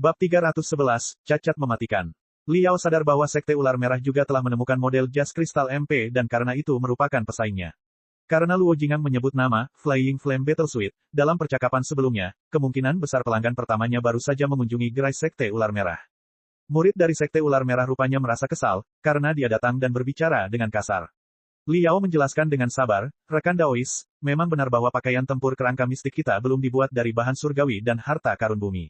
Bab 311, Cacat Mematikan. Liao sadar bahwa Sekte Ular Merah juga telah menemukan model jas kristal MP dan karena itu merupakan pesaingnya. Karena Luo Jingang menyebut nama Flying Flame Battle Suite dalam percakapan sebelumnya, kemungkinan besar pelanggan pertamanya baru saja mengunjungi gerai Sekte Ular Merah. Murid dari Sekte Ular Merah rupanya merasa kesal, karena dia datang dan berbicara dengan kasar. Liao menjelaskan dengan sabar, rekan Daois, memang benar bahwa pakaian tempur kerangka mistik kita belum dibuat dari bahan surgawi dan harta karun bumi.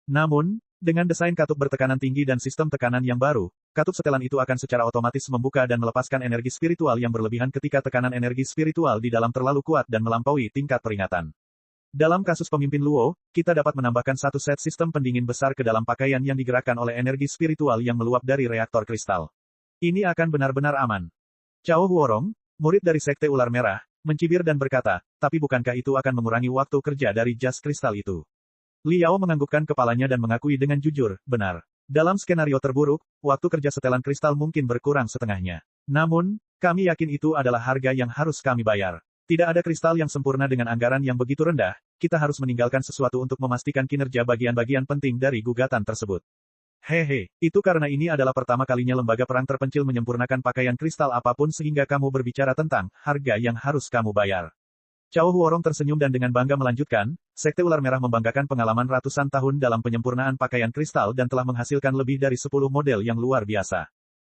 Namun, dengan desain katup bertekanan tinggi dan sistem tekanan yang baru, katup setelan itu akan secara otomatis membuka dan melepaskan energi spiritual yang berlebihan ketika tekanan energi spiritual di dalam terlalu kuat dan melampaui tingkat peringatan. Dalam kasus pemimpin Luo, kita dapat menambahkan satu set sistem pendingin besar ke dalam pakaian yang digerakkan oleh energi spiritual yang meluap dari reaktor kristal. Ini akan benar-benar aman. Cao Huorong, murid dari Sekte Ular Merah, mencibir dan berkata, tapi bukankah itu akan mengurangi waktu kerja dari jas kristal itu? Liao menganggukkan kepalanya dan mengakui dengan jujur, benar. Dalam skenario terburuk, waktu kerja setelan kristal mungkin berkurang setengahnya. Namun, kami yakin itu adalah harga yang harus kami bayar. Tidak ada kristal yang sempurna dengan anggaran yang begitu rendah, kita harus meninggalkan sesuatu untuk memastikan kinerja bagian-bagian penting dari gugatan tersebut. Hehe, itu karena ini adalah pertama kalinya lembaga perang terpencil menyempurnakan pakaian kristal apapun sehingga kamu berbicara tentang harga yang harus kamu bayar. Cao Huorong tersenyum dan dengan bangga melanjutkan, Sekte Ular Merah membanggakan pengalaman ratusan tahun dalam penyempurnaan pakaian kristal dan telah menghasilkan lebih dari 10 model yang luar biasa.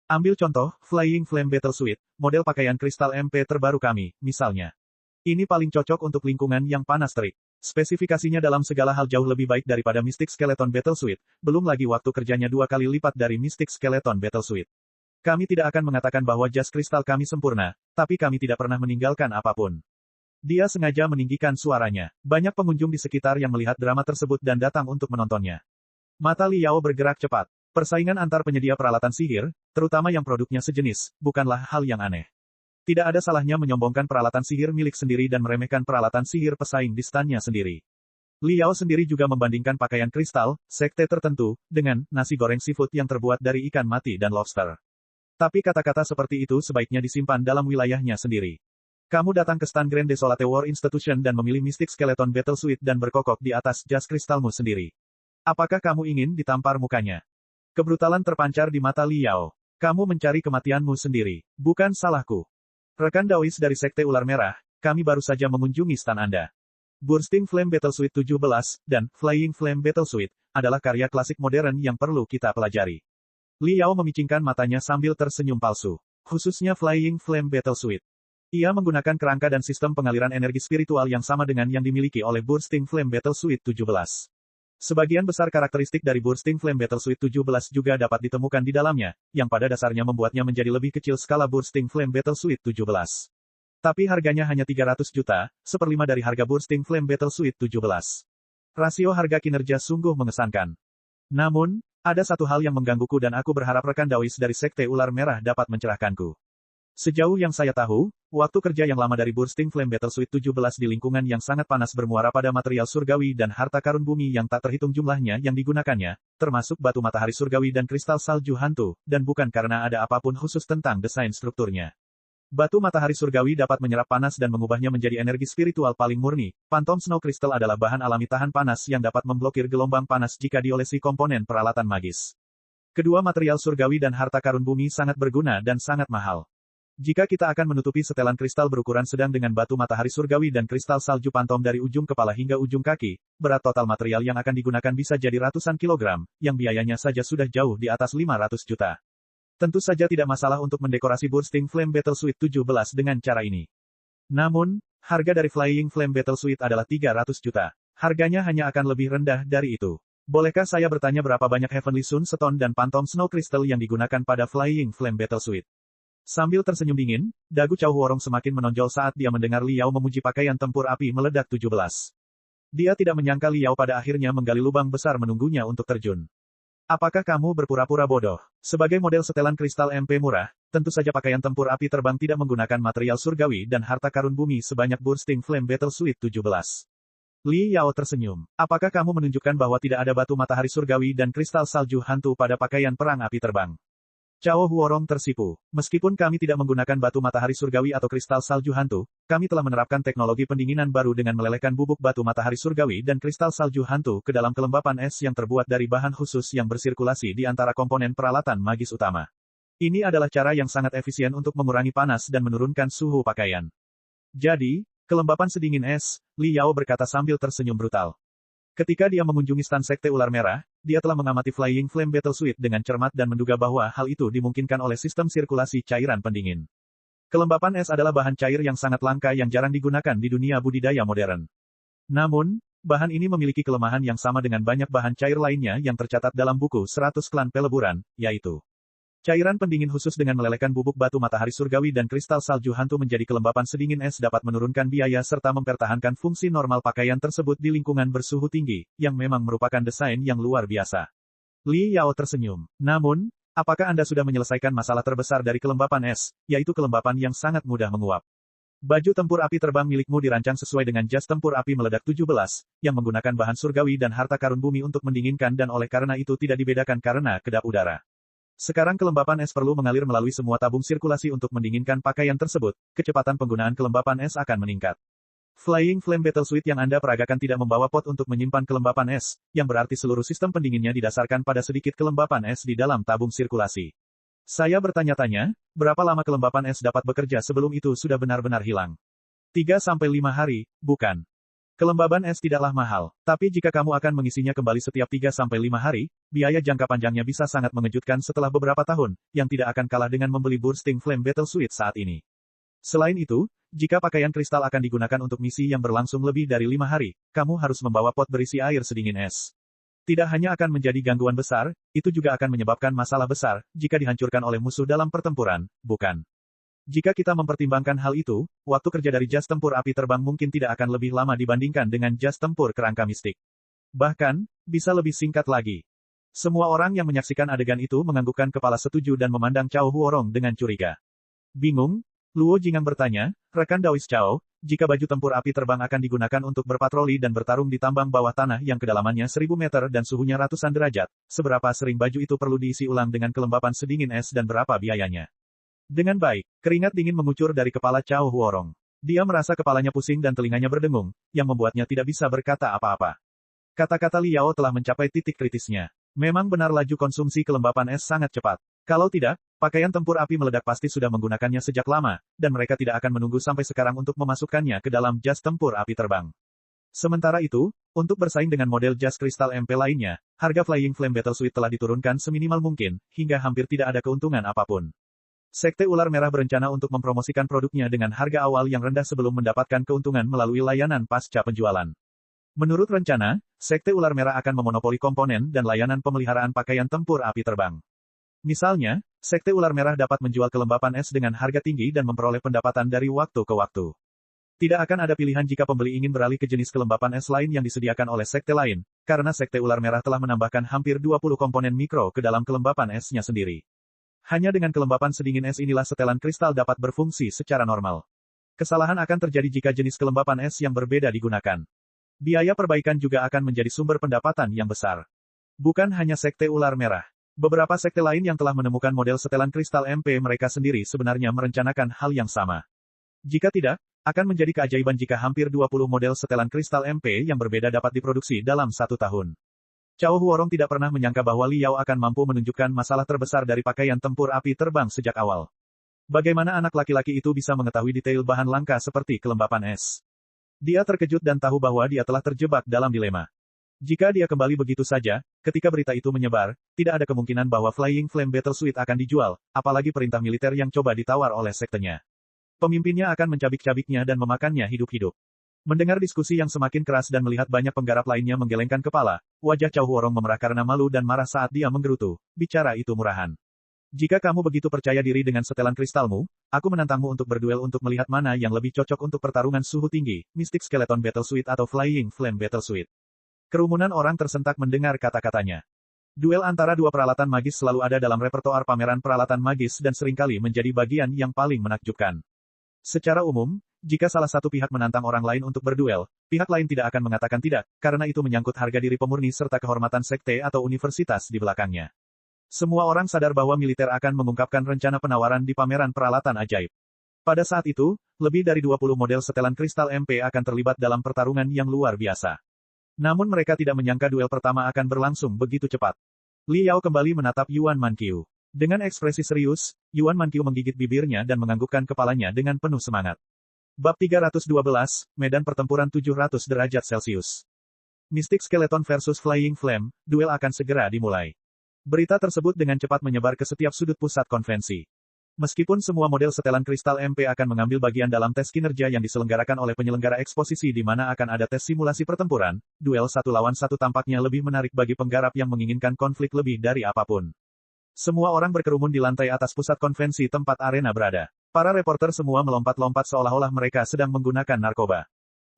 Ambil contoh, Flying Flame Battle Suite, model pakaian kristal MP terbaru kami, misalnya. Ini paling cocok untuk lingkungan yang panas terik. Spesifikasinya dalam segala hal jauh lebih baik daripada Mystic Skeleton Battle Suite, belum lagi waktu kerjanya 2 kali lipat dari Mystic Skeleton Battle Suite. Kami tidak akan mengatakan bahwa jas kristal kami sempurna, tapi kami tidak pernah meninggalkan apapun. Dia sengaja meninggikan suaranya. Banyak pengunjung di sekitar yang melihat drama tersebut dan datang untuk menontonnya. Mata Liao bergerak cepat. Persaingan antar penyedia peralatan sihir, terutama yang produknya sejenis, bukanlah hal yang aneh. Tidak ada salahnya menyombongkan peralatan sihir milik sendiri dan meremehkan peralatan sihir pesaing di stannya sendiri. Liao sendiri juga membandingkan pakaian kristal, sekte tertentu, dengan nasi goreng seafood yang terbuat dari ikan mati dan lobster. Tapi kata-kata seperti itu sebaiknya disimpan dalam wilayahnya sendiri. Kamu datang ke stan Grand Desolate War Institution dan memilih Mystic Skeleton Battle Suite dan berkokok di atas jas kristalmu sendiri. Apakah kamu ingin ditampar mukanya? Kebrutalan terpancar di mata Liao. Kamu mencari kematianmu sendiri. Bukan salahku. Rekan Daois dari Sekte Ular Merah, kami baru saja mengunjungi stan Anda. Bursting Flame Battle Suite 17, dan Flying Flame Battle Suite, adalah karya klasik modern yang perlu kita pelajari. Liao memicingkan matanya sambil tersenyum palsu. Khususnya Flying Flame Battle Suite. Ia menggunakan kerangka dan sistem pengaliran energi spiritual yang sama dengan yang dimiliki oleh Bursting Flame Battle Suite 17. Sebagian besar karakteristik dari Bursting Flame Battle Suite 17 juga dapat ditemukan di dalamnya, yang pada dasarnya membuatnya menjadi lebih kecil skala Bursting Flame Battle Suite 17. Tapi harganya hanya 300 juta, seperlima dari harga Bursting Flame Battle Suite 17. Rasio harga kinerja sungguh mengesankan. Namun, ada satu hal yang menggangguku dan aku berharap rekan Daois dari Sekte Ular Merah dapat mencerahkanku. Sejauh yang saya tahu, waktu kerja yang lama dari Bursting Flame Battle Suite 17 di lingkungan yang sangat panas bermuara pada material surgawi dan harta karun bumi yang tak terhitung jumlahnya yang digunakannya, termasuk batu matahari surgawi dan kristal salju hantu, dan bukan karena ada apapun khusus tentang desain strukturnya. Batu matahari surgawi dapat menyerap panas dan mengubahnya menjadi energi spiritual paling murni. Phantom Snow Crystal adalah bahan alami tahan panas yang dapat memblokir gelombang panas jika diolesi komponen peralatan magis. Kedua material surgawi dan harta karun bumi sangat berguna dan sangat mahal. Jika kita akan menutupi setelan kristal berukuran sedang dengan batu matahari surgawi dan kristal salju pantom dari ujung kepala hingga ujung kaki, berat total material yang akan digunakan bisa jadi ratusan kilogram, yang biayanya saja sudah jauh di atas 500 juta. Tentu saja tidak masalah untuk mendekorasi Bursting Flame Battle Suite 17 dengan cara ini. Namun, harga dari Flying Flame Battle Suite adalah 300 juta. Harganya hanya akan lebih rendah dari itu. Bolehkah saya bertanya berapa banyak Heavenly Sunstone dan Phantom Snow Crystal yang digunakan pada Flying Flame Battle Suite? Sambil tersenyum dingin, dagu Cao Huorong semakin menonjol saat dia mendengar Liao memuji pakaian tempur api meledak 17. Dia tidak menyangka Liao pada akhirnya menggali lubang besar menunggunya untuk terjun. Apakah kamu berpura-pura bodoh? Sebagai model setelan kristal MP murah, tentu saja pakaian tempur api terbang tidak menggunakan material surgawi dan harta karun bumi sebanyak Bursting Flame Battle Suite 17. Liao tersenyum. Apakah kamu menunjukkan bahwa tidak ada batu matahari surgawi dan kristal salju hantu pada pakaian perang api terbang? Cao Huorong tersipu. Meskipun kami tidak menggunakan batu matahari surgawi atau kristal salju hantu, kami telah menerapkan teknologi pendinginan baru dengan melelehkan bubuk batu matahari surgawi dan kristal salju hantu ke dalam kelembapan es yang terbuat dari bahan khusus yang bersirkulasi di antara komponen peralatan magis utama. Ini adalah cara yang sangat efisien untuk mengurangi panas dan menurunkan suhu pakaian. Jadi, kelembapan sedingin es, Li Yao berkata sambil tersenyum brutal. Ketika dia mengunjungi stan Sekte Ular Merah, dia telah mengamati Flying Flame Battle Suite dengan cermat dan menduga bahwa hal itu dimungkinkan oleh sistem sirkulasi cairan pendingin. Kelembapan es adalah bahan cair yang sangat langka yang jarang digunakan di dunia budidaya modern. Namun, bahan ini memiliki kelemahan yang sama dengan banyak bahan cair lainnya yang tercatat dalam buku 100 klan peleburan, yaitu cairan pendingin khusus dengan melelehkan bubuk batu matahari surgawi dan kristal salju hantu menjadi kelembapan sedingin es dapat menurunkan biaya serta mempertahankan fungsi normal pakaian tersebut di lingkungan bersuhu tinggi, yang memang merupakan desain yang luar biasa. Li Yao tersenyum. Namun, apakah Anda sudah menyelesaikan masalah terbesar dari kelembapan es, yaitu kelembapan yang sangat mudah menguap? Baju tempur api terbang milikmu dirancang sesuai dengan jas tempur api meledak 17, yang menggunakan bahan surgawi dan harta karun bumi untuk mendinginkan dan oleh karena itu tidak dibedakan karena kedap udara. Sekarang kelembapan es perlu mengalir melalui semua tabung sirkulasi untuk mendinginkan pakaian tersebut, kecepatan penggunaan kelembapan es akan meningkat. Flying Flame Battle Suite yang Anda peragakan tidak membawa pot untuk menyimpan kelembapan es, yang berarti seluruh sistem pendinginnya didasarkan pada sedikit kelembapan es di dalam tabung sirkulasi. Saya bertanya-tanya, berapa lama kelembapan es dapat bekerja sebelum itu sudah benar-benar hilang? 3-5 hari, bukan? Kelembaban es tidaklah mahal, tapi jika kamu akan mengisinya kembali setiap 3-5 hari, biaya jangka panjangnya bisa sangat mengejutkan setelah beberapa tahun, yang tidak akan kalah dengan membeli Bursting Flame Battle Suite saat ini. Selain itu, jika pakaian kristal akan digunakan untuk misi yang berlangsung lebih dari 5 hari, kamu harus membawa pot berisi air sedingin es. Tidak hanya akan menjadi gangguan besar, itu juga akan menyebabkan masalah besar, jika dihancurkan oleh musuh dalam pertempuran, bukan? Jika kita mempertimbangkan hal itu, waktu kerja dari jas tempur api terbang mungkin tidak akan lebih lama dibandingkan dengan jas tempur kerangka mistik. Bahkan, bisa lebih singkat lagi. Semua orang yang menyaksikan adegan itu menganggukkan kepala setuju dan memandang Cao Huorong dengan curiga. Bingung, Luo Jingang bertanya, rekan Daois Cao, jika baju tempur api terbang akan digunakan untuk berpatroli dan bertarung di tambang bawah tanah yang kedalamannya 1000 meter dan suhunya ratusan derajat, seberapa sering baju itu perlu diisi ulang dengan kelembapan sedingin es dan berapa biayanya? Dengan baik, keringat dingin mengucur dari kepala Cao Huorong. Dia merasa kepalanya pusing dan telinganya berdengung, yang membuatnya tidak bisa berkata apa-apa. Kata-kata Li Yao telah mencapai titik kritisnya. Memang benar laju konsumsi kelembapan es sangat cepat. Kalau tidak, pakaian tempur api meledak pasti sudah menggunakannya sejak lama, dan mereka tidak akan menunggu sampai sekarang untuk memasukkannya ke dalam jas tempur api terbang. Sementara itu, untuk bersaing dengan model jas kristal MP lainnya, harga Flying Flame Battle Suite telah diturunkan seminimal mungkin, hingga hampir tidak ada keuntungan apapun. Sekte Ular Merah berencana untuk mempromosikan produknya dengan harga awal yang rendah sebelum mendapatkan keuntungan melalui layanan pasca penjualan. Menurut rencana, Sekte Ular Merah akan memonopoli komponen dan layanan pemeliharaan pakaian tempur api terbang. Misalnya, Sekte Ular Merah dapat menjual kelembapan es dengan harga tinggi dan memperoleh pendapatan dari waktu ke waktu. Tidak akan ada pilihan jika pembeli ingin beralih ke jenis kelembapan es lain yang disediakan oleh sekte lain, karena Sekte Ular Merah telah menambahkan hampir 20 komponen mikro ke dalam kelembapan esnya sendiri. Hanya dengan kelembapan sedingin es inilah setelan kristal dapat berfungsi secara normal. Kesalahan akan terjadi jika jenis kelembapan es yang berbeda digunakan. Biaya perbaikan juga akan menjadi sumber pendapatan yang besar. Bukan hanya Sekte Ular Merah. Beberapa sekte lain yang telah menemukan model setelan kristal MP mereka sendiri sebenarnya merencanakan hal yang sama. Jika tidak, akan menjadi keajaiban jika hampir 20 model setelan kristal MP yang berbeda dapat diproduksi dalam 1 tahun. Cao Huorong tidak pernah menyangka bahwa Li Yao akan mampu menunjukkan masalah terbesar dari pakaian tempur api terbang sejak awal. Bagaimana anak laki-laki itu bisa mengetahui detail bahan langka seperti kelembapan es? Dia terkejut dan tahu bahwa dia telah terjebak dalam dilema. Jika dia kembali begitu saja, ketika berita itu menyebar, tidak ada kemungkinan bahwa Flying Flame Battle Suite akan dijual, apalagi perintah militer yang coba ditawar oleh sektenya. Pemimpinnya akan mencabik-cabiknya dan memakannya hidup-hidup. Mendengar diskusi yang semakin keras dan melihat banyak penggarap lainnya menggelengkan kepala, wajah Cao Huorong memerah karena malu dan marah saat dia menggerutu, bicara itu murahan. Jika kamu begitu percaya diri dengan setelan kristalmu, aku menantangmu untuk berduel untuk melihat mana yang lebih cocok untuk pertarungan suhu tinggi, Mystic Skeleton Battle Suite atau Flying Flame Battle Suite. Kerumunan orang tersentak mendengar kata-katanya. Duel antara dua peralatan magis selalu ada dalam repertoar pameran peralatan magis dan seringkali menjadi bagian yang paling menakjubkan. Secara umum, jika salah satu pihak menantang orang lain untuk berduel, pihak lain tidak akan mengatakan tidak, karena itu menyangkut harga diri pemurni serta kehormatan sekte atau universitas di belakangnya. Semua orang sadar bahwa militer akan mengungkapkan rencana penawaran di pameran peralatan ajaib. Pada saat itu, lebih dari 20 model setelan kristal MP akan terlibat dalam pertarungan yang luar biasa. Namun mereka tidak menyangka duel pertama akan berlangsung begitu cepat. Li Yao kembali menatap Yuan Manqiu. Dengan ekspresi serius, Yuan Manqiu menggigit bibirnya dan menganggukkan kepalanya dengan penuh semangat. Bab 312, Medan Pertempuran 700 derajat Celcius. Mystic Skeleton versus Flying Flame, duel akan segera dimulai. Berita tersebut dengan cepat menyebar ke setiap sudut pusat konvensi. Meskipun semua model setelan kristal MP akan mengambil bagian dalam tes kinerja yang diselenggarakan oleh penyelenggara eksposisi di mana akan ada tes simulasi pertempuran, duel satu lawan satu tampaknya lebih menarik bagi penggarap yang menginginkan konflik lebih dari apapun. Semua orang berkerumun di lantai atas pusat konvensi tempat arena berada. Para reporter semua melompat-lompat seolah-olah mereka sedang menggunakan narkoba.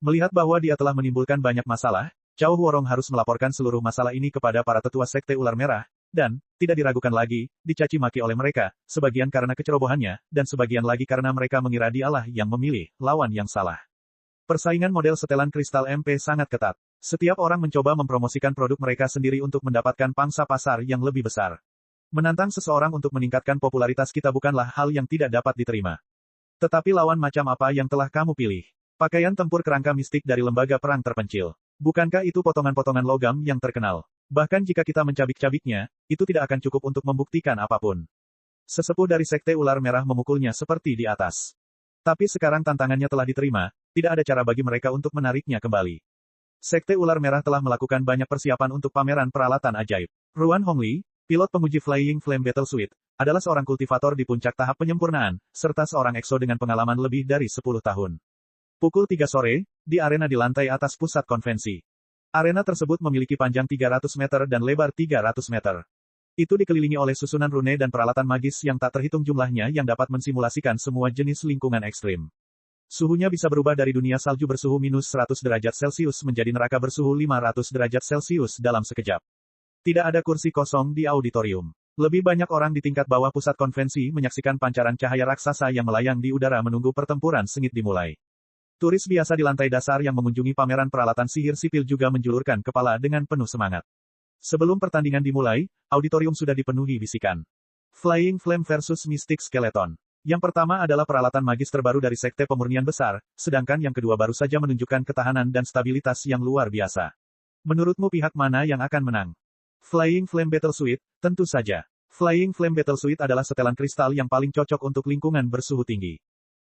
Melihat bahwa dia telah menimbulkan banyak masalah, Cao Huorong harus melaporkan seluruh masalah ini kepada para tetua Sekte Ular Merah, dan, tidak diragukan lagi, dicaci maki oleh mereka, sebagian karena kecerobohannya, dan sebagian lagi karena mereka mengira dialah yang memilih lawan yang salah. Persaingan model setelan kristal MP sangat ketat. Setiap orang mencoba mempromosikan produk mereka sendiri untuk mendapatkan pangsa pasar yang lebih besar. Menantang seseorang untuk meningkatkan popularitas kita bukanlah hal yang tidak dapat diterima. Tetapi lawan macam apa yang telah kamu pilih? Pakaian tempur kerangka mistik dari lembaga perang terpencil. Bukankah itu potongan-potongan logam yang terkenal? Bahkan jika kita mencabik-cabiknya, itu tidak akan cukup untuk membuktikan apapun. Sesepuh dari Sekte Ular Merah memukulnya seperti di atas. Tapi sekarang tantangannya telah diterima, tidak ada cara bagi mereka untuk menariknya kembali. Sekte Ular Merah telah melakukan banyak persiapan untuk pameran peralatan ajaib. Ruan Hongli, pilot penguji Flying Flame Battle Suite, adalah seorang kultivator di puncak tahap penyempurnaan, serta seorang EXO dengan pengalaman lebih dari 10 tahun. Pukul 3 sore, di arena di lantai atas pusat konvensi. Arena tersebut memiliki panjang 300 meter dan lebar 300 meter. Itu dikelilingi oleh susunan rune dan peralatan magis yang tak terhitung jumlahnya yang dapat mensimulasikan semua jenis lingkungan ekstrim. Suhunya bisa berubah dari dunia salju bersuhu minus 100 derajat Celcius menjadi neraka bersuhu 500 derajat Celcius dalam sekejap. Tidak ada kursi kosong di auditorium. Lebih banyak orang di tingkat bawah pusat konvensi menyaksikan pancaran cahaya raksasa yang melayang di udara menunggu pertempuran sengit dimulai. Turis biasa di lantai dasar yang mengunjungi pameran peralatan sihir sipil juga menjulurkan kepala dengan penuh semangat. Sebelum pertandingan dimulai, auditorium sudah dipenuhi bisikan. Flying Flame versus Mystic Skeleton. Yang pertama adalah peralatan magis terbaru dari Sekte Pemurnian Besar, sedangkan yang kedua baru saja menunjukkan ketahanan dan stabilitas yang luar biasa. Menurutmu pihak mana yang akan menang? Flying Flame Battle Suite, tentu saja. Flying Flame Battle Suite adalah setelan kristal yang paling cocok untuk lingkungan bersuhu tinggi.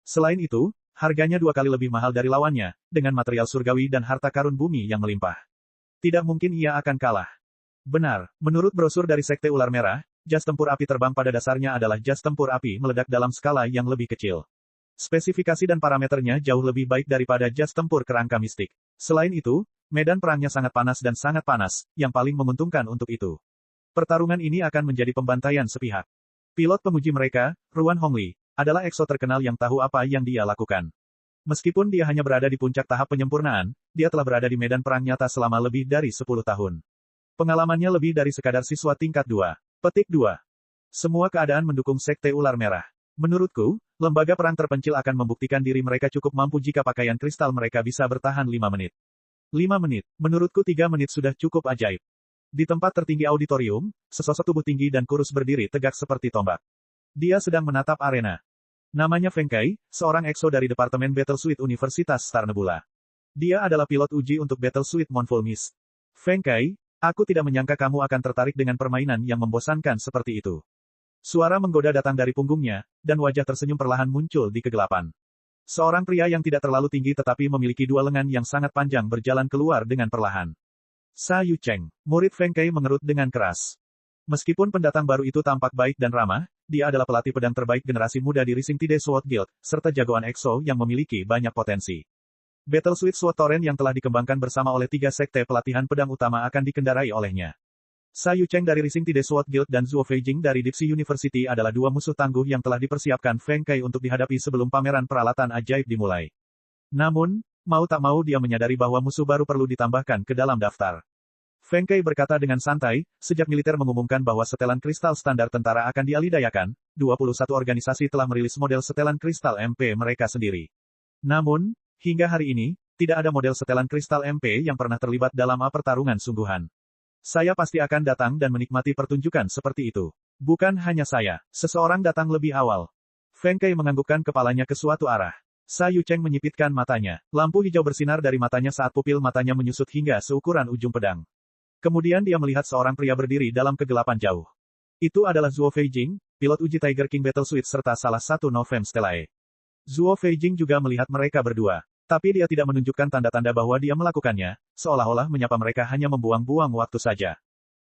Selain itu, harganya 2 kali lebih mahal dari lawannya, dengan material surgawi dan harta karun bumi yang melimpah. Tidak mungkin ia akan kalah. Benar, menurut brosur dari Sekte Ular Merah, jas tempur api terbang pada dasarnya adalah jas tempur api meledak dalam skala yang lebih kecil. Spesifikasi dan parameternya jauh lebih baik daripada jas tempur kerangka mistik. Selain itu, medan perangnya sangat panas dan sangat panas, yang paling menguntungkan untuk itu. Pertarungan ini akan menjadi pembantaian sepihak. Pilot penguji mereka, Ruan Hongli, adalah EXO terkenal yang tahu apa yang dia lakukan. Meskipun dia hanya berada di puncak tahap penyempurnaan, dia telah berada di medan perang nyata selama lebih dari 10 tahun. Pengalamannya lebih dari sekadar siswa tingkat 2. Petik 2. Semua keadaan mendukung Sekte Ular Merah. Menurutku, lembaga perang terpencil akan membuktikan diri mereka cukup mampu jika pakaian kristal mereka bisa bertahan 5 menit. 5 menit. Menurutku 3 menit sudah cukup ajaib. Di tempat tertinggi auditorium, sesosok tubuh tinggi dan kurus berdiri tegak seperti tombak. Dia sedang menatap arena. Namanya Feng Kai, seorang EXO dari Departemen Battle Suite Universitas Star Nebula. Dia adalah pilot uji untuk Battle Suite Moonful Mist. Feng Kai, aku tidak menyangka kamu akan tertarik dengan permainan yang membosankan seperti itu. Suara menggoda datang dari punggungnya, dan wajah tersenyum perlahan muncul di kegelapan. Seorang pria yang tidak terlalu tinggi tetapi memiliki 2 lengan yang sangat panjang berjalan keluar dengan perlahan. Sa Yu Cheng, murid Feng Kai mengerut dengan keras. Meskipun pendatang baru itu tampak baik dan ramah, dia adalah pelatih pedang terbaik generasi muda di Rising Tide Sword Guild, serta jagoan EXO yang memiliki banyak potensi. Battle Suite Sword Torrent yang telah dikembangkan bersama oleh 3 sekte pelatihan pedang utama akan dikendarai olehnya. Sa Yu Cheng dari Rising Tide Sword Guild dan Zhuo Feijing dari Deep Sea University adalah 2 musuh tangguh yang telah dipersiapkan Feng Kai untuk dihadapi sebelum pameran peralatan ajaib dimulai. Namun, mau tak mau dia menyadari bahwa musuh baru perlu ditambahkan ke dalam daftar. Feng Kai berkata dengan santai, sejak militer mengumumkan bahwa setelan kristal standar tentara akan dialidayakan, 21 organisasi telah merilis model setelan kristal MP mereka sendiri. Namun, hingga hari ini, tidak ada model setelan kristal MP yang pernah terlibat dalam pertarungan sungguhan. Saya pasti akan datang dan menikmati pertunjukan seperti itu. Bukan hanya saya, seseorang datang lebih awal. Feng Kai menganggukkan kepalanya ke suatu arah. Sa Yucheng menyipitkan matanya. Lampu hijau bersinar dari matanya saat pupil matanya menyusut hingga seukuran ujung pedang. Kemudian dia melihat seorang pria berdiri dalam kegelapan jauh. Itu adalah Zuo Feijing, pilot uji Tiger King Battle Suite serta salah satu Novem Stellae. Zuo Feijing juga melihat mereka berdua. Tapi dia tidak menunjukkan tanda-tanda bahwa dia melakukannya, seolah-olah menyapa mereka hanya membuang-buang waktu saja.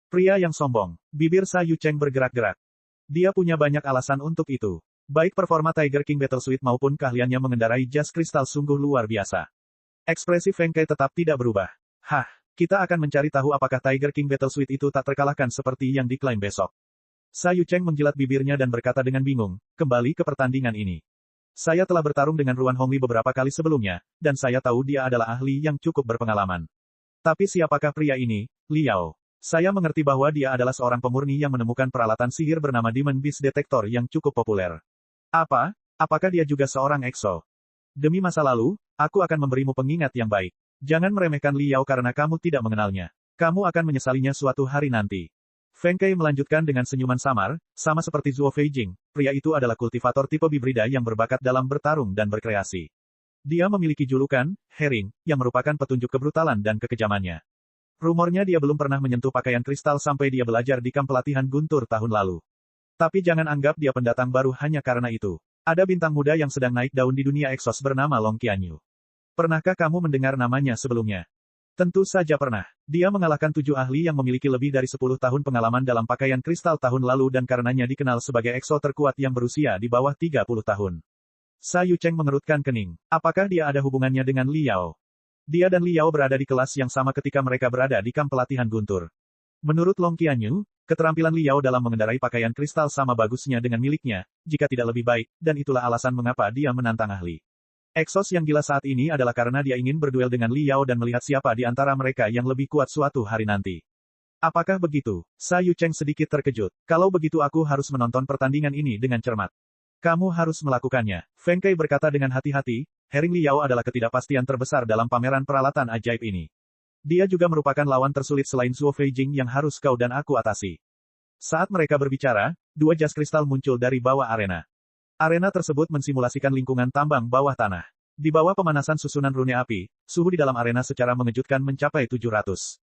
Pria yang sombong. Bibir Sa Yucheng bergerak-gerak. Dia punya banyak alasan untuk itu. Baik performa Tiger King Battle Suite maupun keahliannya mengendarai jas kristal sungguh luar biasa. Ekspresi Feng Kai tetap tidak berubah. Hah, kita akan mencari tahu apakah Tiger King Battle Suite itu tak terkalahkan seperti yang diklaim besok. Sa Yucheng menjilat bibirnya dan berkata dengan bingung, kembali ke pertandingan ini. Saya telah bertarung dengan Ruan Hongli beberapa kali sebelumnya, dan saya tahu dia adalah ahli yang cukup berpengalaman. Tapi siapakah pria ini, Liao? Saya mengerti bahwa dia adalah seorang pemurni yang menemukan peralatan sihir bernama Demon Beast Detector yang cukup populer. Apa? Apakah dia juga seorang EXO? Demi masa lalu, aku akan memberimu pengingat yang baik. Jangan meremehkan Liao karena kamu tidak mengenalnya. Kamu akan menyesalinya suatu hari nanti. Feng Kai melanjutkan dengan senyuman samar, sama seperti Zuo Feijing, pria itu adalah kultivator tipe bibrida yang berbakat dalam bertarung dan berkreasi. Dia memiliki julukan, Herring, yang merupakan petunjuk kebrutalan dan kekejamannya. Rumornya dia belum pernah menyentuh pakaian kristal sampai dia belajar di kamp pelatihan Guntur tahun lalu. Tapi jangan anggap dia pendatang baru hanya karena itu. Ada bintang muda yang sedang naik daun di dunia Exos bernama Long Qianyu. Pernahkah kamu mendengar namanya sebelumnya? Tentu saja pernah. Dia mengalahkan 7 ahli yang memiliki lebih dari 10 tahun pengalaman dalam pakaian kristal tahun lalu dan karenanya dikenal sebagai EXO terkuat yang berusia di bawah 30 tahun. Sa Yucheng mengerutkan kening. Apakah dia ada hubungannya dengan Liao? Dia dan Liao berada di kelas yang sama ketika mereka berada di kamp pelatihan Guntur. Menurut Long Qianyu, keterampilan Liao dalam mengendarai pakaian kristal sama bagusnya dengan miliknya, jika tidak lebih baik, dan itulah alasan mengapa dia menantang ahli. Exos yang gila saat ini adalah karena dia ingin berduel dengan Liao dan melihat siapa di antara mereka yang lebih kuat suatu hari nanti. Apakah begitu? Sa Yucheng sedikit terkejut. Kalau begitu aku harus menonton pertandingan ini dengan cermat. Kamu harus melakukannya. Feng Kai berkata dengan hati-hati, Herring Liao adalah ketidakpastian terbesar dalam pameran peralatan ajaib ini. Dia juga merupakan lawan tersulit selain Zuo Feijing yang harus kau dan aku atasi. Saat mereka berbicara, 2 jas kristal muncul dari bawah arena. Arena tersebut mensimulasikan lingkungan tambang bawah tanah. Di bawah pemanasan susunan rune api, suhu di dalam arena secara mengejutkan mencapai 700.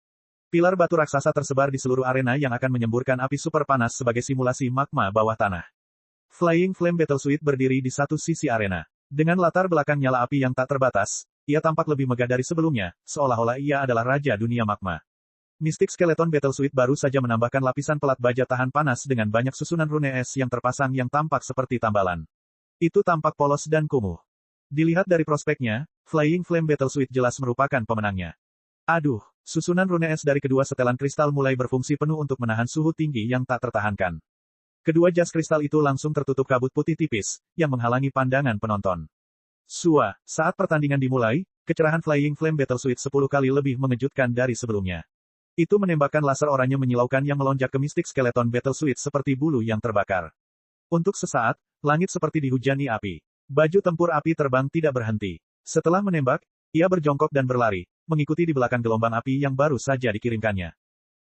Pilar batu raksasa tersebar di seluruh arena yang akan menyemburkan api super panas sebagai simulasi magma bawah tanah. Flying Flame Battle Suite berdiri di satu sisi arena. Dengan latar belakang nyala api yang tak terbatas, ia tampak lebih megah dari sebelumnya, seolah-olah ia adalah raja dunia magma. Mystic Skeleton Battle Suite baru saja menambahkan lapisan pelat baja tahan panas dengan banyak susunan rune es yang terpasang yang tampak seperti tambalan. Itu tampak polos dan kumuh. Dilihat dari prospeknya, Flying Flame Battle Suite jelas merupakan pemenangnya. Aduh, susunan rune es dari kedua setelan kristal mulai berfungsi penuh untuk menahan suhu tinggi yang tak tertahankan. Kedua jas kristal itu langsung tertutup kabut putih tipis, yang menghalangi pandangan penonton. Saat pertandingan dimulai, kecerahan Flying Flame Battle Suite 10 kali lebih mengejutkan dari sebelumnya. Itu menembakkan laser oranye menyilaukan yang melonjak ke Mystic Skeleton Battle Suite seperti bulu yang terbakar. Untuk sesaat, langit seperti dihujani api. Baju tempur api terbang tidak berhenti. Setelah menembak, ia berjongkok dan berlari, mengikuti di belakang gelombang api yang baru saja dikirimkannya.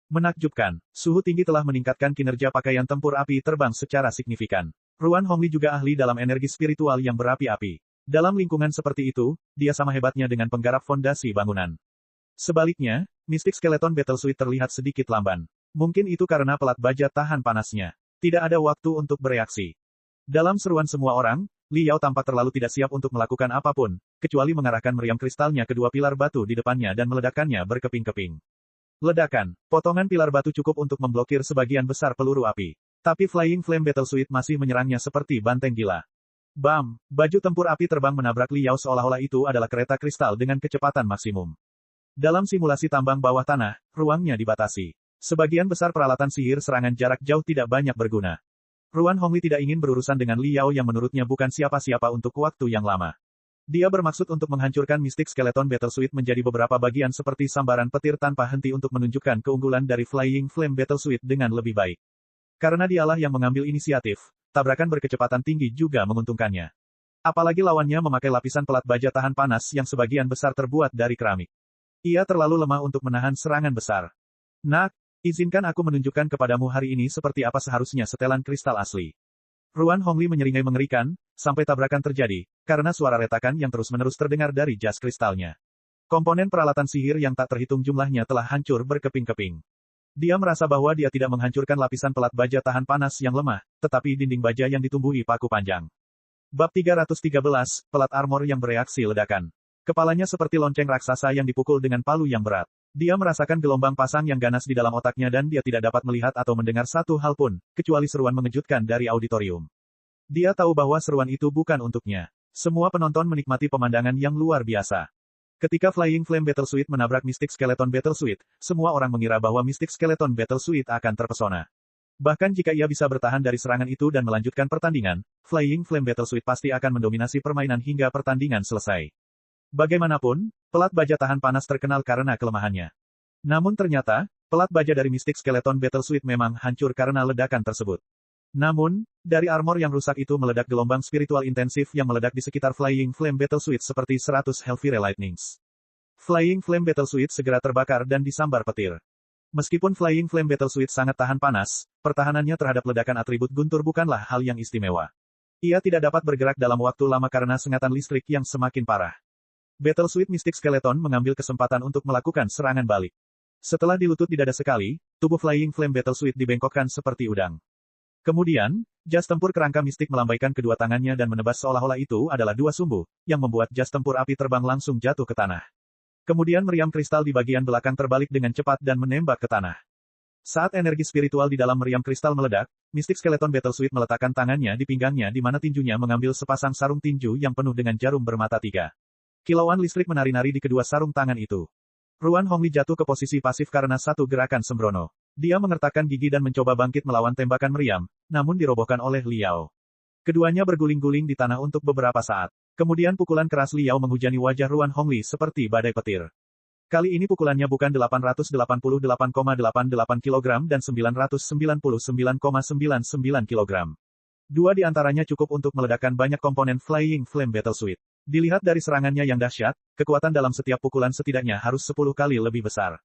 Menakjubkan, suhu tinggi telah meningkatkan kinerja pakaian tempur api terbang secara signifikan. Ruan Hongli juga ahli dalam energi spiritual yang berapi-api. Dalam lingkungan seperti itu, dia sama hebatnya dengan penggarap fondasi bangunan. Sebaliknya, Mystic Skeleton Battle Suite terlihat sedikit lamban. Mungkin itu karena pelat baja tahan panasnya. Tidak ada waktu untuk bereaksi. Dalam seruan semua orang, Liao tampak terlalu tidak siap untuk melakukan apapun, kecuali mengarahkan meriam kristalnya ke 2 pilar batu di depannya dan meledakkannya berkeping-keping. Ledakan, potongan pilar batu cukup untuk memblokir sebagian besar peluru api. Tapi Flying Flame Battle Suite masih menyerangnya seperti banteng gila. Bam! Baju tempur api terbang menabrak Liao seolah-olah itu adalah kereta kristal dengan kecepatan maksimum. Dalam simulasi tambang bawah tanah, ruangnya dibatasi. Sebagian besar peralatan sihir serangan jarak jauh tidak banyak berguna. Ruan Hongli tidak ingin berurusan dengan Liao yang menurutnya bukan siapa-siapa untuk waktu yang lama. Dia bermaksud untuk menghancurkan Mystic Skeleton Battle Suite menjadi beberapa bagian seperti sambaran petir tanpa henti untuk menunjukkan keunggulan dari Flying Flame Battle Suite dengan lebih baik. Karena dialah yang mengambil inisiatif, tabrakan berkecepatan tinggi juga menguntungkannya. Apalagi lawannya memakai lapisan pelat baja tahan panas yang sebagian besar terbuat dari keramik. Ia terlalu lemah untuk menahan serangan besar. Nak, Izinkan aku menunjukkan kepadamu hari ini seperti apa seharusnya setelan kristal asli. Ruan Hongli menyeringai mengerikan, sampai tabrakan terjadi, karena suara retakan yang terus-menerus terdengar dari jas kristalnya. Komponen peralatan sihir yang tak terhitung jumlahnya telah hancur berkeping-keping. Dia merasa bahwa dia tidak menghancurkan lapisan pelat baja tahan panas yang lemah, tetapi dinding baja yang ditumbuhi paku panjang. Bab 313, pelat armor yang bereaksi ledakan. Kepalanya seperti lonceng raksasa yang dipukul dengan palu yang berat. Dia merasakan gelombang pasang yang ganas di dalam otaknya dan dia tidak dapat melihat atau mendengar satu hal pun, kecuali seruan mengejutkan dari auditorium. Dia tahu bahwa seruan itu bukan untuknya. Semua penonton menikmati pemandangan yang luar biasa. Ketika Flying Flame Battle Suit menabrak Mystic Skeleton Battle Suit, semua orang mengira bahwa Mystic Skeleton Battle Suit akan terpesona. Bahkan jika ia bisa bertahan dari serangan itu dan melanjutkan pertandingan, Flying Flame Battle Suit pasti akan mendominasi permainan hingga pertandingan selesai. Bagaimanapun, pelat baja tahan panas terkenal karena kelemahannya. Namun ternyata, pelat baja dari Mystic Skeleton Battle Suit memang hancur karena ledakan tersebut. Namun, dari armor yang rusak itu meledak gelombang spiritual intensif yang meledak di sekitar Flying Flame Battle Suit seperti 100 Hellfire Lightnings. Flying Flame Battle Suit segera terbakar dan disambar petir. Meskipun Flying Flame Battle Suit sangat tahan panas, pertahanannya terhadap ledakan atribut guntur bukanlah hal yang istimewa. Ia tidak dapat bergerak dalam waktu lama karena sengatan listrik yang semakin parah. Battle Suit Mystic Skeleton mengambil kesempatan untuk melakukan serangan balik. Setelah dilutut di dada sekali, tubuh Flying Flame Battle Suit dibengkokkan seperti udang. Kemudian, jas tempur kerangka mistik melambaikan kedua tangannya dan menebas seolah-olah itu adalah dua sumbu, yang membuat jas tempur api terbang langsung jatuh ke tanah. Kemudian meriam kristal di bagian belakang terbalik dengan cepat dan menembak ke tanah. Saat energi spiritual di dalam meriam kristal meledak, Mystic Skeleton Battle Suit meletakkan tangannya di pinggangnya di mana tinjunya mengambil sepasang sarung tinju yang penuh dengan jarum bermata tiga. Kilauan listrik menari-nari di kedua sarung tangan itu. Ruan Hongli jatuh ke posisi pasif karena satu gerakan sembrono. Dia mengertakkan gigi dan mencoba bangkit melawan tembakan meriam, namun dirobohkan oleh Liao. Keduanya berguling-guling di tanah untuk beberapa saat. Kemudian pukulan keras Liao menghujani wajah Ruan Hongli seperti badai petir. Kali ini pukulannya bukan 888,88 kg dan 999,99 kg. Dua di antaranya cukup untuk meledakkan banyak komponen Flying Flame Battle Suit. Dilihat dari serangannya yang dahsyat, kekuatan dalam setiap pukulan setidaknya harus 10 kali lebih besar.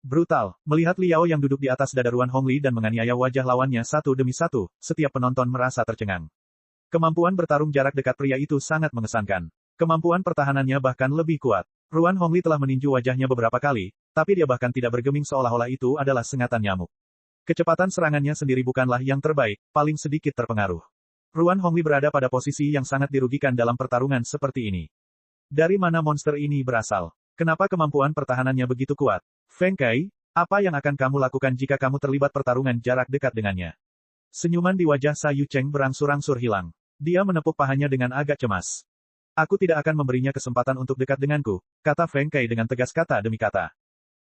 Brutal, melihat Liao yang duduk di atas dada Ruan Hongli dan menganiaya wajah lawannya satu demi satu, setiap penonton merasa tercengang. Kemampuan bertarung jarak dekat pria itu sangat mengesankan. Kemampuan pertahanannya bahkan lebih kuat. Ruan Hongli telah meninju wajahnya beberapa kali, tapi dia bahkan tidak bergeming seolah-olah itu adalah sengatan nyamuk. Kecepatan serangannya sendiri bukanlah yang terbaik, paling sedikit terpengaruh. Ruan Hongli berada pada posisi yang sangat dirugikan dalam pertarungan seperti ini. Dari mana monster ini berasal? Kenapa kemampuan pertahanannya begitu kuat? Feng Kai, apa yang akan kamu lakukan jika kamu terlibat pertarungan jarak dekat dengannya? Senyuman di wajah Sa Yucheng berangsur-angsur hilang. Dia menepuk pahanya dengan agak cemas. Aku tidak akan memberinya kesempatan untuk dekat denganku, kata Feng Kai dengan tegas kata demi kata.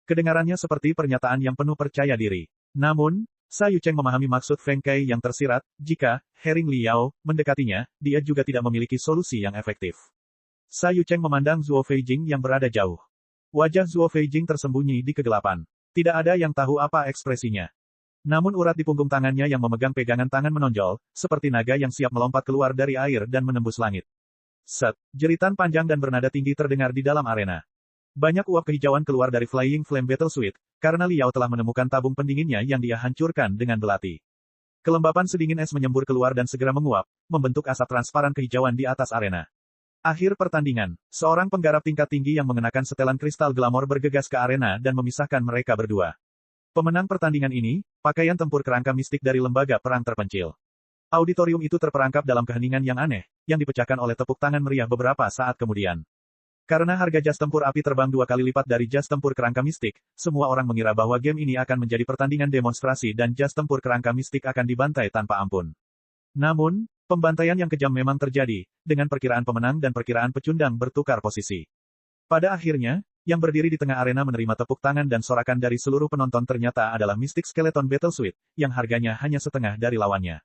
Kedengarannya seperti pernyataan yang penuh percaya diri. Namun, Sa Yucheng memahami maksud Feng Kai yang tersirat, jika Hering Liao mendekatinya, dia juga tidak memiliki solusi yang efektif. Sa Yucheng memandang Zuo Feijing yang berada jauh. Wajah Zuo Feijing tersembunyi di kegelapan. Tidak ada yang tahu apa ekspresinya. Namun urat di punggung tangannya yang memegang pegangan tangan menonjol, seperti naga yang siap melompat keluar dari air dan menembus langit. Set, jeritan panjang dan bernada tinggi terdengar di dalam arena. Banyak uap kehijauan keluar dari Flying Flame Battle Suit, karena Liao telah menemukan tabung pendinginnya yang dia hancurkan dengan belati. Kelembapan sedingin es menyembur keluar dan segera menguap, membentuk asap transparan kehijauan di atas arena. Akhir pertandingan, seorang penggarap tingkat tinggi yang mengenakan setelan kristal glamor bergegas ke arena dan memisahkan mereka berdua. Pemenang pertandingan ini, pakaian tempur kerangka mistik dari lembaga perang terpencil. Auditorium itu terperangkap dalam keheningan yang aneh, yang dipecahkan oleh tepuk tangan meriah beberapa saat kemudian. Karena harga jas tempur api terbang 2 kali lipat dari jas tempur kerangka mistik, semua orang mengira bahwa game ini akan menjadi pertandingan demonstrasi dan jas tempur kerangka mistik akan dibantai tanpa ampun. Namun, pembantaian yang kejam memang terjadi, dengan perkiraan pemenang dan perkiraan pecundang bertukar posisi. Pada akhirnya, yang berdiri di tengah arena menerima tepuk tangan dan sorakan dari seluruh penonton ternyata adalah Mystic Skeleton Battle Suit, yang harganya hanya setengah dari lawannya.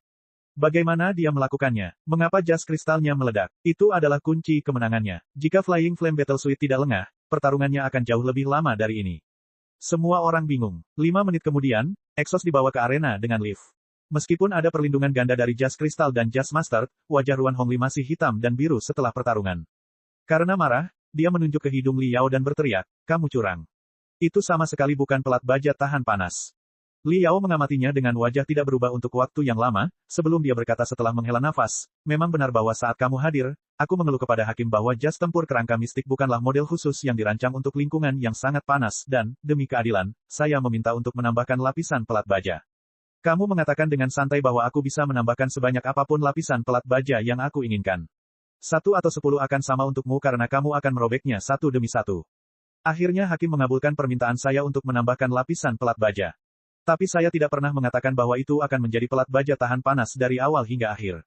Bagaimana dia melakukannya? Mengapa jas kristalnya meledak? Itu adalah kunci kemenangannya. Jika Flying Flame Battle Suit tidak lengah, pertarungannya akan jauh lebih lama dari ini. Semua orang bingung. 5 menit kemudian, Exos dibawa ke arena dengan lift. Meskipun ada perlindungan ganda dari jas kristal dan jas master, wajah Ruan Hongli masih hitam dan biru setelah pertarungan. Karena marah, dia menunjuk ke hidung Liao dan berteriak, kamu curang. Itu sama sekali bukan pelat baja tahan panas. Li Yao mengamatinya dengan wajah tidak berubah untuk waktu yang lama, sebelum dia berkata setelah menghela nafas, memang benar bahwa saat kamu hadir, aku mengeluh kepada hakim bahwa jas tempur kerangka mistik bukanlah model khusus yang dirancang untuk lingkungan yang sangat panas dan, demi keadilan, saya meminta untuk menambahkan lapisan pelat baja. Kamu mengatakan dengan santai bahwa aku bisa menambahkan sebanyak apapun lapisan pelat baja yang aku inginkan. 1 atau 10 akan sama untukmu karena kamu akan merobeknya satu demi satu. Akhirnya hakim mengabulkan permintaan saya untuk menambahkan lapisan pelat baja. Tapi saya tidak pernah mengatakan bahwa itu akan menjadi pelat baja tahan panas dari awal hingga akhir.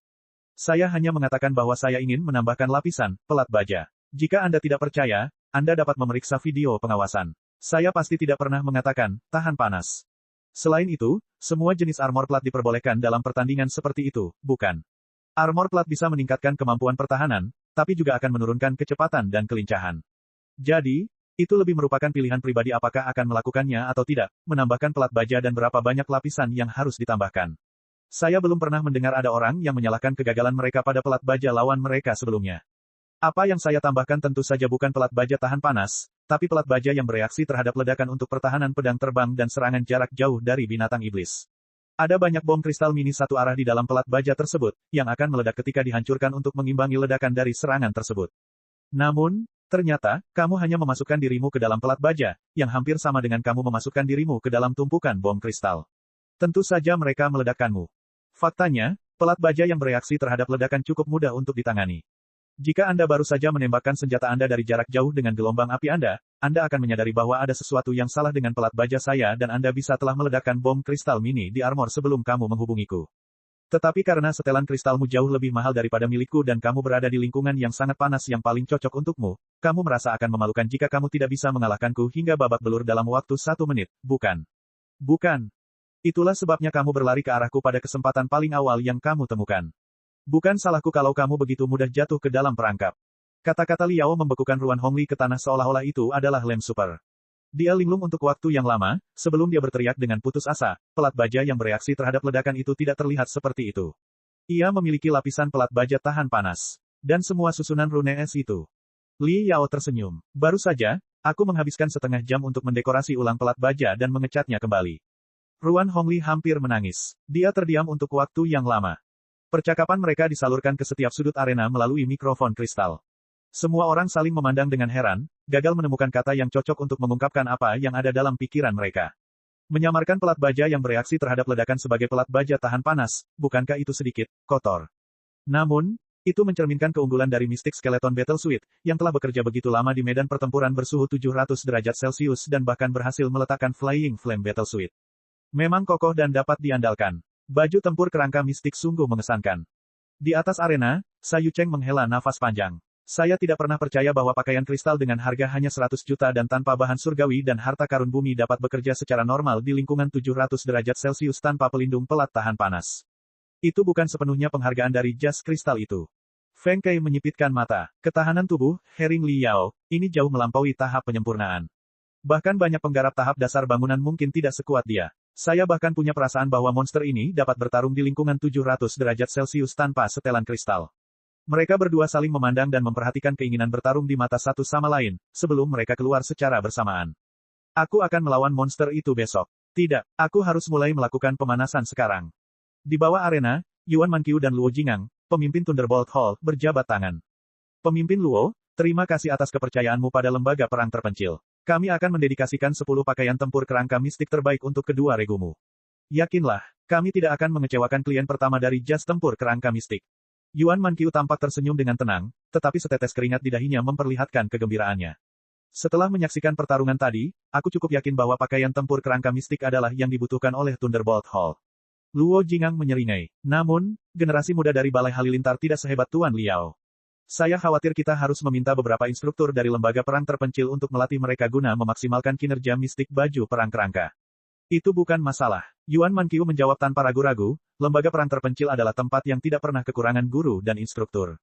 Saya hanya mengatakan bahwa saya ingin menambahkan lapisan pelat baja. Jika Anda tidak percaya, Anda dapat memeriksa video pengawasan. Saya pasti tidak pernah mengatakan tahan panas. Selain itu, semua jenis armor plat diperbolehkan dalam pertandingan seperti itu, bukan? Armor plat bisa meningkatkan kemampuan pertahanan, tapi juga akan menurunkan kecepatan dan kelincahan. Jadi, itu lebih merupakan pilihan pribadi apakah akan melakukannya atau tidak, menambahkan pelat baja dan berapa banyak lapisan yang harus ditambahkan. Saya belum pernah mendengar ada orang yang menyalahkan kegagalan mereka pada pelat baja lawan mereka sebelumnya. Apa yang saya tambahkan tentu saja bukan pelat baja tahan panas, tapi pelat baja yang bereaksi terhadap ledakan untuk pertahanan pedang terbang dan serangan jarak jauh dari binatang iblis. Ada banyak bom kristal mini satu arah di dalam pelat baja tersebut, yang akan meledak ketika dihancurkan untuk mengimbangi ledakan dari serangan tersebut. Namun, ternyata, kamu hanya memasukkan dirimu ke dalam pelat baja, yang hampir sama dengan kamu memasukkan dirimu ke dalam tumpukan bom kristal. Tentu saja mereka meledakkanmu. Faktanya, pelat baja yang bereaksi terhadap ledakan cukup mudah untuk ditangani. Jika Anda baru saja menembakkan senjata Anda dari jarak jauh dengan gelombang api Anda akan menyadari bahwa ada sesuatu yang salah dengan pelat baja saya dan Anda bisa telah meledakkan bom kristal mini di armor sebelum kamu menghubungiku. Tetapi karena setelan kristalmu jauh lebih mahal daripada milikku dan kamu berada di lingkungan yang sangat panas yang paling cocok untukmu, kamu merasa akan memalukan jika kamu tidak bisa mengalahkanku hingga babak belur dalam waktu 1 menit, bukan? Bukan. Itulah sebabnya kamu berlari ke arahku pada kesempatan paling awal yang kamu temukan. Bukan salahku kalau kamu begitu mudah jatuh ke dalam perangkap. Kata-kata Li Yao membekukan Ruan Hongli ke tanah seolah-olah itu adalah lem super. Dia linglung untuk waktu yang lama, sebelum dia berteriak dengan putus asa, pelat baja yang bereaksi terhadap ledakan itu tidak terlihat seperti itu. Ia memiliki lapisan pelat baja tahan panas. Dan semua susunan rune es itu. Li Yao tersenyum. Baru saja, aku menghabiskan setengah jam untuk mendekorasi ulang pelat baja dan mengecatnya kembali. Ruan Hongli hampir menangis. Dia terdiam untuk waktu yang lama. Percakapan mereka disalurkan ke setiap sudut arena melalui mikrofon kristal. Semua orang saling memandang dengan heran, gagal menemukan kata yang cocok untuk mengungkapkan apa yang ada dalam pikiran mereka. Menyamarkan pelat baja yang bereaksi terhadap ledakan sebagai pelat baja tahan panas, bukankah itu sedikit kotor? Namun, itu mencerminkan keunggulan dari Mystic Skeleton Battle Suite, yang telah bekerja begitu lama di medan pertempuran bersuhu 700 derajat Celcius dan bahkan berhasil meletakkan Flying Flame Battle Suite. Memang kokoh dan dapat diandalkan. Baju tempur kerangka mistik sungguh mengesankan. Di atas arena, Sayu Cheng menghela nafas panjang. Saya tidak pernah percaya bahwa pakaian kristal dengan harga hanya 100 juta dan tanpa bahan surgawi dan harta karun bumi dapat bekerja secara normal di lingkungan 700 derajat Celcius tanpa pelindung pelat tahan panas. Itu bukan sepenuhnya penghargaan dari jas kristal itu. Feng Kai menyipitkan mata. Ketahanan tubuh, Hering Li Yao, ini jauh melampaui tahap penyempurnaan. Bahkan banyak penggarap tahap dasar bangunan mungkin tidak sekuat dia. Saya bahkan punya perasaan bahwa monster ini dapat bertarung di lingkungan 700 derajat Celcius tanpa setelan kristal. Mereka berdua saling memandang dan memperhatikan keinginan bertarung di mata satu sama lain, sebelum mereka keluar secara bersamaan. Aku akan melawan monster itu besok. Tidak, aku harus mulai melakukan pemanasan sekarang. Di bawah arena, Yuan Manqiu dan Luo Jingang, pemimpin Thunderbolt Hall, berjabat tangan. Pemimpin Luo, terima kasih atas kepercayaanmu pada lembaga perang terpencil. Kami akan mendedikasikan 10 pakaian tempur kerangka mistik terbaik untuk kedua regumu. Yakinlah, kami tidak akan mengecewakan klien pertama dari jas tempur kerangka mistik. Yuan Manqiu tampak tersenyum dengan tenang, tetapi setetes keringat di dahinya memperlihatkan kegembiraannya. Setelah menyaksikan pertarungan tadi, aku cukup yakin bahwa pakaian tempur kerangka mistik adalah yang dibutuhkan oleh Thunderbolt Hall. Luo Jingang menyeringai. Namun, generasi muda dari Balai Halilintar tidak sehebat Tuan Liao. Saya khawatir kita harus meminta beberapa instruktur dari lembaga perang terpencil untuk melatih mereka guna memaksimalkan kinerja mistik baju perang kerangka. Itu bukan masalah. Yuan Manqiu menjawab tanpa ragu-ragu, lembaga perang terpencil adalah tempat yang tidak pernah kekurangan guru dan instruktur.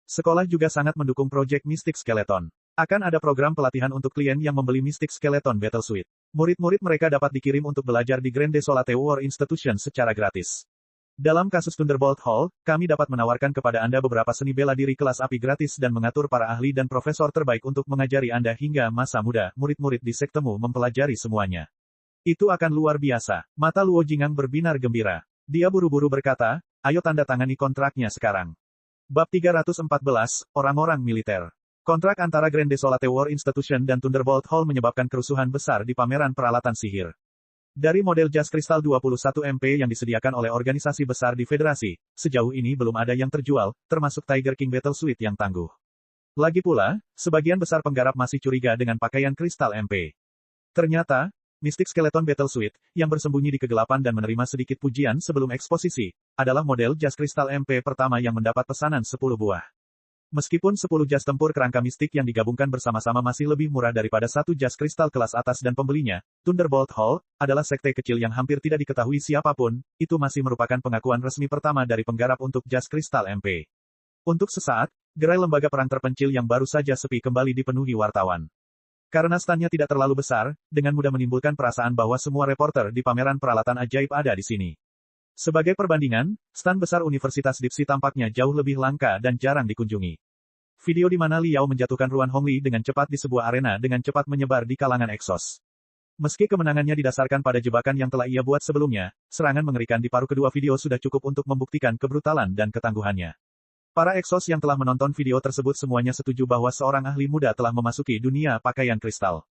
Sekolah juga sangat mendukung proyek Mystic Skeleton. Akan ada program pelatihan untuk klien yang membeli Mystic Skeleton Battle Suite. Murid-murid mereka dapat dikirim untuk belajar di Grand Desolate War Institution secara gratis. Dalam kasus Thunderbolt Hall, kami dapat menawarkan kepada Anda beberapa seni bela diri kelas api gratis dan mengatur para ahli dan profesor terbaik untuk mengajari Anda hingga masa muda, murid-murid di sektemu mempelajari semuanya. Itu akan luar biasa. Mata Luo Jingang berbinar gembira. Dia buru-buru berkata, ayo tanda tangani kontraknya sekarang. Bab 314, Orang-orang Militer. Kontrak antara Grand Desolate War Institution dan Thunderbolt Hall menyebabkan kerusuhan besar di pameran peralatan sihir. Dari model jas kristal 21 MP yang disediakan oleh organisasi besar di Federasi, sejauh ini belum ada yang terjual, termasuk Tiger King Battle Suit yang tangguh. Lagi pula, sebagian besar penggarap masih curiga dengan pakaian kristal MP. Ternyata, Mystic Skeleton Battle Suit, yang bersembunyi di kegelapan dan menerima sedikit pujian sebelum eksposisi, adalah model jas kristal MP pertama yang mendapat pesanan 10 buah. Meskipun 10 jas tempur kerangka mistik yang digabungkan bersama-sama masih lebih murah daripada satu jas kristal kelas atas dan pembelinya, Thunderbolt Hall adalah sekte kecil yang hampir tidak diketahui siapapun, itu masih merupakan pengakuan resmi pertama dari penggarap untuk jas kristal MP. Untuk sesaat, gerai lembaga perang terpencil yang baru saja sepi kembali dipenuhi wartawan. Karena standnya tidak terlalu besar, dengan mudah menimbulkan perasaan bahwa semua reporter di pameran peralatan ajaib ada di sini. Sebagai perbandingan, stand besar Universitas Dipsi tampaknya jauh lebih langka dan jarang dikunjungi. Video di mana Liao menjatuhkan Ruan Hongli dengan cepat di sebuah arena dengan cepat menyebar di kalangan Exos. Meski kemenangannya didasarkan pada jebakan yang telah ia buat sebelumnya, serangan mengerikan di paruh kedua video sudah cukup untuk membuktikan kebrutalan dan ketangguhannya. Para Exos yang telah menonton video tersebut semuanya setuju bahwa seorang ahli muda telah memasuki dunia pakaian kristal.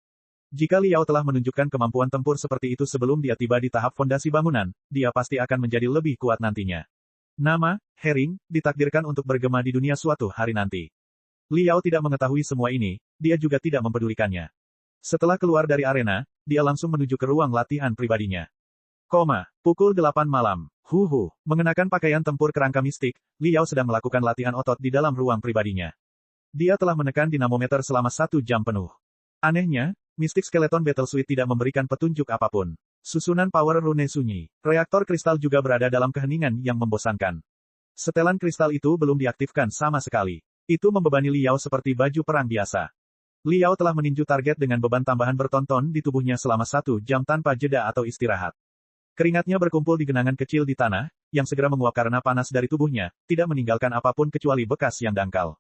Jika Liao telah menunjukkan kemampuan tempur seperti itu sebelum dia tiba di tahap fondasi bangunan, dia pasti akan menjadi lebih kuat nantinya. Nama, Herring, ditakdirkan untuk bergema di dunia suatu hari nanti. Liao tidak mengetahui semua ini, dia juga tidak mempedulikannya. Setelah keluar dari arena, dia langsung menuju ke ruang latihan pribadinya. Pukul 8 malam. Mengenakan pakaian tempur kerangka mistik, Liao sedang melakukan latihan otot di dalam ruang pribadinya. Dia telah menekan dinamometer selama 1 jam penuh. Anehnya, Mystic Skeleton Battle Suit tidak memberikan petunjuk apapun. Susunan power rune sunyi. Reaktor kristal juga berada dalam keheningan yang membosankan. Setelan kristal itu belum diaktifkan sama sekali. Itu membebani Liao seperti baju perang biasa. Liao telah meninju target dengan beban tambahan bertonton di tubuhnya selama 1 jam tanpa jeda atau istirahat. Keringatnya berkumpul di genangan kecil di tanah, yang segera menguap karena panas dari tubuhnya, tidak meninggalkan apapun kecuali bekas yang dangkal.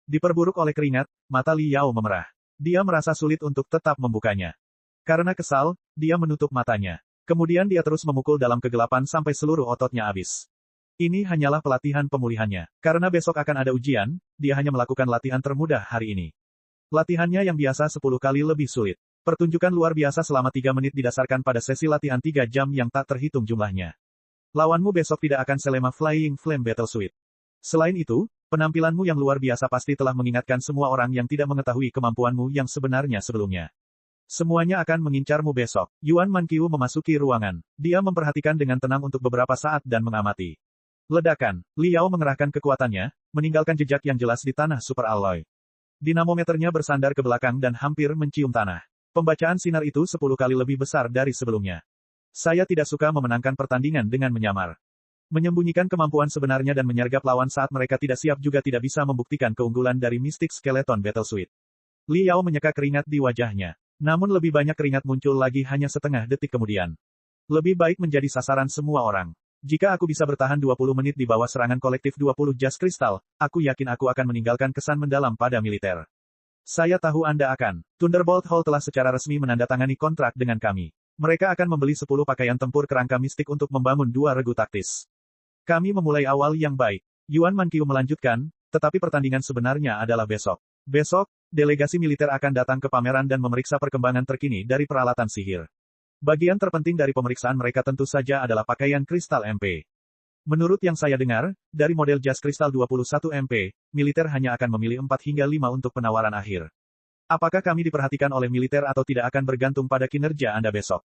Diperburuk oleh keringat, mata Liao memerah. Dia merasa sulit untuk tetap membukanya. Karena kesal, dia menutup matanya. Kemudian dia terus memukul dalam kegelapan sampai seluruh ototnya habis. Ini hanyalah pelatihan pemulihannya. Karena besok akan ada ujian, dia hanya melakukan latihan termudah hari ini. Latihannya yang biasa 10 kali lebih sulit. Pertunjukan luar biasa selama 3 menit didasarkan pada sesi latihan 3 jam yang tak terhitung jumlahnya. Lawanmu besok tidak akan selemah Flying Flame Battle Suit. Selain itu, penampilanmu yang luar biasa pasti telah mengingatkan semua orang yang tidak mengetahui kemampuanmu yang sebenarnya sebelumnya. Semuanya akan mengincarmu besok. Yuan Manqiu memasuki ruangan. Dia memperhatikan dengan tenang untuk beberapa saat dan mengamati. Ledakan. Liao mengerahkan kekuatannya, meninggalkan jejak yang jelas di tanah super alloy. Dinamometernya bersandar ke belakang dan hampir mencium tanah. Pembacaan sinar itu 10 kali lebih besar dari sebelumnya. Saya tidak suka memenangkan pertandingan dengan menyamar. Menyembunyikan kemampuan sebenarnya dan menyergap lawan saat mereka tidak siap juga tidak bisa membuktikan keunggulan dari Mystic Skeleton Battle Suit. Liao menyeka keringat di wajahnya. Namun lebih banyak keringat muncul lagi hanya setengah detik kemudian. Lebih baik menjadi sasaran semua orang. Jika aku bisa bertahan 20 menit di bawah serangan kolektif 20 jas kristal, aku yakin aku akan meninggalkan kesan mendalam pada militer. Saya tahu Anda akan. Thunderbolt Hall telah secara resmi menandatangani kontrak dengan kami. Mereka akan membeli 10 pakaian tempur kerangka mistik untuk membangun 2 regu taktis. Kami memulai awal yang baik. Yuan Manqiu melanjutkan, tetapi pertandingan sebenarnya adalah besok. Besok, delegasi militer akan datang ke pameran dan memeriksa perkembangan terkini dari peralatan sihir. Bagian terpenting dari pemeriksaan mereka tentu saja adalah pakaian kristal MP. Menurut yang saya dengar, dari model jas kristal 21 MP, militer hanya akan memilih 4 hingga 5 untuk penawaran akhir. Apakah kami diperhatikan oleh militer atau tidak akan bergantung pada kinerja Anda besok?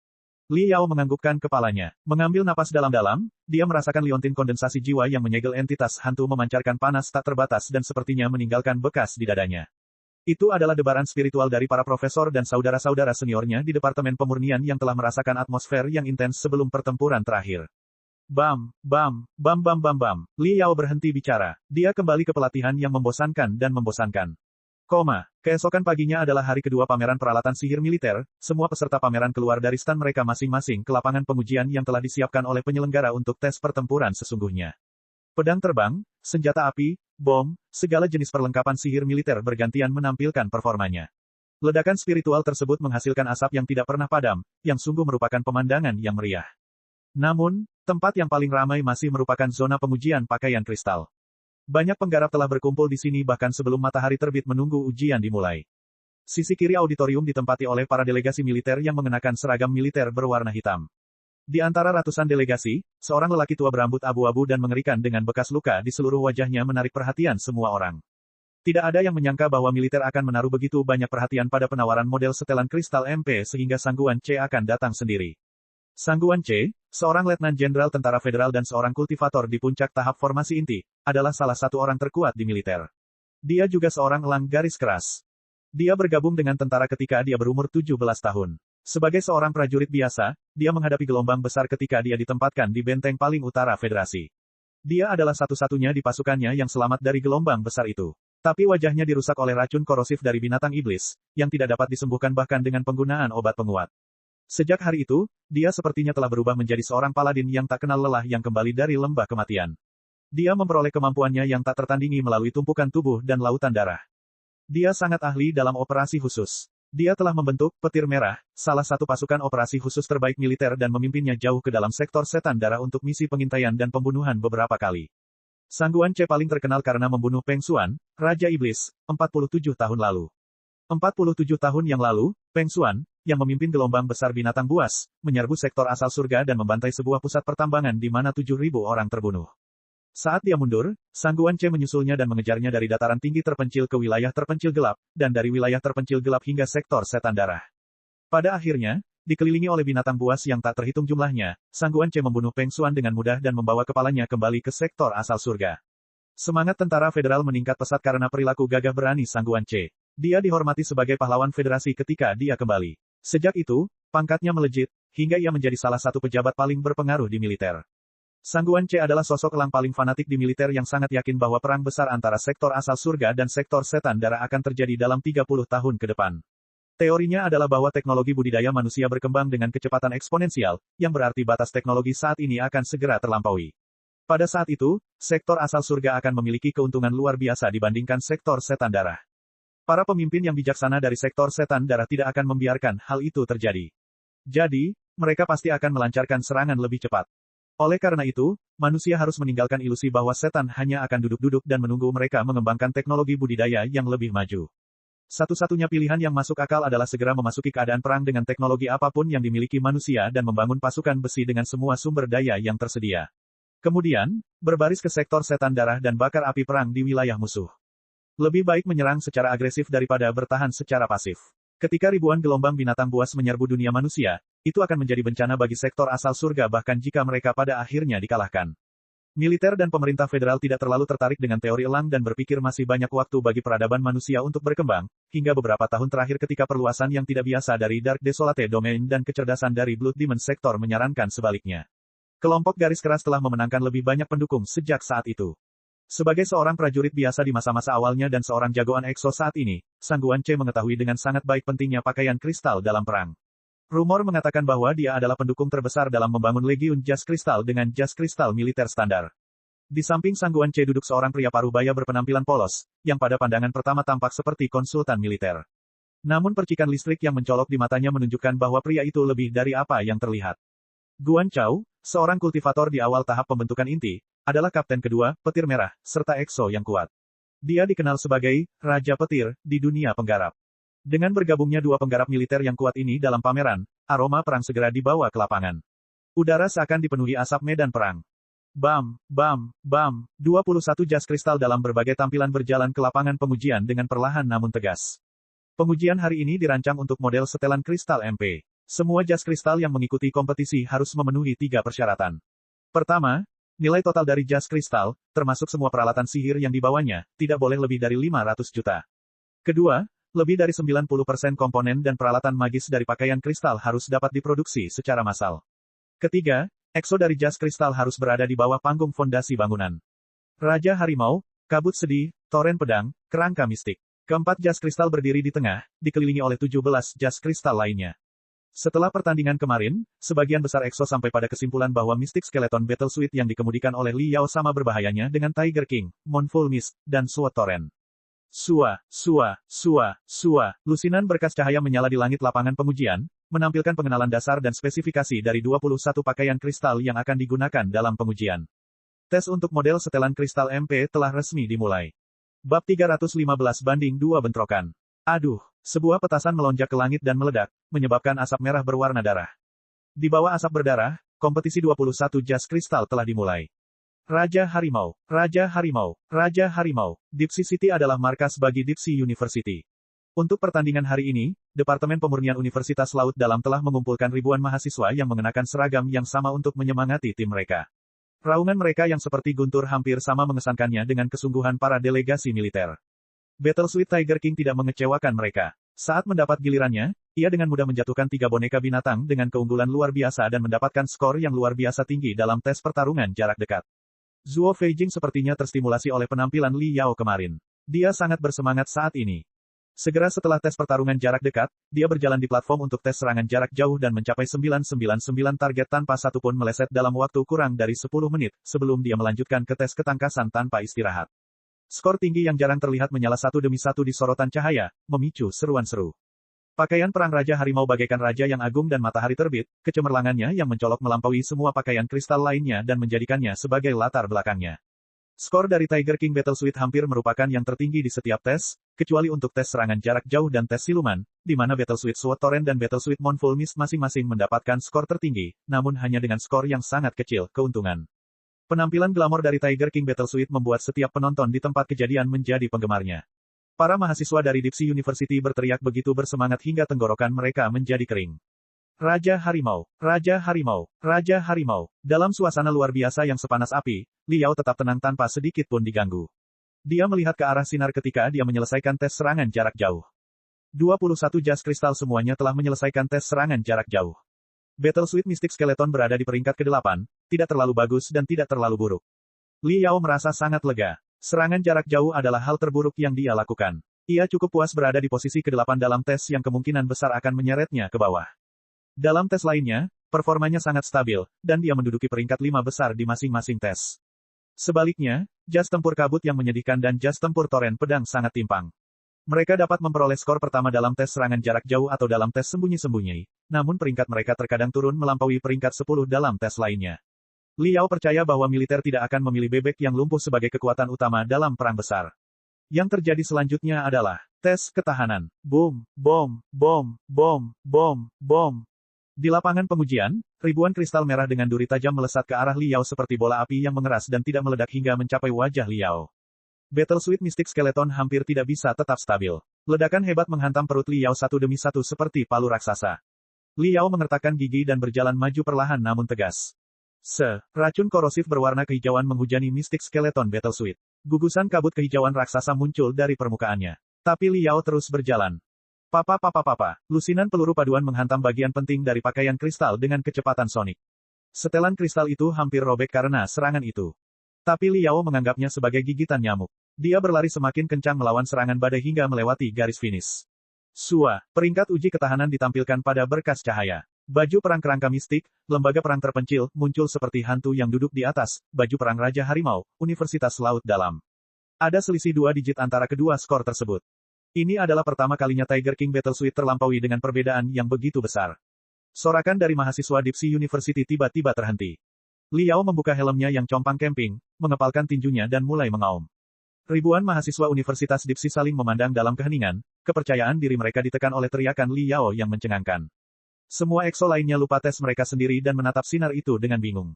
Liao menganggukkan kepalanya. Mengambil napas dalam-dalam, dia merasakan liontin kondensasi jiwa yang menyegel entitas hantu memancarkan panas tak terbatas dan sepertinya meninggalkan bekas di dadanya. Itu adalah debaran spiritual dari para profesor dan saudara-saudara seniornya di Departemen Pemurnian yang telah merasakan atmosfer yang intens sebelum pertempuran terakhir. Bam, bam, bam bam bam bam. Liao berhenti bicara. Dia kembali ke pelatihan yang membosankan dan membosankan. Keesokan paginya adalah hari kedua pameran peralatan sihir militer, semua peserta pameran keluar dari stand mereka masing-masing ke lapangan pengujian yang telah disiapkan oleh penyelenggara untuk tes pertempuran sesungguhnya. Pedang terbang, senjata api, bom, segala jenis perlengkapan sihir militer bergantian menampilkan performanya. Ledakan spiritual tersebut menghasilkan asap yang tidak pernah padam, yang sungguh merupakan pemandangan yang meriah. Namun, tempat yang paling ramai masih merupakan zona pengujian pakaian kristal. Banyak penggarap telah berkumpul di sini bahkan sebelum matahari terbit menunggu ujian dimulai. Sisi kiri auditorium ditempati oleh para delegasi militer yang mengenakan seragam militer berwarna hitam. Di antara ratusan delegasi, seorang lelaki tua berambut abu-abu dan mengerikan dengan bekas luka di seluruh wajahnya menarik perhatian semua orang. Tidak ada yang menyangka bahwa militer akan menaruh begitu banyak perhatian pada penawaran model setelan kristal MP sehingga Sangguan C akan datang sendiri. Sangguan C, seorang letnan jenderal tentara federal dan seorang kultivator di puncak tahap formasi inti, adalah salah satu orang terkuat di militer. Dia juga seorang elang garis keras. Dia bergabung dengan tentara ketika dia berumur 17 tahun. Sebagai seorang prajurit biasa, dia menghadapi gelombang besar ketika dia ditempatkan di benteng paling utara Federasi. Dia adalah satu-satunya di pasukannya yang selamat dari gelombang besar itu. Tapi wajahnya dirusak oleh racun korosif dari binatang iblis, yang tidak dapat disembuhkan bahkan dengan penggunaan obat penguat. Sejak hari itu, dia sepertinya telah berubah menjadi seorang paladin yang tak kenal lelah yang kembali dari lembah kematian. Dia memperoleh kemampuannya yang tak tertandingi melalui tumpukan tubuh dan lautan darah. Dia sangat ahli dalam operasi khusus. Dia telah membentuk Petir Merah, salah satu pasukan operasi khusus terbaik militer dan memimpinnya jauh ke dalam sektor setan darah untuk misi pengintaian dan pembunuhan beberapa kali. Sangguan C paling terkenal karena membunuh Peng Xuan, Raja Iblis, 47 tahun lalu. 47 tahun yang lalu, Peng Xuan, yang memimpin gelombang besar binatang buas, menyerbu sektor asal surga dan membantai sebuah pusat pertambangan di mana 7.000 orang terbunuh. Saat dia mundur, Sangguan C menyusulnya dan mengejarnya dari dataran tinggi terpencil ke wilayah terpencil gelap, dan dari wilayah terpencil gelap hingga sektor setan darah. Pada akhirnya, dikelilingi oleh binatang buas yang tak terhitung jumlahnya, Sangguan C membunuh Peng Xuan dengan mudah dan membawa kepalanya kembali ke sektor asal surga. Semangat tentara federal meningkat pesat karena perilaku gagah berani Sangguan C. Dia dihormati sebagai pahlawan federasi ketika dia kembali. Sejak itu, pangkatnya melejit, hingga ia menjadi salah satu pejabat paling berpengaruh di militer. Sangguan C adalah sosok elang paling fanatik di militer yang sangat yakin bahwa perang besar antara sektor asal surga dan sektor setan darah akan terjadi dalam 30 tahun ke depan. Teorinya adalah bahwa teknologi budidaya manusia berkembang dengan kecepatan eksponensial, yang berarti batas teknologi saat ini akan segera terlampaui. Pada saat itu, sektor asal surga akan memiliki keuntungan luar biasa dibandingkan sektor setan darah. Para pemimpin yang bijaksana dari sektor setan darah tidak akan membiarkan hal itu terjadi. Jadi, mereka pasti akan melancarkan serangan lebih cepat. Oleh karena itu, manusia harus meninggalkan ilusi bahwa setan hanya akan duduk-duduk dan menunggu mereka mengembangkan teknologi budidaya yang lebih maju. Satu-satunya pilihan yang masuk akal adalah segera memasuki keadaan perang dengan teknologi apapun yang dimiliki manusia dan membangun pasukan besi dengan semua sumber daya yang tersedia. Kemudian, berbaris ke sektor setan darah dan bakar api perang di wilayah musuh. Lebih baik menyerang secara agresif daripada bertahan secara pasif. Ketika ribuan gelombang binatang buas menyerbu dunia manusia, itu akan menjadi bencana bagi sektor asal surga bahkan jika mereka pada akhirnya dikalahkan. Militer dan pemerintah federal tidak terlalu tertarik dengan teori elang dan berpikir masih banyak waktu bagi peradaban manusia untuk berkembang, hingga beberapa tahun terakhir ketika perluasan yang tidak biasa dari Dark Desolate Domain dan kecerdasan dari Blood Demon Sector menyarankan sebaliknya. Kelompok garis keras telah memenangkan lebih banyak pendukung sejak saat itu. Sebagai seorang prajurit biasa di masa-masa awalnya dan seorang jagoan EXO saat ini, Sangguan C mengetahui dengan sangat baik pentingnya pakaian kristal dalam perang. Rumor mengatakan bahwa dia adalah pendukung terbesar dalam membangun Legiun Jas Kristal dengan jas kristal militer standar. Di samping Sangguan C duduk seorang pria paruh baya berpenampilan polos, yang pada pandangan pertama tampak seperti konsultan militer. Namun percikan listrik yang mencolok di matanya menunjukkan bahwa pria itu lebih dari apa yang terlihat. Guan Chao, seorang kultivator di awal tahap pembentukan inti, adalah kapten kedua, Petir Merah, serta EXO yang kuat. Dia dikenal sebagai Raja Petir di dunia penggarap. Dengan bergabungnya dua penggarap militer yang kuat ini dalam pameran, aroma perang segera dibawa ke lapangan. Udara seakan dipenuhi asap medan perang. Bam, bam, bam, 21 jas kristal dalam berbagai tampilan berjalan ke lapangan pengujian dengan perlahan namun tegas. Pengujian hari ini dirancang untuk model setelan kristal MP. Semua jas kristal yang mengikuti kompetisi harus memenuhi 3 persyaratan. Pertama, nilai total dari jas kristal, termasuk semua peralatan sihir yang dibawanya, tidak boleh lebih dari 500 juta. Kedua, lebih dari 90% komponen dan peralatan magis dari pakaian kristal harus dapat diproduksi secara massal. Ketiga, EXO dari jas kristal harus berada di bawah panggung fondasi bangunan. Raja Harimau, Kabut Sedih, Toren Pedang, Kerangka Mistik. Keempat jas kristal berdiri di tengah, dikelilingi oleh 17 jas kristal lainnya. Setelah pertandingan kemarin, sebagian besar EXO sampai pada kesimpulan bahwa Mystic Skeleton Battle Suite yang dikemudikan oleh Li Yao sama berbahayanya dengan Tiger King, Moonful Mist, dan Sword Torrent. Lusinan berkas cahaya menyala di langit lapangan pengujian, menampilkan pengenalan dasar dan spesifikasi dari 21 pakaian kristal yang akan digunakan dalam pengujian. Tes untuk model setelan kristal MP telah resmi dimulai. Bab 315-2 bentrokan. Aduh, sebuah petasan melonjak ke langit dan meledak, menyebabkan asap merah berwarna darah. Di bawah asap berdarah, kompetisi 21 jas kristal telah dimulai. Raja Harimau, Raja Harimau, Raja Harimau. Deep Sea City adalah markas bagi Deep Sea University. Untuk pertandingan hari ini, Departemen Pemurnian Universitas Laut Dalam telah mengumpulkan ribuan mahasiswa yang mengenakan seragam yang sama untuk menyemangati tim mereka. Raungan mereka yang seperti guntur hampir sama mengesankannya dengan kesungguhan para delegasi militer. Battlesuit Tiger King tidak mengecewakan mereka. Saat mendapat gilirannya, ia dengan mudah menjatuhkan 3 boneka binatang dengan keunggulan luar biasa dan mendapatkan skor yang luar biasa tinggi dalam tes pertarungan jarak dekat. Zhuo Feijing sepertinya terstimulasi oleh penampilan Li Yao kemarin. Dia sangat bersemangat saat ini. Segera setelah tes pertarungan jarak dekat, dia berjalan di platform untuk tes serangan jarak jauh dan mencapai 999 target tanpa satupun meleset dalam waktu kurang dari 10 menit, sebelum dia melanjutkan ke tes ketangkasan tanpa istirahat. Skor tinggi yang jarang terlihat menyala satu demi satu di sorotan cahaya, memicu seruan seru. Pakaian perang Raja Harimau bagaikan raja yang agung dan matahari terbit, kecemerlangannya yang mencolok melampaui semua pakaian kristal lainnya dan menjadikannya sebagai latar belakangnya. Skor dari Tiger King Battlesuit hampir merupakan yang tertinggi di setiap tes, kecuali untuk tes serangan jarak jauh dan tes siluman, di mana Battlesuit Sword Torrent dan Battlesuit Moonful Mist masing-masing mendapatkan skor tertinggi, namun hanya dengan skor yang sangat kecil keuntungan. Penampilan glamor dari Tiger King Battlesuit membuat setiap penonton di tempat kejadian menjadi penggemarnya. Para mahasiswa dari Deep Sea University berteriak begitu bersemangat hingga tenggorokan mereka menjadi kering. Raja Harimau, Raja Harimau, Raja Harimau. Dalam suasana luar biasa yang sepanas api, Li Yao tetap tenang tanpa sedikit pun diganggu. Dia melihat ke arah sinar ketika dia menyelesaikan tes serangan jarak jauh. 21 jas kristal semuanya telah menyelesaikan tes serangan jarak jauh. Battlesuit Mystic Skeleton berada di peringkat ke-8, tidak terlalu bagus dan tidak terlalu buruk. Li Yao merasa sangat lega. Serangan jarak jauh adalah hal terburuk yang dia lakukan. Ia cukup puas berada di posisi ke-8 dalam tes yang kemungkinan besar akan menyeretnya ke bawah. Dalam tes lainnya, performanya sangat stabil, dan dia menduduki peringkat 5 besar di masing-masing tes. Sebaliknya, jas tempur kabut yang menyedihkan dan jas tempur toren pedang sangat timpang. Mereka dapat memperoleh skor pertama dalam tes serangan jarak jauh atau dalam tes sembunyi-sembunyi, namun peringkat mereka terkadang turun melampaui peringkat 10 dalam tes lainnya. Li Yao percaya bahwa militer tidak akan memilih bebek yang lumpuh sebagai kekuatan utama dalam perang besar. Yang terjadi selanjutnya adalah tes ketahanan. Boom, bom, bom, bom, bom, bom. Di lapangan pengujian, ribuan kristal merah dengan duri tajam melesat ke arah Li Yao seperti bola api yang mengeras dan tidak meledak hingga mencapai wajah Li Yao. Battlesuit Mystic Skeleton hampir tidak bisa tetap stabil. Ledakan hebat menghantam perut Li Yao satu demi satu seperti palu raksasa. Li Yao mengertakkan gigi dan berjalan maju perlahan namun tegas. Racun korosif berwarna kehijauan menghujani Mystic Skeleton Battlesuit. Gugusan kabut kehijauan raksasa muncul dari permukaannya. Tapi Li Yao terus berjalan. Lusinan peluru paduan menghantam bagian penting dari pakaian kristal dengan kecepatan sonik. Setelan kristal itu hampir robek karena serangan itu. Tapi Li Yao menganggapnya sebagai gigitan nyamuk. Dia berlari semakin kencang melawan serangan badai hingga melewati garis finish. Peringkat uji ketahanan ditampilkan pada berkas cahaya. Baju perang kerangka mistik, lembaga perang terpencil, muncul seperti hantu yang duduk di atas, baju perang Raja Harimau, Universitas Laut Dalam. Ada selisih 2 digit antara kedua skor tersebut. Ini adalah pertama kalinya Tiger King Battlesuit terlampaui dengan perbedaan yang begitu besar. Sorakan dari mahasiswa Deep Sea University tiba-tiba terhenti. Li Yao membuka helmnya yang compang camping, mengepalkan tinjunya dan mulai mengaum. Ribuan mahasiswa Universitas Deep Sea saling memandang dalam keheningan, kepercayaan diri mereka ditekan oleh teriakan Li Yao yang mencengangkan. Semua EXO lainnya lupa tes mereka sendiri dan menatap sinar itu dengan bingung.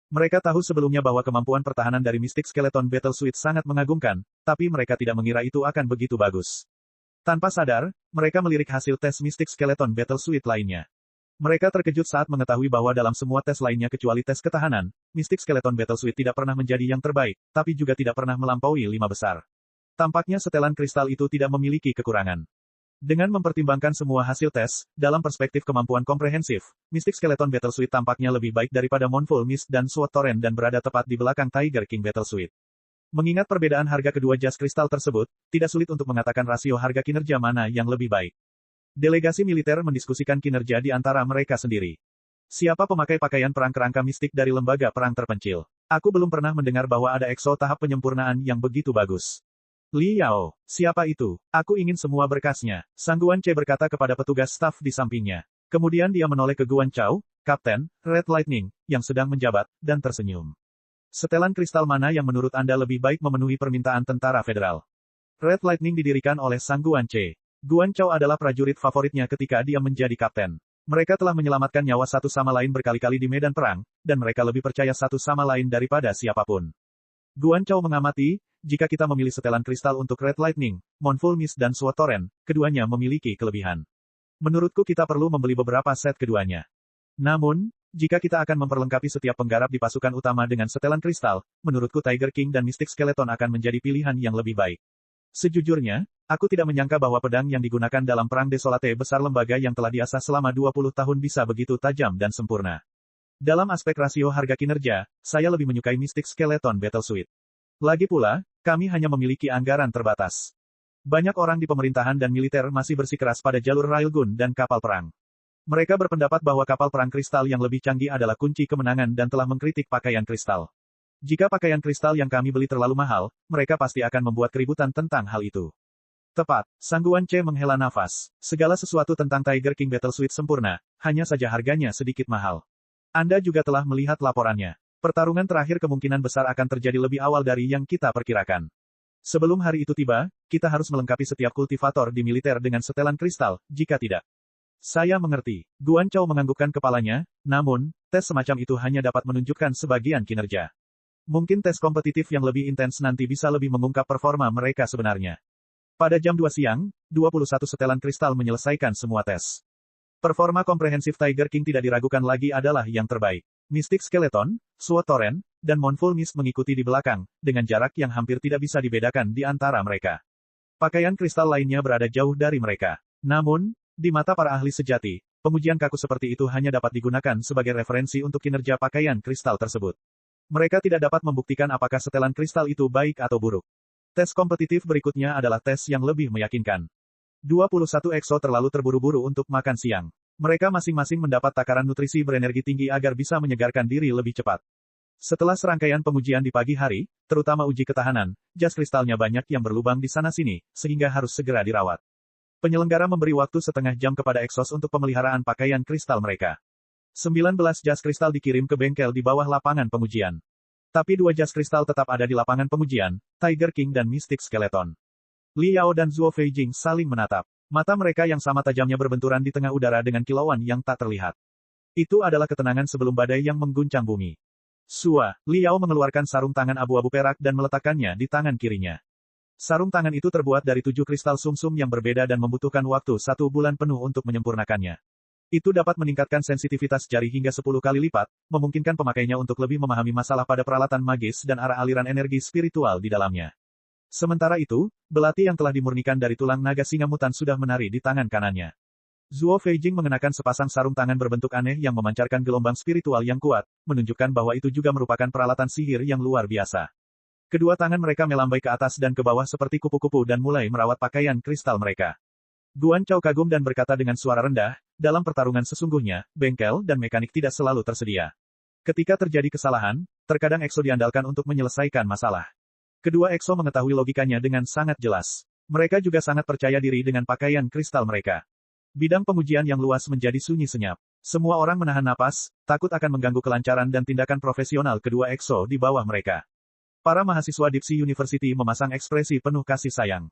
Mereka tahu sebelumnya bahwa kemampuan pertahanan dari Mystic Skeleton Battlesuit sangat mengagumkan, tapi mereka tidak mengira itu akan begitu bagus. Tanpa sadar, mereka melirik hasil tes Mystic Skeleton Battlesuit lainnya. Mereka terkejut saat mengetahui bahwa dalam semua tes lainnya kecuali tes ketahanan, Mystic Skeleton Battlesuit tidak pernah menjadi yang terbaik, tapi juga tidak pernah melampaui 5 besar. Tampaknya setelan kristal itu tidak memiliki kekurangan. Dengan mempertimbangkan semua hasil tes, dalam perspektif kemampuan komprehensif, Mystic Skeleton Battlesuit tampaknya lebih baik daripada Moonful Mist dan Sword Torrent dan berada tepat di belakang Tiger King Battlesuit. Mengingat perbedaan harga kedua jas kristal tersebut, tidak sulit untuk mengatakan rasio harga kinerja mana yang lebih baik. Delegasi militer mendiskusikan kinerja di antara mereka sendiri. Siapa pemakai pakaian perang kerangka mistik dari lembaga perang terpencil? Aku belum pernah mendengar bahwa ada EXO tahap penyempurnaan yang begitu bagus. Li Yao, siapa itu? Aku ingin semua berkasnya, Sang Guanche berkata kepada petugas staf di sampingnya. Kemudian dia menoleh ke Guan Chao, Kapten, Red Lightning, yang sedang menjabat, dan tersenyum. Setelan kristal mana yang menurut Anda lebih baik memenuhi permintaan tentara federal? Red Lightning didirikan oleh Sang Guanche. Guan Chao adalah prajurit favoritnya ketika dia menjadi kapten. Mereka telah menyelamatkan nyawa satu sama lain berkali-kali di medan perang, dan mereka lebih percaya satu sama lain daripada siapapun. Guan Chao mengamati, jika kita memilih setelan kristal untuk Red Lightning, Moonful Mist dan Sword Torrent, keduanya memiliki kelebihan. Menurutku kita perlu membeli beberapa set keduanya. Namun, jika kita akan memperlengkapi setiap penggarap di pasukan utama dengan setelan kristal, menurutku Tiger King dan Mystic Skeleton akan menjadi pilihan yang lebih baik. Sejujurnya, aku tidak menyangka bahwa pedang yang digunakan dalam Perang Desolate besar lembaga yang telah diasah selama 20 tahun bisa begitu tajam dan sempurna. Dalam aspek rasio harga kinerja, saya lebih menyukai Mystic Skeleton Battle Suit. Lagi pula, kami hanya memiliki anggaran terbatas. Banyak orang di pemerintahan dan militer masih bersikeras pada jalur railgun dan kapal perang. Mereka berpendapat bahwa kapal perang kristal yang lebih canggih adalah kunci kemenangan dan telah mengkritik pakaian kristal. Jika pakaian kristal yang kami beli terlalu mahal, mereka pasti akan membuat keributan tentang hal itu. Tepat, Sang Guanche menghela nafas. Segala sesuatu tentang Tiger King Battle Suit sempurna, hanya saja harganya sedikit mahal. Anda juga telah melihat laporannya. Pertarungan terakhir kemungkinan besar akan terjadi lebih awal dari yang kita perkirakan. Sebelum hari itu tiba, kita harus melengkapi setiap kultivator di militer dengan setelan kristal, jika tidak. Saya mengerti. Guan Chao menganggukkan kepalanya, namun, tes semacam itu hanya dapat menunjukkan sebagian kinerja. Mungkin tes kompetitif yang lebih intens nanti bisa lebih mengungkap performa mereka sebenarnya. Pada jam 2 siang, 21 setelan kristal menyelesaikan semua tes. Performa komprehensif Tiger King tidak diragukan lagi adalah yang terbaik. Mystic Skeleton, Sword Torrent, dan Moonful Mist mengikuti di belakang, dengan jarak yang hampir tidak bisa dibedakan di antara mereka. Pakaian kristal lainnya berada jauh dari mereka. Namun, di mata para ahli sejati, pengujian kaku seperti itu hanya dapat digunakan sebagai referensi untuk kinerja pakaian kristal tersebut. Mereka tidak dapat membuktikan apakah setelan kristal itu baik atau buruk. Tes kompetitif berikutnya adalah tes yang lebih meyakinkan. 21 EXO terlalu terburu-buru untuk makan siang. Mereka masing-masing mendapat takaran nutrisi berenergi tinggi agar bisa menyegarkan diri lebih cepat. Setelah serangkaian pengujian di pagi hari, terutama uji ketahanan, jas kristalnya banyak yang berlubang di sana-sini, sehingga harus segera dirawat. Penyelenggara memberi waktu setengah jam kepada Exos untuk pemeliharaan pakaian kristal mereka. 19 jas kristal dikirim ke bengkel di bawah lapangan pengujian. Tapi 2 jas kristal tetap ada di lapangan pengujian, Tiger King dan Mystic Skeleton. Li Yao dan Zuo Feijing saling menatap. Mata mereka yang sama tajamnya berbenturan di tengah udara dengan kilauan yang tak terlihat. Itu adalah ketenangan sebelum badai yang mengguncang bumi. Sua, Li Yao mengeluarkan sarung tangan abu-abu perak dan meletakkannya di tangan kirinya. Sarung tangan itu terbuat dari 7 kristal sumsum yang berbeda dan membutuhkan waktu 1 bulan penuh untuk menyempurnakannya. Itu dapat meningkatkan sensitivitas jari hingga 10 kali lipat, memungkinkan pemakainya untuk lebih memahami masalah pada peralatan magis dan arah aliran energi spiritual di dalamnya. Sementara itu, belati yang telah dimurnikan dari tulang naga singa mutan sudah menari di tangan kanannya. Zuo Feijing mengenakan sepasang sarung tangan berbentuk aneh yang memancarkan gelombang spiritual yang kuat, menunjukkan bahwa itu juga merupakan peralatan sihir yang luar biasa. Kedua tangan mereka melambai ke atas dan ke bawah seperti kupu-kupu dan mulai merawat pakaian kristal mereka. Guan Chao kagum dan berkata dengan suara rendah, dalam pertarungan sesungguhnya, bengkel dan mekanik tidak selalu tersedia. Ketika terjadi kesalahan, terkadang EXO diandalkan untuk menyelesaikan masalah. Kedua EXO mengetahui logikanya dengan sangat jelas. Mereka juga sangat percaya diri dengan pakaian kristal mereka. Bidang pengujian yang luas menjadi sunyi senyap. Semua orang menahan napas, takut akan mengganggu kelancaran dan tindakan profesional kedua EXO di bawah mereka. Para mahasiswa Deep Sea University memasang ekspresi penuh kasih sayang.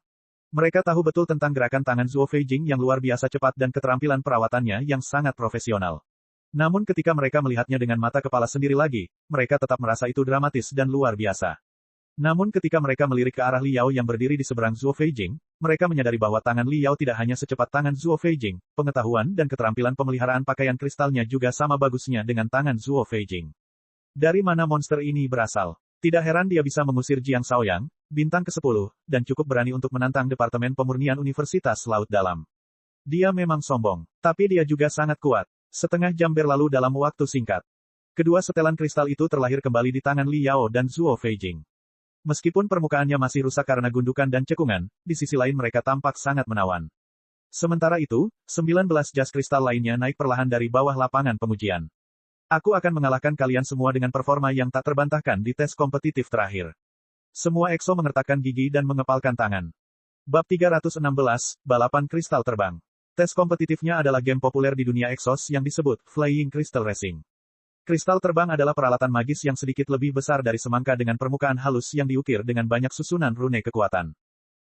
Mereka tahu betul tentang gerakan tangan Zuo Feijing yang luar biasa cepat dan keterampilan perawatannya yang sangat profesional. Namun ketika mereka melihatnya dengan mata kepala sendiri lagi, mereka tetap merasa itu dramatis dan luar biasa. Namun ketika mereka melirik ke arah Li Yao yang berdiri di seberang Zuo Feijing, mereka menyadari bahwa tangan Li Yao tidak hanya secepat tangan Zuo Feijing, pengetahuan dan keterampilan pemeliharaan pakaian kristalnya juga sama bagusnya dengan tangan Zuo Feijing. Dari mana monster ini berasal? Tidak heran dia bisa mengusir Jiang Shaoyang, bintang ke-10, dan cukup berani untuk menantang Departemen Pemurnian Universitas Laut Dalam. Dia memang sombong, tapi dia juga sangat kuat. Setengah jam berlalu dalam waktu singkat. Kedua setelan kristal itu terlahir kembali di tangan Li Yao dan Zuo Feijing. Meskipun permukaannya masih rusak karena gundukan dan cekungan, di sisi lain mereka tampak sangat menawan. Sementara itu, 19 jas kristal lainnya naik perlahan dari bawah lapangan pengujian. Aku akan mengalahkan kalian semua dengan performa yang tak terbantahkan di tes kompetitif terakhir. Semua EXO mengertakkan gigi dan mengepalkan tangan. Bab 316, Balapan Kristal Terbang. Tes kompetitifnya adalah game populer di dunia Exos yang disebut Flying Crystal Racing. Kristal terbang adalah peralatan magis yang sedikit lebih besar dari semangka dengan permukaan halus yang diukir dengan banyak susunan rune kekuatan.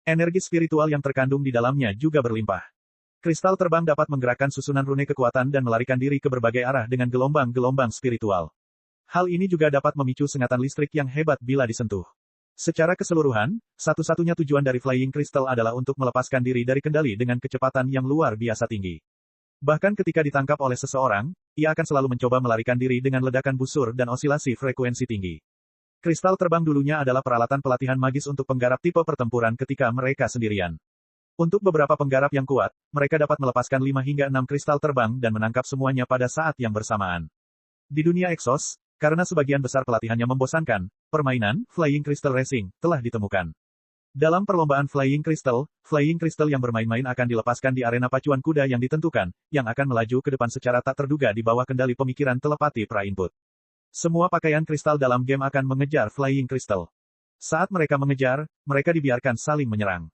Energi spiritual yang terkandung di dalamnya juga berlimpah. Kristal terbang dapat menggerakkan susunan rune kekuatan dan melarikan diri ke berbagai arah dengan gelombang-gelombang spiritual. Hal ini juga dapat memicu sengatan listrik yang hebat bila disentuh. Secara keseluruhan, satu-satunya tujuan dari Flying Crystal adalah untuk melepaskan diri dari kendali dengan kecepatan yang luar biasa tinggi. Bahkan ketika ditangkap oleh seseorang, ia akan selalu mencoba melarikan diri dengan ledakan busur dan osilasi frekuensi tinggi. Kristal terbang dulunya adalah peralatan pelatihan magis untuk penggarap tipe pertempuran ketika mereka sendirian. Untuk beberapa penggarap yang kuat, mereka dapat melepaskan 5 hingga 6 kristal terbang dan menangkap semuanya pada saat yang bersamaan. Di dunia Exos, karena sebagian besar pelatihannya membosankan, permainan Flying Crystal Racing telah ditemukan. Dalam perlombaan Flying Crystal yang bermain-main akan dilepaskan di arena pacuan kuda yang ditentukan, yang akan melaju ke depan secara tak terduga di bawah kendali pemikiran telepati pra-input. Semua pakaian kristal dalam game akan mengejar Flying Crystal. Saat mereka mengejar, mereka dibiarkan saling menyerang.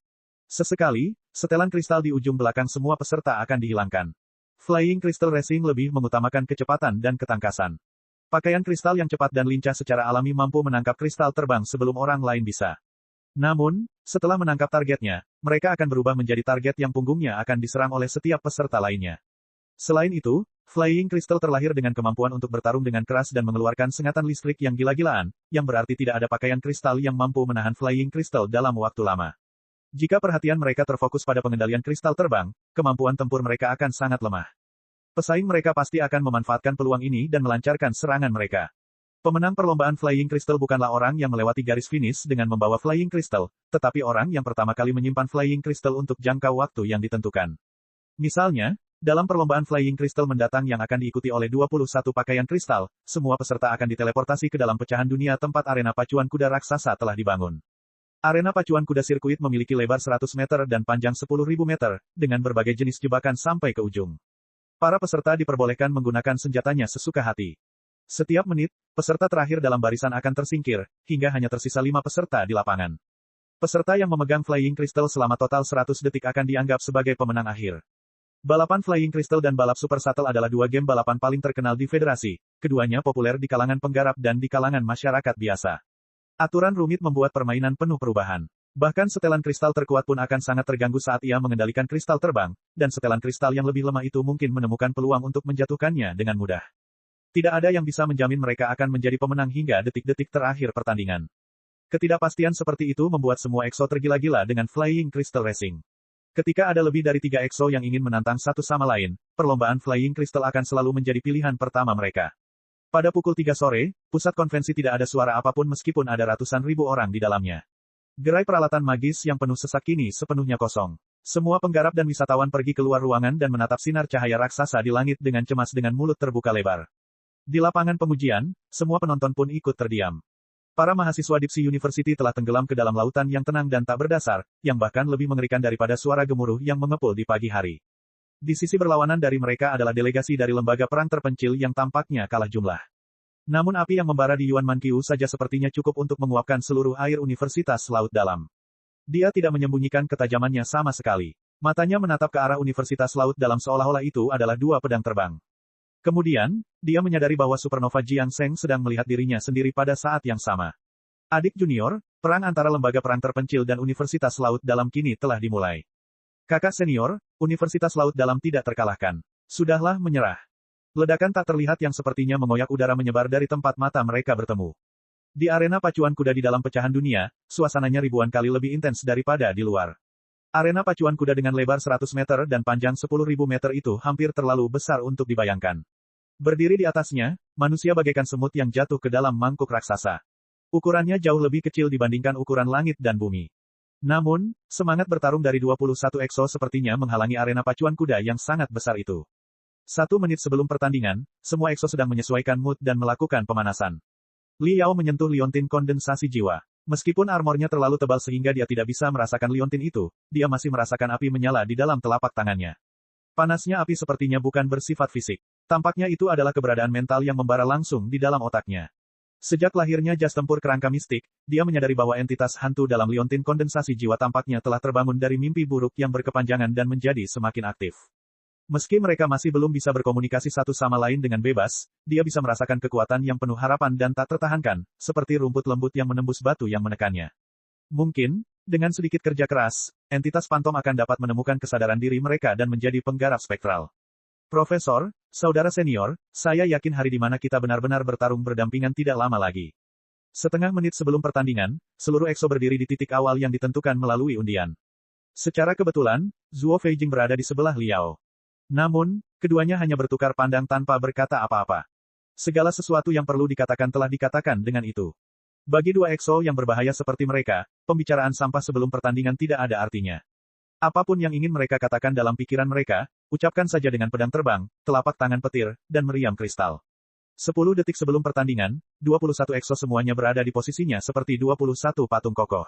Sesekali, setelan kristal di ujung belakang semua peserta akan dihilangkan. Flying Crystal Racing lebih mengutamakan kecepatan dan ketangkasan. Pakaian kristal yang cepat dan lincah secara alami mampu menangkap kristal terbang sebelum orang lain bisa. Namun, setelah menangkap targetnya, mereka akan berubah menjadi target yang punggungnya akan diserang oleh setiap peserta lainnya. Selain itu, Flying Crystal terlahir dengan kemampuan untuk bertarung dengan keras dan mengeluarkan sengatan listrik yang gila-gilaan, yang berarti tidak ada pakaian kristal yang mampu menahan Flying Crystal dalam waktu lama. Jika perhatian mereka terfokus pada pengendalian kristal terbang, kemampuan tempur mereka akan sangat lemah. Pesaing mereka pasti akan memanfaatkan peluang ini dan melancarkan serangan mereka. Pemenang perlombaan Flying Crystal bukanlah orang yang melewati garis finish dengan membawa Flying Crystal, tetapi orang yang pertama kali menyimpan Flying Crystal untuk jangka waktu yang ditentukan. Misalnya, dalam perlombaan Flying Crystal mendatang yang akan diikuti oleh 21 pakaian kristal, semua peserta akan diteleportasi ke dalam pecahan dunia tempat arena pacuan kuda raksasa telah dibangun. Arena pacuan kuda sirkuit memiliki lebar 100 meter dan panjang 10.000 meter, dengan berbagai jenis jebakan sampai ke ujung. Para peserta diperbolehkan menggunakan senjatanya sesuka hati. Setiap menit, peserta terakhir dalam barisan akan tersingkir, hingga hanya tersisa 5 peserta di lapangan. Peserta yang memegang Flying Crystal selama total 100 detik akan dianggap sebagai pemenang akhir. Balapan Flying Crystal dan balap Super Shuttle adalah dua game balapan paling terkenal di Federasi, keduanya populer di kalangan penggarap dan di kalangan masyarakat biasa. Aturan rumit membuat permainan penuh perubahan. Bahkan setelan kristal terkuat pun akan sangat terganggu saat ia mengendalikan kristal terbang, dan setelan kristal yang lebih lemah itu mungkin menemukan peluang untuk menjatuhkannya dengan mudah. Tidak ada yang bisa menjamin mereka akan menjadi pemenang hingga detik-detik terakhir pertandingan. Ketidakpastian seperti itu membuat semua EXO tergila-gila dengan Flying Crystal Racing. Ketika ada lebih dari 3 EXO yang ingin menantang satu sama lain, perlombaan Flying Crystal akan selalu menjadi pilihan pertama mereka. Pada pukul 3 sore, pusat konvensi tidak ada suara apapun meskipun ada ratusan ribu orang di dalamnya. Gerai peralatan magis yang penuh sesak kini sepenuhnya kosong. Semua penggarap dan wisatawan pergi keluar ruangan dan menatap sinar cahaya raksasa di langit dengan cemas dengan mulut terbuka lebar. Di lapangan pengujian, semua penonton pun ikut terdiam. Para mahasiswa Dipsy University telah tenggelam ke dalam lautan yang tenang dan tak berdasar, yang bahkan lebih mengerikan daripada suara gemuruh yang mengepul di pagi hari. Di sisi berlawanan dari mereka adalah delegasi dari lembaga perang terpencil yang tampaknya kalah jumlah. Namun api yang membara di Yuan Mankyu saja sepertinya cukup untuk menguapkan seluruh air Universitas Laut Dalam. Dia tidak menyembunyikan ketajamannya sama sekali. Matanya menatap ke arah Universitas Laut Dalam seolah-olah itu adalah dua pedang terbang. Kemudian, dia menyadari bahwa Supernova Jiang Seng sedang melihat dirinya sendiri pada saat yang sama. Adik junior, perang antara lembaga perang terpencil dan Universitas Laut Dalam kini telah dimulai. Kakak senior, Universitas Laut Dalam tidak terkalahkan. Sudahlah menyerah. Ledakan tak terlihat yang sepertinya mengoyak udara menyebar dari tempat mata mereka bertemu. Di arena pacuan kuda di dalam pecahan dunia, suasananya ribuan kali lebih intens daripada di luar. Arena pacuan kuda dengan lebar 100 meter dan panjang 10.000 meter itu hampir terlalu besar untuk dibayangkan. Berdiri di atasnya, manusia bagaikan semut yang jatuh ke dalam mangkuk raksasa. Ukurannya jauh lebih kecil dibandingkan ukuran langit dan bumi. Namun, semangat bertarung dari 21 EXO sepertinya menghalangi arena pacuan kuda yang sangat besar itu. 1 menit sebelum pertandingan, semua EXO sedang menyesuaikan mood dan melakukan pemanasan. Li Yao menyentuh liontin kondensasi jiwa. Meskipun armornya terlalu tebal sehingga dia tidak bisa merasakan liontin itu, dia masih merasakan api menyala di dalam telapak tangannya. Panasnya api sepertinya bukan bersifat fisik. Tampaknya itu adalah keberadaan mental yang membara langsung di dalam otaknya. Sejak lahirnya jas tempur kerangka mistik, dia menyadari bahwa entitas hantu dalam liontin kondensasi jiwa tampaknya telah terbangun dari mimpi buruk yang berkepanjangan dan menjadi semakin aktif. Meski mereka masih belum bisa berkomunikasi satu sama lain dengan bebas, dia bisa merasakan kekuatan yang penuh harapan dan tak tertahankan, seperti rumput lembut yang menembus batu yang menekannya. Mungkin, dengan sedikit kerja keras, entitas fantom akan dapat menemukan kesadaran diri mereka dan menjadi penggarap spektral. Profesor, saudara senior, saya yakin hari di mana kita benar-benar bertarung berdampingan tidak lama lagi. Setengah menit sebelum pertandingan, seluruh EXO berdiri di titik awal yang ditentukan melalui undian. Secara kebetulan, Zuo Feijing berada di sebelah Liao. Namun, keduanya hanya bertukar pandang tanpa berkata apa-apa. Segala sesuatu yang perlu dikatakan telah dikatakan dengan itu. Bagi dua EXO yang berbahaya seperti mereka, pembicaraan sampah sebelum pertandingan tidak ada artinya. Apapun yang ingin mereka katakan dalam pikiran mereka, ucapkan saja dengan pedang terbang, telapak tangan petir, dan meriam kristal. 10 detik sebelum pertandingan, 21 EXO semuanya berada di posisinya seperti 21 patung kokoh.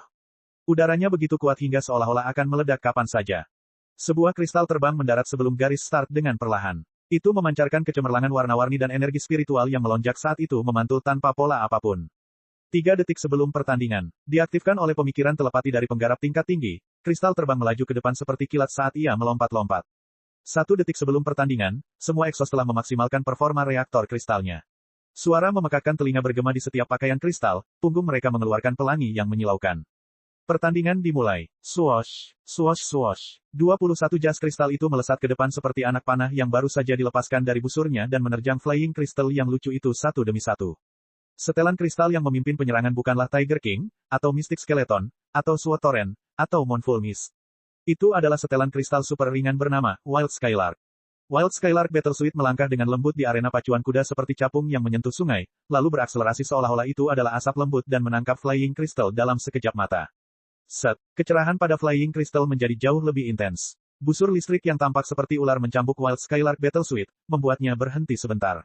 Udaranya begitu kuat hingga seolah-olah akan meledak kapan saja. Sebuah kristal terbang mendarat sebelum garis start dengan perlahan. Itu memancarkan kecemerlangan warna-warni dan energi spiritual yang melonjak saat itu memantul tanpa pola apapun. 3 detik sebelum pertandingan, diaktifkan oleh pemikiran telepati dari penggarap tingkat tinggi, kristal terbang melaju ke depan seperti kilat saat ia melompat-lompat. 1 detik sebelum pertandingan, semua EXO telah memaksimalkan performa reaktor kristalnya. Suara memekakkan telinga bergema di setiap pakaian kristal, punggung mereka mengeluarkan pelangi yang menyilaukan. Pertandingan dimulai. Swoosh, swoosh, swoosh. 21 jas kristal itu melesat ke depan seperti anak panah yang baru saja dilepaskan dari busurnya dan menerjang flying crystal yang lucu itu satu demi satu. Setelan kristal yang memimpin penyerangan bukanlah Tiger King, atau Mystic Skeleton, atau Sword Torrent, atau Moonful Mist. Itu adalah setelan kristal super ringan bernama Wild Skylark. Wild Skylark Battlesuit melangkah dengan lembut di arena pacuan kuda seperti capung yang menyentuh sungai, lalu berakselerasi seolah-olah itu adalah asap lembut dan menangkap flying crystal dalam sekejap mata. Set, kecerahan pada flying crystal menjadi jauh lebih intens. Busur listrik yang tampak seperti ular mencambuk Wild Skylark Battlesuit, membuatnya berhenti sebentar.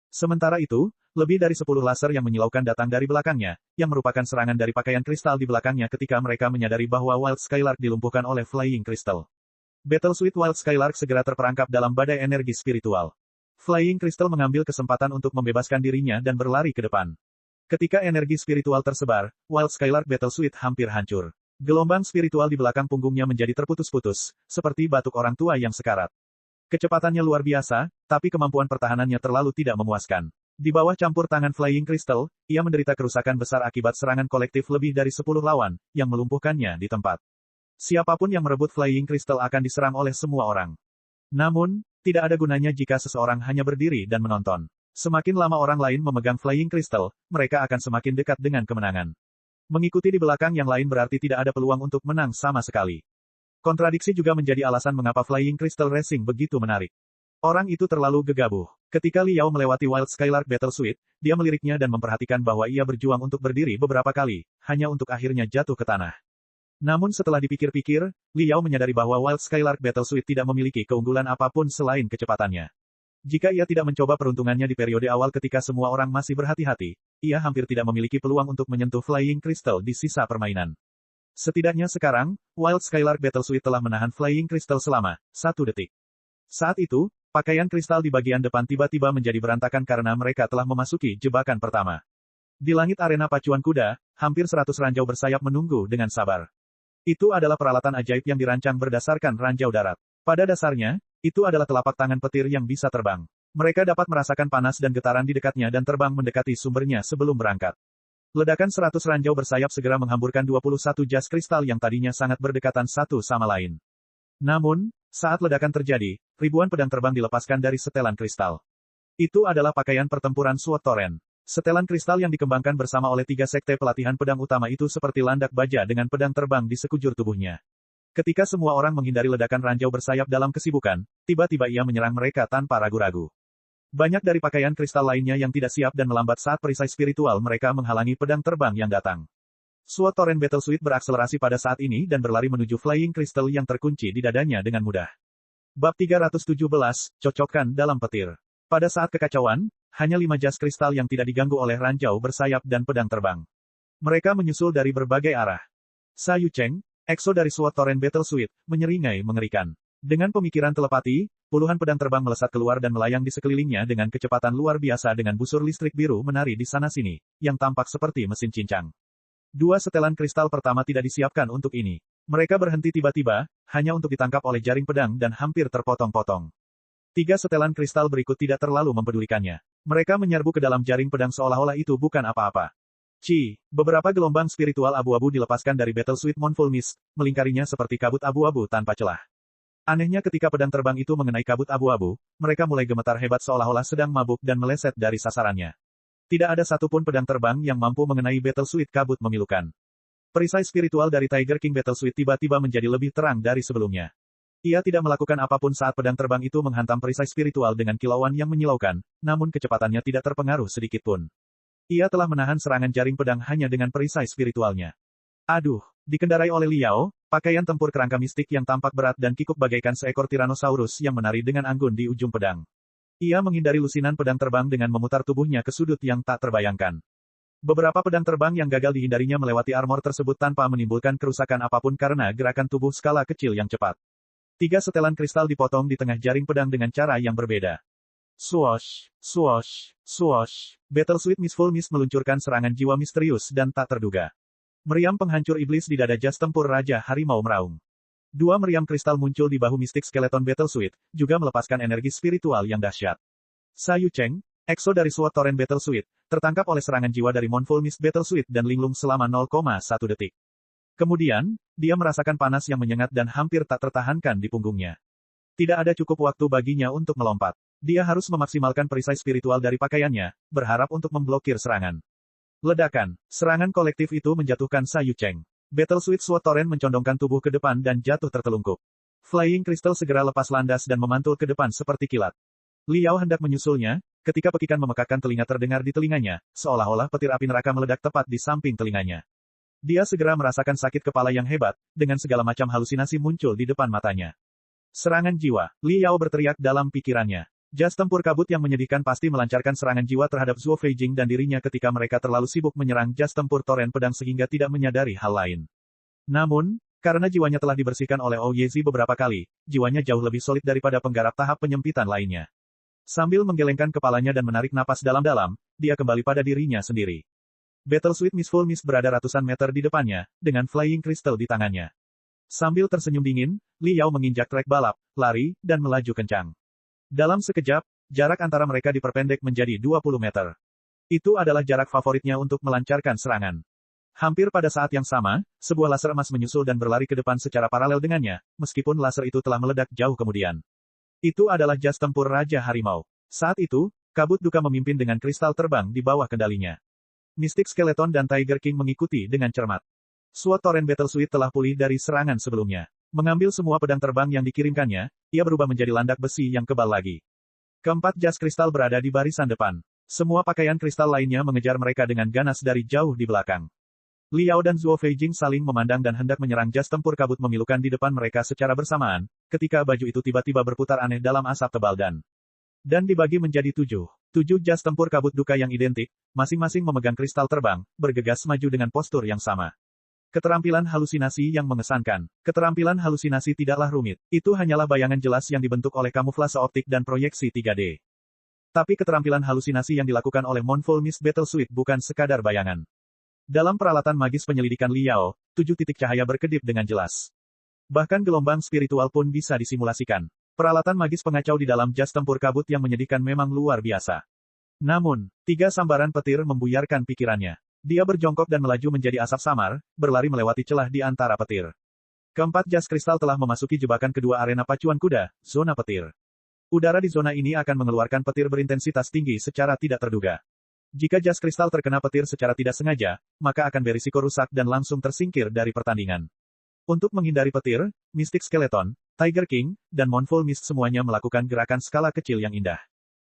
Sementara itu, lebih dari 10 laser yang menyilaukan datang dari belakangnya, yang merupakan serangan dari pakaian kristal di belakangnya ketika mereka menyadari bahwa Wild Skylark dilumpuhkan oleh Flying Crystal. Battlesuit Wild Skylark segera terperangkap dalam badai energi spiritual. Flying Crystal mengambil kesempatan untuk membebaskan dirinya dan berlari ke depan. Ketika energi spiritual tersebar, Wild Skylark Battlesuit hampir hancur. Gelombang spiritual di belakang punggungnya menjadi terputus-putus, seperti batuk orang tua yang sekarat. Kecepatannya luar biasa, tapi kemampuan pertahanannya terlalu tidak memuaskan. Di bawah campur tangan Flying Crystal, ia menderita kerusakan besar akibat serangan kolektif lebih dari 10 lawan, yang melumpuhkannya di tempat. Siapapun yang merebut Flying Crystal akan diserang oleh semua orang. Namun, tidak ada gunanya jika seseorang hanya berdiri dan menonton. Semakin lama orang lain memegang Flying Crystal, mereka akan semakin dekat dengan kemenangan. Mengikuti di belakang yang lain berarti tidak ada peluang untuk menang sama sekali. Kontradiksi juga menjadi alasan mengapa Flying Crystal Racing begitu menarik. Orang itu terlalu gegabah. Ketika Liao melewati Wild Skylark Battlesuit, dia meliriknya dan memperhatikan bahwa ia berjuang untuk berdiri beberapa kali, hanya untuk akhirnya jatuh ke tanah. Namun setelah dipikir-pikir, Liao menyadari bahwa Wild Skylark Battlesuit tidak memiliki keunggulan apapun selain kecepatannya. Jika ia tidak mencoba peruntungannya di periode awal ketika semua orang masih berhati-hati, ia hampir tidak memiliki peluang untuk menyentuh Flying Crystal di sisa permainan. Setidaknya sekarang, Wild Skylark Battlesuit telah menahan Flying Crystal selama 1 detik. Saat itu, pakaian kristal di bagian depan tiba-tiba menjadi berantakan karena mereka telah memasuki jebakan pertama. Di langit arena pacuan kuda, hampir 100 ranjau bersayap menunggu dengan sabar. Itu adalah peralatan ajaib yang dirancang berdasarkan ranjau darat. Pada dasarnya, itu adalah telapak tangan petir yang bisa terbang. Mereka dapat merasakan panas dan getaran di dekatnya dan terbang mendekati sumbernya sebelum berangkat. Ledakan 100 ranjau bersayap segera menghamburkan 21 jas kristal yang tadinya sangat berdekatan satu sama lain. Namun, saat ledakan terjadi, ribuan pedang terbang dilepaskan dari setelan kristal. Itu adalah pakaian pertempuran Sword Torrent. Setelan kristal yang dikembangkan bersama oleh 3 sekte pelatihan pedang utama itu seperti landak baja dengan pedang terbang di sekujur tubuhnya. Ketika semua orang menghindari ledakan ranjau bersayap dalam kesibukan, tiba-tiba ia menyerang mereka tanpa ragu-ragu. Banyak dari pakaian kristal lainnya yang tidak siap dan melambat saat perisai spiritual mereka menghalangi pedang terbang yang datang. Sword Torrent Battlesuit berakselerasi pada saat ini dan berlari menuju Flying Crystal yang terkunci di dadanya dengan mudah. Bab 317, cocokkan dalam petir. Pada saat kekacauan, hanya 5 jas kristal yang tidak diganggu oleh ranjau bersayap dan pedang terbang. Mereka menyusul dari berbagai arah. Sa Yu Cheng, EXO dari Sword Torrent Battlesuit, menyeringai mengerikan. Dengan pemikiran telepati, puluhan pedang terbang melesat keluar dan melayang di sekelilingnya dengan kecepatan luar biasa dengan busur listrik biru menari di sana-sini, yang tampak seperti mesin cincang. Dua setelan kristal pertama tidak disiapkan untuk ini. Mereka berhenti tiba-tiba, hanya untuk ditangkap oleh jaring pedang dan hampir terpotong-potong. Tiga setelan kristal berikut tidak terlalu mempedulikannya. Mereka menyerbu ke dalam jaring pedang seolah-olah itu bukan apa-apa. Beberapa gelombang spiritual abu-abu dilepaskan dari Battle Suit Mournful Mist, melingkarinya seperti kabut abu-abu tanpa celah. Anehnya ketika pedang terbang itu mengenai kabut abu-abu, mereka mulai gemetar hebat seolah-olah sedang mabuk dan meleset dari sasarannya. Tidak ada satupun pedang terbang yang mampu mengenai Battle Suit kabut memilukan. Perisai spiritual dari Tiger King Battle Suit tiba-tiba menjadi lebih terang dari sebelumnya. Ia tidak melakukan apapun saat pedang terbang itu menghantam perisai spiritual dengan kilauan yang menyilaukan, namun kecepatannya tidak terpengaruh sedikitpun. Ia telah menahan serangan jaring pedang hanya dengan perisai spiritualnya. Aduh, dikendarai oleh Liao, pakaian tempur kerangka mistik yang tampak berat dan kikuk bagaikan seekor Tyrannosaurus yang menari dengan anggun di ujung pedang. Ia menghindari lusinan pedang terbang dengan memutar tubuhnya ke sudut yang tak terbayangkan. Beberapa pedang terbang yang gagal dihindarinya melewati armor tersebut tanpa menimbulkan kerusakan apapun karena gerakan tubuh skala kecil yang cepat. Tiga setelan kristal dipotong di tengah jaring pedang dengan cara yang berbeda. Swoosh, swoosh, swoosh. Battle Suit Mistful Mist meluncurkan serangan jiwa misterius dan tak terduga. Meriam penghancur iblis di dada jas tempur Raja Harimau meraung. Dua meriam kristal muncul di bahu mistik skeleton Battle Suit, juga melepaskan energi spiritual yang dahsyat. Sa Yu Cheng, EXO dari Sword Torrent Battle Suit, tertangkap oleh serangan jiwa dari Mournful Mist Battle Suit dan linglung selama 0,1 detik. Kemudian, dia merasakan panas yang menyengat dan hampir tak tertahankan di punggungnya. Tidak ada cukup waktu baginya untuk melompat. Dia harus memaksimalkan perisai spiritual dari pakaiannya, berharap untuk memblokir serangan. Ledakan, serangan kolektif itu menjatuhkan Sa Yu Cheng. Battle Suit Sword Torrent mencondongkan tubuh ke depan dan jatuh tertelungkup. Flying Crystal segera lepas landas dan memantul ke depan seperti kilat. Liao hendak menyusulnya, ketika pekikan memekakkan telinga terdengar di telinganya, seolah-olah petir api neraka meledak tepat di samping telinganya. Dia segera merasakan sakit kepala yang hebat, dengan segala macam halusinasi muncul di depan matanya. Serangan jiwa, Liao berteriak dalam pikirannya. Jas tempur kabut yang menyedihkan pasti melancarkan serangan jiwa terhadap Zuo Feijing dan dirinya ketika mereka terlalu sibuk menyerang jas tempur Torrent pedang sehingga tidak menyadari hal lain. Namun, karena jiwanya telah dibersihkan oleh Ouyezi beberapa kali, jiwanya jauh lebih solid daripada penggarap tahap penyempitan lainnya. Sambil menggelengkan kepalanya dan menarik napas dalam-dalam, dia kembali pada dirinya sendiri. Battle Suit Mistful Mist berada ratusan meter di depannya, dengan Flying Crystal di tangannya. Sambil tersenyum dingin, Liao menginjak trek balap, lari, dan melaju kencang. Dalam sekejap, jarak antara mereka diperpendek menjadi 20 meter. Itu adalah jarak favoritnya untuk melancarkan serangan. Hampir pada saat yang sama, sebuah laser emas menyusul dan berlari ke depan secara paralel dengannya, meskipun laser itu telah meledak jauh kemudian. Itu adalah jas tempur Raja Harimau. Saat itu, kabut duka memimpin dengan kristal terbang di bawah kendalinya. Mystic Skeleton dan Tiger King mengikuti dengan cermat. Sword Torrent Battle Suit telah pulih dari serangan sebelumnya. Mengambil semua pedang terbang yang dikirimkannya, ia berubah menjadi landak besi yang kebal lagi. Keempat jas kristal berada di barisan depan. Semua pakaian kristal lainnya mengejar mereka dengan ganas dari jauh di belakang. Liao dan Zuo Feijing saling memandang dan hendak menyerang jas tempur kabut memilukan di depan mereka secara bersamaan, ketika baju itu tiba-tiba berputar aneh dalam asap tebal dan dibagi menjadi 7 jas tempur kabut duka yang identik, masing-masing memegang kristal terbang, bergegas maju dengan postur yang sama. Keterampilan halusinasi yang mengesankan. Keterampilan halusinasi tidaklah rumit. Itu hanyalah bayangan jelas yang dibentuk oleh kamuflase optik dan proyeksi 3D. Tapi keterampilan halusinasi yang dilakukan oleh Mournful Mist Battle Suit bukan sekadar bayangan. Dalam peralatan magis penyelidikan Liao, 7 titik cahaya berkedip dengan jelas. Bahkan gelombang spiritual pun bisa disimulasikan. Peralatan magis pengacau di dalam jas tempur kabut yang menyedihkan memang luar biasa. Namun, 3 sambaran petir membuyarkan pikirannya. Dia berjongkok dan melaju menjadi asap samar, berlari melewati celah di antara petir. Keempat jas kristal telah memasuki jebakan kedua arena pacuan kuda, zona petir. Udara di zona ini akan mengeluarkan petir berintensitas tinggi secara tidak terduga. Jika jas kristal terkena petir secara tidak sengaja, maka akan berisiko rusak dan langsung tersingkir dari pertandingan. Untuk menghindari petir, Mystic Skeleton, Tiger King, dan Mournful Mist semuanya melakukan gerakan skala kecil yang indah.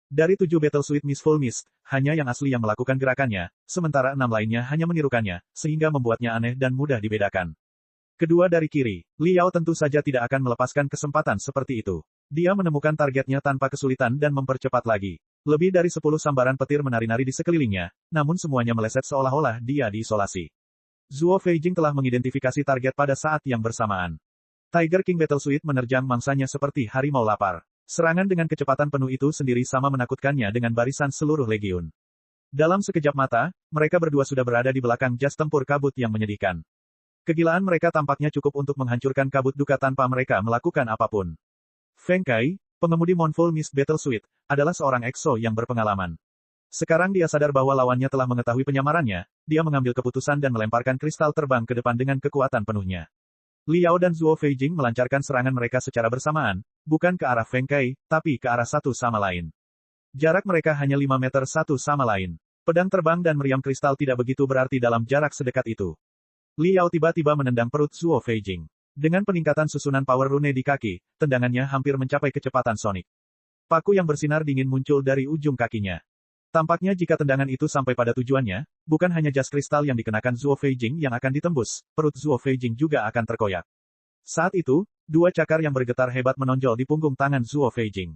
Dari 7 Battle Suit Mistful Mist, hanya yang asli yang melakukan gerakannya, sementara 6 lainnya hanya menirukannya, sehingga membuatnya aneh dan mudah dibedakan. Kedua dari kiri, Liao tentu saja tidak akan melepaskan kesempatan seperti itu. Dia menemukan targetnya tanpa kesulitan dan mempercepat lagi. Lebih dari 10 sambaran petir menari-nari di sekelilingnya, namun semuanya meleset seolah-olah dia diisolasi. Zuo Feijing telah mengidentifikasi target pada saat yang bersamaan. Tiger King Battle Suit menerjang mangsanya seperti harimau lapar. Serangan dengan kecepatan penuh itu sendiri sama menakutkannya dengan barisan seluruh legiun. Dalam sekejap mata, mereka berdua sudah berada di belakang jas tempur kabut yang menyedihkan. Kegilaan mereka tampaknya cukup untuk menghancurkan kabut duka tanpa mereka melakukan apapun. Feng Kai, pengemudi Mournful Mist Battle Suite, adalah seorang EXO yang berpengalaman. Sekarang dia sadar bahwa lawannya telah mengetahui penyamarannya, dia mengambil keputusan dan melemparkan kristal terbang ke depan dengan kekuatan penuhnya. Liao dan Zuo Feijing melancarkan serangan mereka secara bersamaan, bukan ke arah Feng Kai, tapi ke arah satu sama lain. Jarak mereka hanya 5 meter satu sama lain. Pedang terbang dan meriam kristal tidak begitu berarti dalam jarak sedekat itu. Liao tiba-tiba menendang perut Zuo Feijing. Dengan peningkatan susunan power rune di kaki, tendangannya hampir mencapai kecepatan sonik. Paku yang bersinar dingin muncul dari ujung kakinya. Tampaknya jika tendangan itu sampai pada tujuannya, bukan hanya jas kristal yang dikenakan Zuo Feijing yang akan ditembus, perut Zuo Feijing juga akan terkoyak. Saat itu, dua cakar yang bergetar hebat menonjol di punggung tangan Zuo Feijing.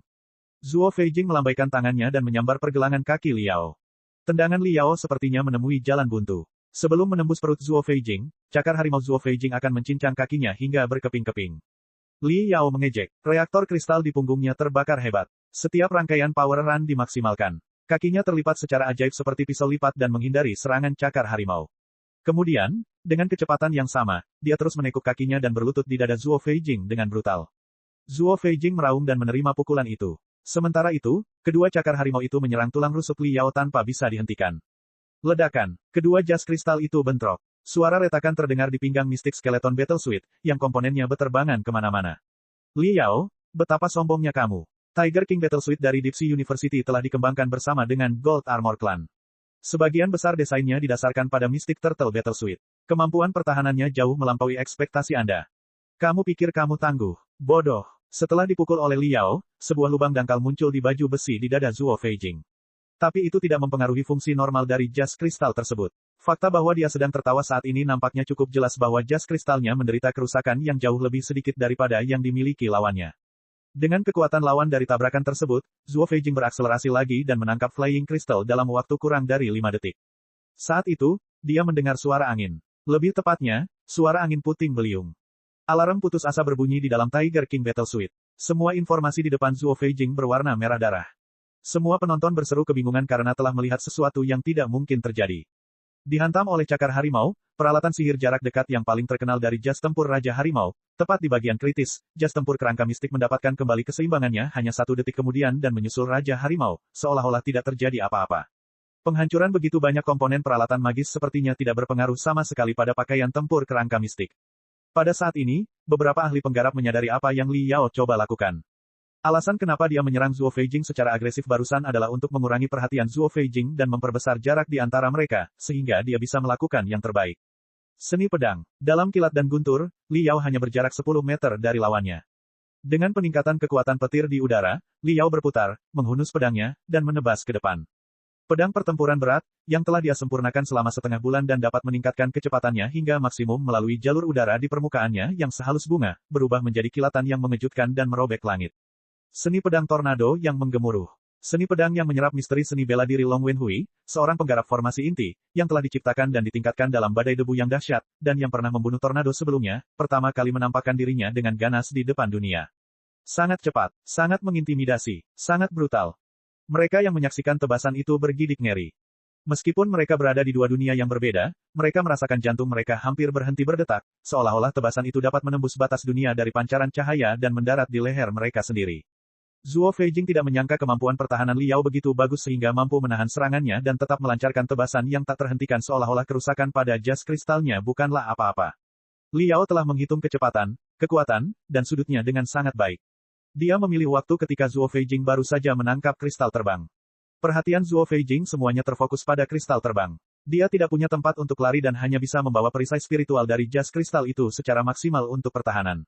Zuo Feijing melambaikan tangannya dan menyambar pergelangan kaki Liao. Tendangan Liao sepertinya menemui jalan buntu. Sebelum menembus perut Zuo Feijing, cakar harimau Zuo Feijing akan mencincang kakinya hingga berkeping-keping. Liao mengejek. Reaktor kristal di punggungnya terbakar hebat. Setiap rangkaian power run dimaksimalkan. Kakinya terlipat secara ajaib seperti pisau lipat dan menghindari serangan cakar harimau. Kemudian, dengan kecepatan yang sama, dia terus menekuk kakinya dan berlutut di dada Zuo Feijing dengan brutal. Zuo Feijing meraung dan menerima pukulan itu. Sementara itu, kedua cakar harimau itu menyerang tulang rusuk Liao tanpa bisa dihentikan. Ledakan. Kedua jas kristal itu bentrok. Suara retakan terdengar di pinggang Mystic Skeleton Battle Suite, yang komponennya beterbangan kemana-mana. Liao, betapa sombongnya kamu. Tiger King Battle Suite dari Deep Sea University telah dikembangkan bersama dengan Gold Armor Clan. Sebagian besar desainnya didasarkan pada Mystic Turtle Battle Suite. Kemampuan pertahanannya jauh melampaui ekspektasi Anda. Kamu pikir kamu tangguh? Bodoh. Setelah dipukul oleh Liao, sebuah lubang dangkal muncul di baju besi di dada Zuo Feijing. Tapi itu tidak mempengaruhi fungsi normal dari jas kristal tersebut. Fakta bahwa dia sedang tertawa saat ini nampaknya cukup jelas bahwa jas kristalnya menderita kerusakan yang jauh lebih sedikit daripada yang dimiliki lawannya. Dengan kekuatan lawan dari tabrakan tersebut, Zuo Feijing berakselerasi lagi dan menangkap Flying Crystal dalam waktu kurang dari 5 detik. Saat itu, dia mendengar suara angin. Lebih tepatnya, suara angin puting beliung. Alarm putus asa berbunyi di dalam Tiger King Battle Suite. Semua informasi di depan Zuo Feijing berwarna merah darah. Semua penonton berseru kebingungan karena telah melihat sesuatu yang tidak mungkin terjadi. Dihantam oleh cakar harimau, peralatan sihir jarak dekat yang paling terkenal dari jas tempur Raja Harimau, tepat di bagian kritis, jas tempur kerangka mistik mendapatkan kembali keseimbangannya hanya 1 detik kemudian dan menyusul Raja Harimau, seolah-olah tidak terjadi apa-apa. Penghancuran begitu banyak komponen peralatan magis sepertinya tidak berpengaruh sama sekali pada pakaian tempur kerangka mistik. Pada saat ini, beberapa ahli penggarap menyadari apa yang Liao coba lakukan. Alasan kenapa dia menyerang Zuo Feijing secara agresif barusan adalah untuk mengurangi perhatian Zuo Feijing dan memperbesar jarak di antara mereka, sehingga dia bisa melakukan yang terbaik. Seni pedang. Dalam kilat dan guntur, Liao hanya berjarak 10 meter dari lawannya. Dengan peningkatan kekuatan petir di udara, Liao berputar, menghunus pedangnya, dan menebas ke depan. Pedang pertempuran berat, yang telah dia sempurnakan selama setengah bulan dan dapat meningkatkan kecepatannya hingga maksimum melalui jalur udara di permukaannya yang sehalus bunga, berubah menjadi kilatan yang mengejutkan dan merobek langit. Seni pedang tornado yang menggemuruh. Seni pedang yang menyerap misteri seni bela diri Long Wenhui, seorang penggarap formasi inti, yang telah diciptakan dan ditingkatkan dalam badai debu yang dahsyat, dan yang pernah membunuh tornado sebelumnya, pertama kali menampakkan dirinya dengan ganas di depan dunia. Sangat cepat, sangat mengintimidasi, sangat brutal. Mereka yang menyaksikan tebasan itu bergidik ngeri. Meskipun mereka berada di dua dunia yang berbeda, mereka merasakan jantung mereka hampir berhenti berdetak, seolah-olah tebasan itu dapat menembus batas dunia dari pancaran cahaya dan mendarat di leher mereka sendiri. Zuo Feijing tidak menyangka kemampuan pertahanan Liao begitu bagus sehingga mampu menahan serangannya dan tetap melancarkan tebasan yang tak terhentikan seolah-olah kerusakan pada jas kristalnya bukanlah apa-apa. Liao telah menghitung kecepatan, kekuatan, dan sudutnya dengan sangat baik. Dia memilih waktu ketika Zuo Feijing baru saja menangkap kristal terbang. Perhatian Zuo Feijing semuanya terfokus pada kristal terbang. Dia tidak punya tempat untuk lari dan hanya bisa membawa perisai spiritual dari jas kristal itu secara maksimal untuk pertahanan.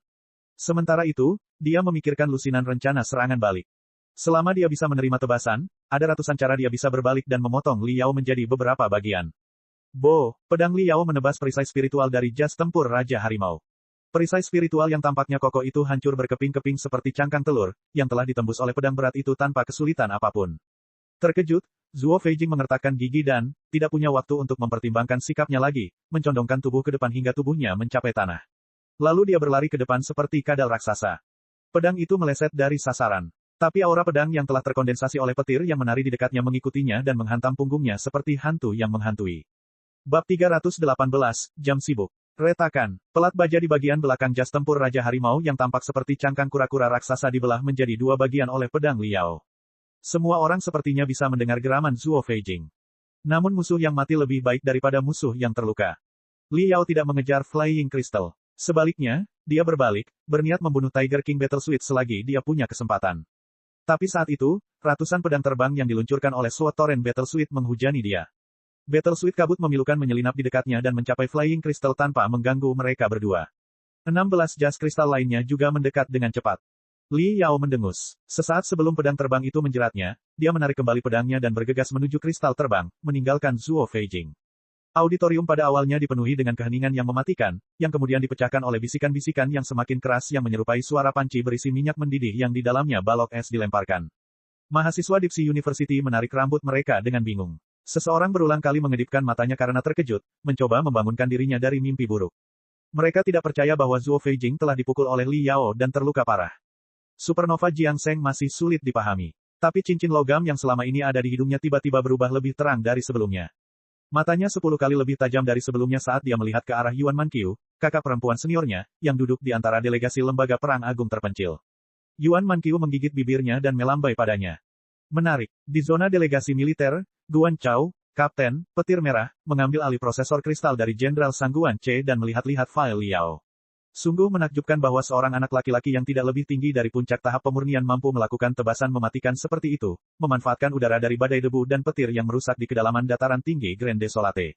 Sementara itu, dia memikirkan lusinan rencana serangan balik. Selama dia bisa menerima tebasan, ada ratusan cara dia bisa berbalik dan memotong Liao menjadi beberapa bagian. Pedang Liao menebas perisai spiritual dari jas tempur Raja Harimau. Perisai spiritual yang tampaknya kokoh itu hancur berkeping-keping seperti cangkang telur, yang telah ditembus oleh pedang berat itu tanpa kesulitan apapun. Terkejut, Zuo Feijing mengertakkan gigi dan, tidak punya waktu untuk mempertimbangkan sikapnya lagi, mencondongkan tubuh ke depan hingga tubuhnya mencapai tanah. Lalu dia berlari ke depan seperti kadal raksasa. Pedang itu meleset dari sasaran. Tapi aura pedang yang telah terkondensasi oleh petir yang menari di dekatnya mengikutinya dan menghantam punggungnya seperti hantu yang menghantui. Bab 318, Jam Sibuk. Retakan. Pelat baja di bagian belakang jas tempur Raja Harimau yang tampak seperti cangkang kura-kura raksasa dibelah menjadi dua bagian oleh pedang Liao. Semua orang sepertinya bisa mendengar geraman Zuo Feijing. Namun musuh yang mati lebih baik daripada musuh yang terluka. Liao tidak mengejar Flying Crystal. Sebaliknya, dia berbalik, berniat membunuh Tiger King Battle Suit selagi dia punya kesempatan. Tapi saat itu, ratusan pedang terbang yang diluncurkan oleh Sword Torrent Battle Suit menghujani dia. Battle Suit kabut memilukan menyelinap di dekatnya dan mencapai Flying Crystal tanpa mengganggu mereka berdua. 16 jas kristal lainnya juga mendekat dengan cepat. Li Yao mendengus. Sesaat sebelum pedang terbang itu menjeratnya, dia menarik kembali pedangnya dan bergegas menuju kristal terbang, meninggalkan Zuo Feijing. Auditorium pada awalnya dipenuhi dengan keheningan yang mematikan, yang kemudian dipecahkan oleh bisikan-bisikan yang semakin keras yang menyerupai suara panci berisi minyak mendidih yang di dalamnya balok es dilemparkan. Mahasiswa Dipsy University menarik rambut mereka dengan bingung. Seseorang berulang kali mengedipkan matanya karena terkejut, mencoba membangunkan dirinya dari mimpi buruk. Mereka tidak percaya bahwa Zuo Feijing telah dipukul oleh Li Yao dan terluka parah. Supernova Jiangseng masih sulit dipahami. Tapi cincin logam yang selama ini ada di hidungnya tiba-tiba berubah lebih terang dari sebelumnya. Matanya 10 kali lebih tajam dari sebelumnya saat dia melihat ke arah Yuan Manqiu, kakak perempuan seniornya, yang duduk di antara delegasi lembaga perang agung terpencil. Yuan Manqiu menggigit bibirnya dan melambai padanya. Menarik. Di zona delegasi militer, Guan Chao, Kapten, Petir Merah, mengambil alih prosesor kristal dari Jenderal Sangguan Che dan melihat-lihat file Liao. Sungguh menakjubkan bahwa seorang anak laki-laki yang tidak lebih tinggi dari puncak tahap pemurnian mampu melakukan tebasan mematikan seperti itu, memanfaatkan udara dari badai debu dan petir yang merusak di kedalaman dataran tinggi Grand Desolate.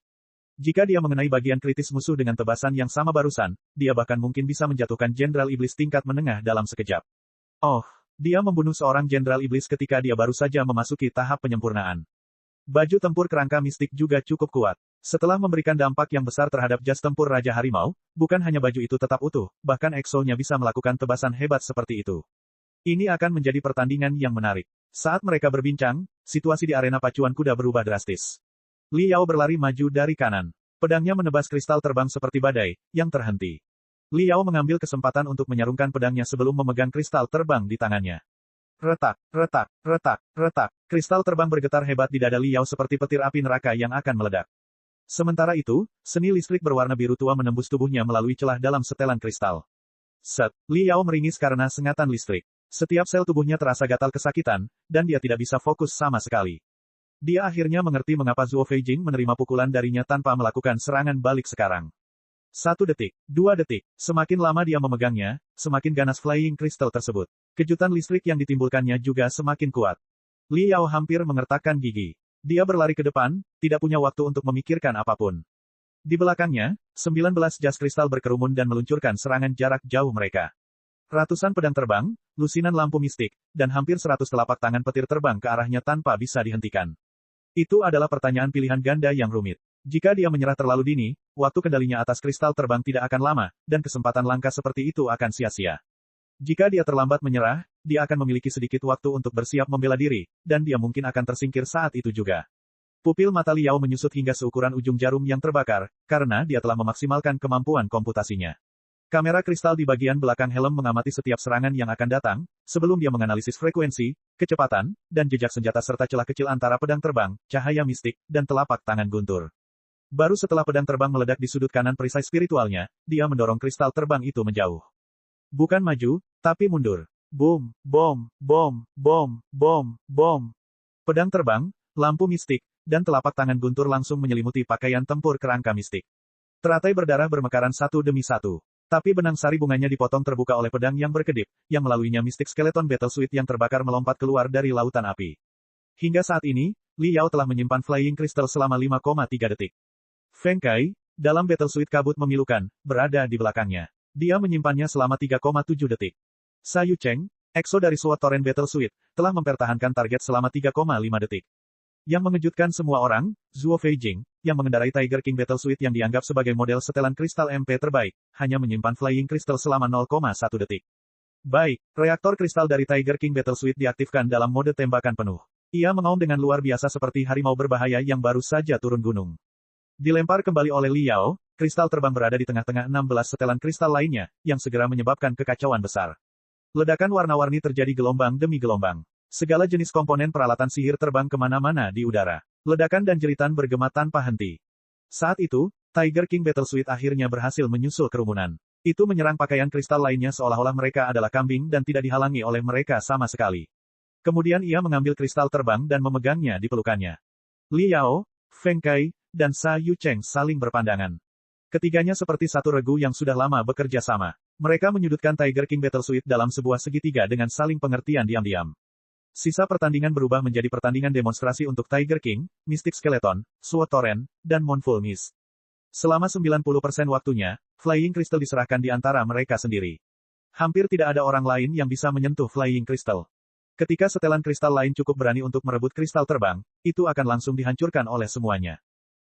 Jika dia mengenai bagian kritis musuh dengan tebasan yang sama barusan, dia bahkan mungkin bisa menjatuhkan Jenderal Iblis tingkat menengah dalam sekejap. Oh, dia membunuh seorang Jenderal Iblis ketika dia baru saja memasuki tahap penyempurnaan. Baju tempur kerangka mistik juga cukup kuat. Setelah memberikan dampak yang besar terhadap jas tempur Raja Harimau, bukan hanya baju itu tetap utuh, bahkan EXO-nya bisa melakukan tebasan hebat seperti itu. Ini akan menjadi pertandingan yang menarik. Saat mereka berbincang, situasi di arena pacuan kuda berubah drastis. Li Yao berlari maju dari kanan. Pedangnya menebas kristal terbang seperti badai, yang terhenti. Li Yao mengambil kesempatan untuk menyarungkan pedangnya sebelum memegang kristal terbang di tangannya. Retak, retak, retak, retak. Kristal terbang bergetar hebat di dada Li Yao seperti petir api neraka yang akan meledak. Sementara itu, seni listrik berwarna biru tua menembus tubuhnya melalui celah dalam setelan kristal. Set, Li Yao meringis karena sengatan listrik. Setiap sel tubuhnya terasa gatal kesakitan, dan dia tidak bisa fokus sama sekali. Dia akhirnya mengerti mengapa Zuo Feijing menerima pukulan darinya tanpa melakukan serangan balik sekarang. 1 detik, 2 detik, semakin lama dia memegangnya, semakin ganas flying crystal tersebut. Kejutan listrik yang ditimbulkannya juga semakin kuat. Li Yao hampir mengertakkan gigi. Dia berlari ke depan, tidak punya waktu untuk memikirkan apapun. Di belakangnya, 19 jas kristal berkerumun dan meluncurkan serangan jarak jauh mereka. Ratusan pedang terbang, lusinan lampu mistik, dan hampir 100 telapak tangan petir terbang ke arahnya tanpa bisa dihentikan. Itu adalah pertanyaan pilihan ganda yang rumit. Jika dia menyerah terlalu dini, waktu kendalinya atas kristal terbang tidak akan lama, dan kesempatan langka seperti itu akan sia-sia. Jika dia terlambat menyerah, dia akan memiliki sedikit waktu untuk bersiap membela diri, dan dia mungkin akan tersingkir saat itu juga. Pupil mata Liao menyusut hingga seukuran ujung jarum yang terbakar, karena dia telah memaksimalkan kemampuan komputasinya. Kamera kristal di bagian belakang helm mengamati setiap serangan yang akan datang, sebelum dia menganalisis frekuensi, kecepatan, dan jejak senjata serta celah kecil antara pedang terbang, cahaya mistik, dan telapak tangan guntur. Baru setelah pedang terbang meledak di sudut kanan perisai spiritualnya, dia mendorong kristal terbang itu menjauh. Bukan maju, tapi mundur. Boom, bom, bom, bom, bom, bom. Pedang terbang, lampu mistik, dan telapak tangan guntur langsung menyelimuti pakaian tempur kerangka mistik. Teratai berdarah bermekaran satu demi satu. Tapi benang sari bunganya dipotong terbuka oleh pedang yang berkedip, yang melaluinya mistik skeleton battle suit yang terbakar melompat keluar dari lautan api. Hingga saat ini, Li Yao telah menyimpan flying crystal selama 5,3 detik. Feng Kai, dalam battle suit kabut memilukan, berada di belakangnya. Dia menyimpannya selama 3,7 detik. Sa Yu Cheng, EXO dari Sword Torrent Battle Suite, telah mempertahankan target selama 3,5 detik. Yang mengejutkan semua orang, Zuo Feijing, yang mengendarai Tiger King Battle Suite yang dianggap sebagai model setelan kristal MP terbaik, hanya menyimpan flying crystal selama 0,1 detik. Baik, reaktor kristal dari Tiger King Battle Suite diaktifkan dalam mode tembakan penuh. Ia mengaum dengan luar biasa seperti harimau berbahaya yang baru saja turun gunung. Dilempar kembali oleh Li Yao, kristal terbang berada di tengah-tengah 16 setelan kristal lainnya, yang segera menyebabkan kekacauan besar. Ledakan warna-warni terjadi gelombang demi gelombang. Segala jenis komponen peralatan sihir terbang kemana-mana di udara. Ledakan dan jeritan bergema tanpa henti. Saat itu, Tiger King Battle Suite akhirnya berhasil menyusul kerumunan. Itu menyerang pakaian kristal lainnya seolah-olah mereka adalah kambing dan tidak dihalangi oleh mereka sama sekali. Kemudian ia mengambil kristal terbang dan memegangnya di pelukannya. Li Yao, Feng Kai, dan Sa Yu Cheng saling berpandangan. Ketiganya seperti satu regu yang sudah lama bekerja sama. Mereka menyudutkan Tiger King Battle Suite dalam sebuah segitiga dengan saling pengertian diam-diam. Sisa pertandingan berubah menjadi pertandingan demonstrasi untuk Tiger King, Mystic Skeleton, Sword Torrent, dan Mournful Mist. Selama 90% waktunya, Flying Crystal diserahkan di antara mereka sendiri. Hampir tidak ada orang lain yang bisa menyentuh Flying Crystal. Ketika setelan kristal lain cukup berani untuk merebut kristal terbang, itu akan langsung dihancurkan oleh semuanya.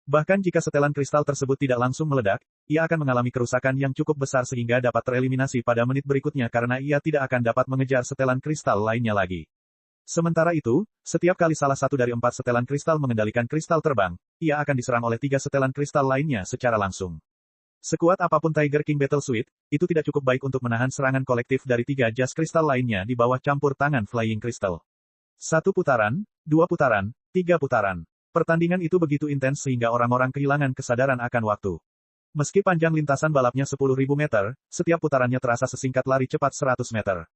Bahkan jika setelan kristal tersebut tidak langsung meledak, ia akan mengalami kerusakan yang cukup besar sehingga dapat tereliminasi pada menit berikutnya karena ia tidak akan dapat mengejar setelan kristal lainnya lagi. Sementara itu, setiap kali salah satu dari 4 setelan kristal mengendalikan kristal terbang, ia akan diserang oleh 3 setelan kristal lainnya secara langsung. Sekuat apapun Tiger King Battle Suite, itu tidak cukup baik untuk menahan serangan kolektif dari 3 jas kristal lainnya di bawah campur tangan Flying Crystal. 1 putaran, 2 putaran, 3 putaran. Pertandingan itu begitu intens sehingga orang-orang kehilangan kesadaran akan waktu. Meski panjang lintasan balapnya 10.000 meter, setiap putarannya terasa sesingkat lari cepat 100 meter.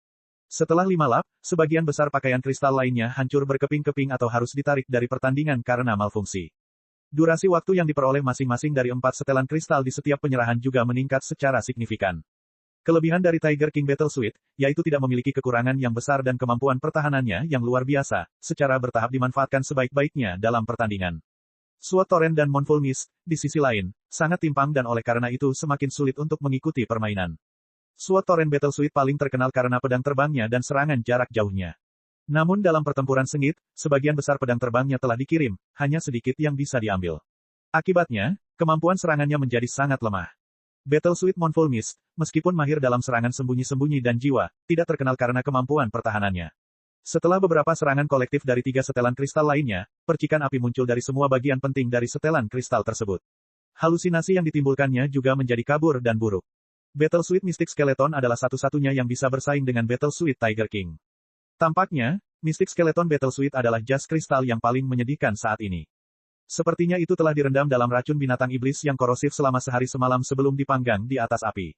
Setelah 5 lap, sebagian besar pakaian kristal lainnya hancur berkeping-keping atau harus ditarik dari pertandingan karena malfungsi. Durasi waktu yang diperoleh masing-masing dari 4 setelan kristal di setiap penyerahan juga meningkat secara signifikan. Kelebihan dari Tiger King Battle Suite, yaitu tidak memiliki kekurangan yang besar dan kemampuan pertahanannya yang luar biasa, secara bertahap dimanfaatkan sebaik-baiknya dalam pertandingan. Sword Torrent dan Mournful Mist, di sisi lain, sangat timpang dan oleh karena itu semakin sulit untuk mengikuti permainan. Sword Torrent Battle Suite paling terkenal karena pedang terbangnya dan serangan jarak jauhnya. Namun dalam pertempuran sengit, sebagian besar pedang terbangnya telah dikirim, hanya sedikit yang bisa diambil. Akibatnya, kemampuan serangannya menjadi sangat lemah. Battle Suite Mournful Mist, meskipun mahir dalam serangan sembunyi-sembunyi dan jiwa, tidak terkenal karena kemampuan pertahanannya. Setelah beberapa serangan kolektif dari 3 setelan kristal lainnya, percikan api muncul dari semua bagian penting dari setelan kristal tersebut. Halusinasi yang ditimbulkannya juga menjadi kabur dan buruk. Battle Suite Mystic Skeleton adalah satu-satunya yang bisa bersaing dengan Battle Suite Tiger King. Tampaknya, Mystic Skeleton Battle Suite adalah jas kristal yang paling menyedihkan saat ini. Sepertinya itu telah direndam dalam racun binatang iblis yang korosif selama sehari semalam sebelum dipanggang di atas api.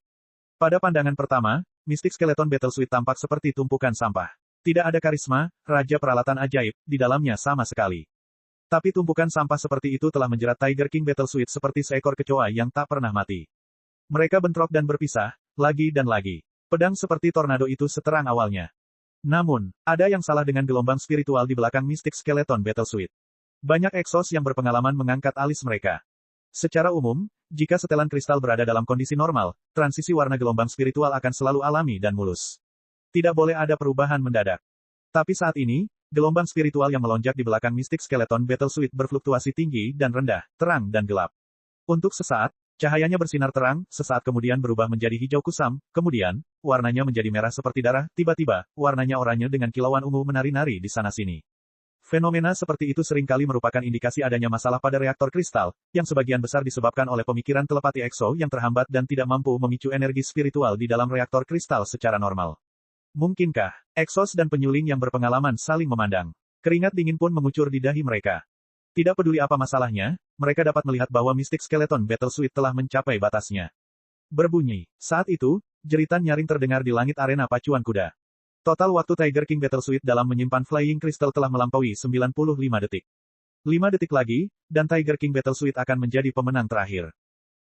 Pada pandangan pertama, Mystic Skeleton Battle Suite tampak seperti tumpukan sampah. Tidak ada karisma, raja peralatan ajaib, di dalamnya sama sekali. Tapi tumpukan sampah seperti itu telah menjerat Tiger King Battle Suite seperti seekor kecoa yang tak pernah mati. Mereka bentrok dan berpisah, lagi dan lagi. Pedang seperti tornado itu seterang awalnya. Namun, ada yang salah dengan gelombang spiritual di belakang Mystic Skeleton Battle Suite. Banyak Exos yang berpengalaman mengangkat alis mereka. Secara umum, jika setelan kristal berada dalam kondisi normal, transisi warna gelombang spiritual akan selalu alami dan mulus. Tidak boleh ada perubahan mendadak. Tapi saat ini, gelombang spiritual yang melonjak di belakang Mystic Skeleton Battle Suite berfluktuasi tinggi dan rendah, terang dan gelap. Untuk sesaat, cahayanya bersinar terang, sesaat kemudian berubah menjadi hijau kusam, kemudian, warnanya menjadi merah seperti darah, tiba-tiba, warnanya oranye dengan kilauan ungu menari-nari di sana-sini. Fenomena seperti itu seringkali merupakan indikasi adanya masalah pada reaktor kristal, yang sebagian besar disebabkan oleh pemikiran telepati Exo yang terhambat dan tidak mampu memicu energi spiritual di dalam reaktor kristal secara normal. Mungkinkah, Exos dan penyuling yang berpengalaman saling memandang? Keringat dingin pun mengucur di dahi mereka. Tidak peduli apa masalahnya, mereka dapat melihat bahwa Mystic Skeleton Battle Suite telah mencapai batasnya. Berbunyi. Saat itu, jeritan nyaring terdengar di langit arena pacuan kuda. Total waktu Tiger King Battle Suite dalam menyimpan Flying Crystal telah melampaui 95 detik. 5 detik lagi, dan Tiger King Battle Suite akan menjadi pemenang terakhir.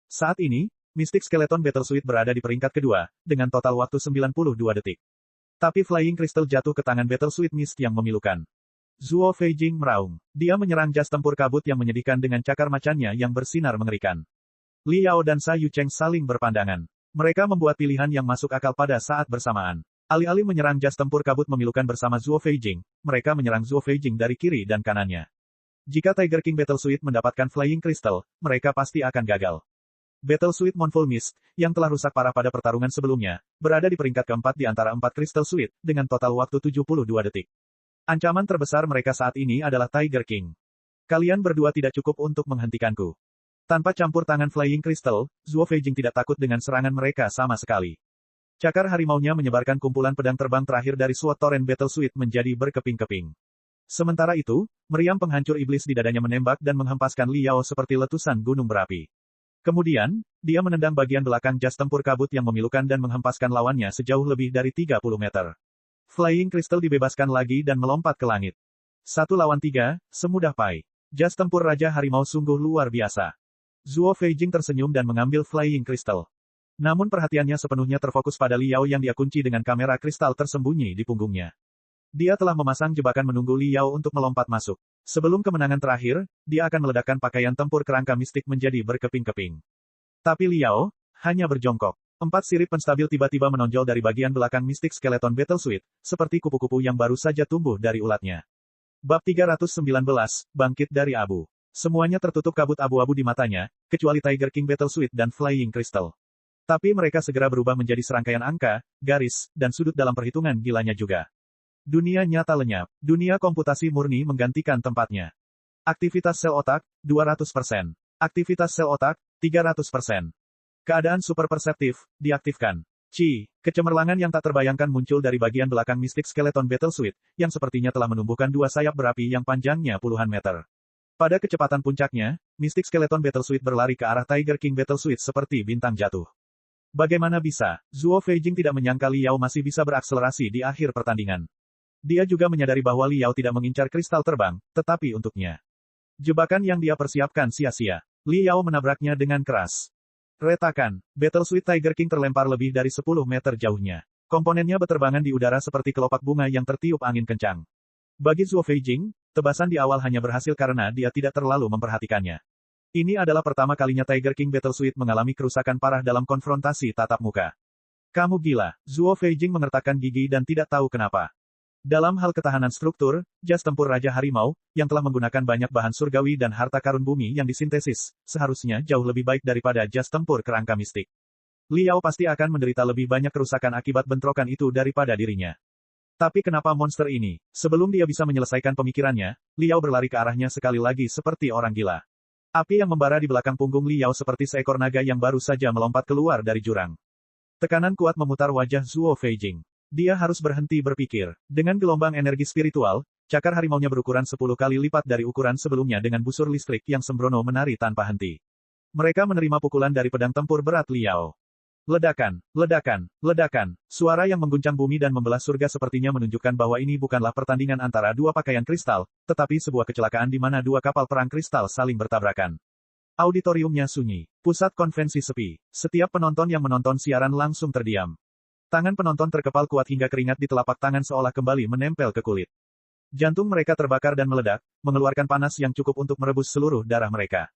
Saat ini, Mystic Skeleton Battle Suite berada di peringkat kedua, dengan total waktu 92 detik. Tapi Flying Crystal jatuh ke tangan Battle Suite Mist yang memilukan. Zuo Feijing meraung. Dia menyerang jas tempur kabut yang menyedihkan dengan cakar macannya yang bersinar mengerikan. Li Yao dan Sa Yu Cheng saling berpandangan. Mereka membuat pilihan yang masuk akal pada saat bersamaan. Alih-alih menyerang jas tempur kabut memilukan bersama Zuo Feijing, mereka menyerang Zuo Feijing dari kiri dan kanannya. Jika Tiger King Battle Suite mendapatkan Flying Crystal, mereka pasti akan gagal. Battle Suite Mournful Mist, yang telah rusak parah pada pertarungan sebelumnya, berada di peringkat keempat di antara 4 Crystal Suite, dengan total waktu 72 detik. Ancaman terbesar mereka saat ini adalah Tiger King. Kalian berdua tidak cukup untuk menghentikanku. Tanpa campur tangan Flying Crystal, Zuo Feijing tidak takut dengan serangan mereka sama sekali. Cakar harimaunya menyebarkan kumpulan pedang terbang terakhir dari SWOT Torrent Battle Suite menjadi berkeping-keping. Sementara itu, meriam penghancur iblis di dadanya menembak dan menghempaskan Liao seperti letusan gunung berapi. Kemudian, dia menendang bagian belakang jas tempur kabut yang memilukan dan menghempaskan lawannya sejauh lebih dari 30 meter. Flying Crystal dibebaskan lagi dan melompat ke langit. 1 lawan 3, semudah pai. Jas tempur Raja Harimau sungguh luar biasa. Zuo Feijing tersenyum dan mengambil Flying Crystal. Namun perhatiannya sepenuhnya terfokus pada Liao yang dia kunci dengan kamera kristal tersembunyi di punggungnya. Dia telah memasang jebakan menunggu Liao untuk melompat masuk. Sebelum kemenangan terakhir, dia akan meledakkan pakaian tempur kerangka mistik menjadi berkeping-keping. Tapi Liao hanya berjongkok. 4 sirip penstabil tiba-tiba menonjol dari bagian belakang Mystic Skeleton Battle Suite, seperti kupu-kupu yang baru saja tumbuh dari ulatnya. Bab 319, Bangkit dari Abu. Semuanya tertutup kabut abu-abu di matanya, kecuali Tiger King Battle Suite dan Flying Crystal. Tapi mereka segera berubah menjadi serangkaian angka, garis, dan sudut dalam perhitungan gilanya juga. Dunia nyata lenyap. Dunia komputasi murni menggantikan tempatnya. Aktivitas sel otak, 200%. Aktivitas sel otak, 300%. Keadaan super perseptif, diaktifkan. Kecemerlangan yang tak terbayangkan muncul dari bagian belakang Mystic Skeleton Battle Suite, yang sepertinya telah menumbuhkan 2 sayap berapi yang panjangnya puluhan meter. Pada kecepatan puncaknya, Mystic Skeleton Battle Suite berlari ke arah Tiger King Battle Suite seperti bintang jatuh. Bagaimana bisa, Zuo Feijing tidak menyangka Liao masih bisa berakselerasi di akhir pertandingan. Dia juga menyadari bahwa Liao tidak mengincar kristal terbang, tetapi untuknya. Jebakan yang dia persiapkan sia-sia. Liao menabraknya dengan keras. Retakan, Battle Suite Tiger King terlempar lebih dari 10 meter jauhnya. Komponennya berterbangan di udara seperti kelopak bunga yang tertiup angin kencang. Bagi Zuo Feijing, tebasan di awal hanya berhasil karena dia tidak terlalu memperhatikannya. Ini adalah pertama kalinya Tiger King Battle Suite mengalami kerusakan parah dalam konfrontasi tatap muka. Kamu gila, Zuo Feijing mengertakkan gigi dan tidak tahu kenapa. Dalam hal ketahanan struktur, jas tempur Raja Harimau, yang telah menggunakan banyak bahan surgawi dan harta karun bumi yang disintesis, seharusnya jauh lebih baik daripada jas tempur kerangka mistik. Liao pasti akan menderita lebih banyak kerusakan akibat bentrokan itu daripada dirinya. Tapi kenapa monster ini? Sebelum dia bisa menyelesaikan pemikirannya, Liao berlari ke arahnya sekali lagi seperti orang gila. Api yang membara di belakang punggung Liao seperti seekor naga yang baru saja melompat keluar dari jurang. Tekanan kuat memutar wajah Zuo Feijing. Dia harus berhenti berpikir. Dengan gelombang energi spiritual, cakar harimaunya berukuran 10 kali lipat dari ukuran sebelumnya dengan busur listrik yang sembrono menari tanpa henti. Mereka menerima pukulan dari pedang tempur berat Liao. Ledakan, ledakan, ledakan. Suara yang mengguncang bumi dan membelah surga sepertinya menunjukkan bahwa ini bukanlah pertandingan antara 2 pakaian kristal, tetapi sebuah kecelakaan di mana 2 kapal perang kristal saling bertabrakan. Auditoriumnya sunyi. Pusat konvensi sepi. Setiap penonton yang menonton siaran langsung terdiam. Tangan penonton terkepal kuat hingga keringat di telapak tangan seolah kembali menempel ke kulit. Jantung mereka terbakar dan meledak, mengeluarkan panas yang cukup untuk merebus seluruh darah mereka.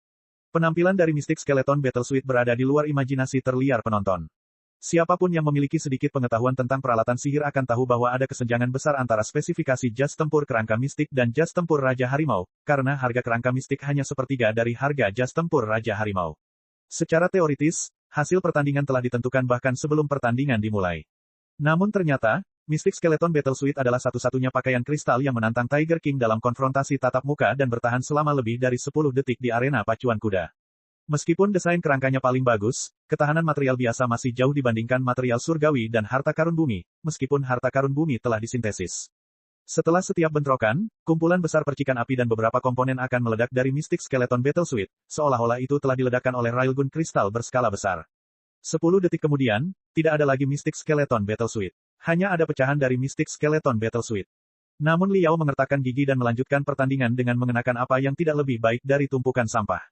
Penampilan dari Mystic Skeleton Battle Suite berada di luar imajinasi terliar penonton. Siapapun yang memiliki sedikit pengetahuan tentang peralatan sihir akan tahu bahwa ada kesenjangan besar antara spesifikasi jas tempur kerangka mistik dan jas tempur Raja Harimau, karena harga kerangka mistik hanya sepertiga dari harga jas tempur Raja Harimau. Secara teoritis, hasil pertandingan telah ditentukan bahkan sebelum pertandingan dimulai. Namun ternyata, Mystic Skeleton Battle Suite adalah satu-satunya pakaian kristal yang menantang Tiger King dalam konfrontasi tatap muka dan bertahan selama lebih dari 10 detik di arena pacuan kuda. Meskipun desain kerangkanya paling bagus, ketahanan material biasa masih jauh dibandingkan material surgawi dan harta karun bumi, meskipun harta karun bumi telah disintesis. Setelah setiap bentrokan, kumpulan besar percikan api dan beberapa komponen akan meledak dari Mystic Skeleton Battle Suite, seolah-olah itu telah diledakkan oleh railgun kristal berskala besar. 10 detik kemudian, tidak ada lagi Mystic Skeleton Battle Suite. Hanya ada pecahan dari Mystic Skeleton Battle Suite. Namun Liao mengertakkan gigi dan melanjutkan pertandingan dengan mengenakan apa yang tidak lebih baik dari tumpukan sampah.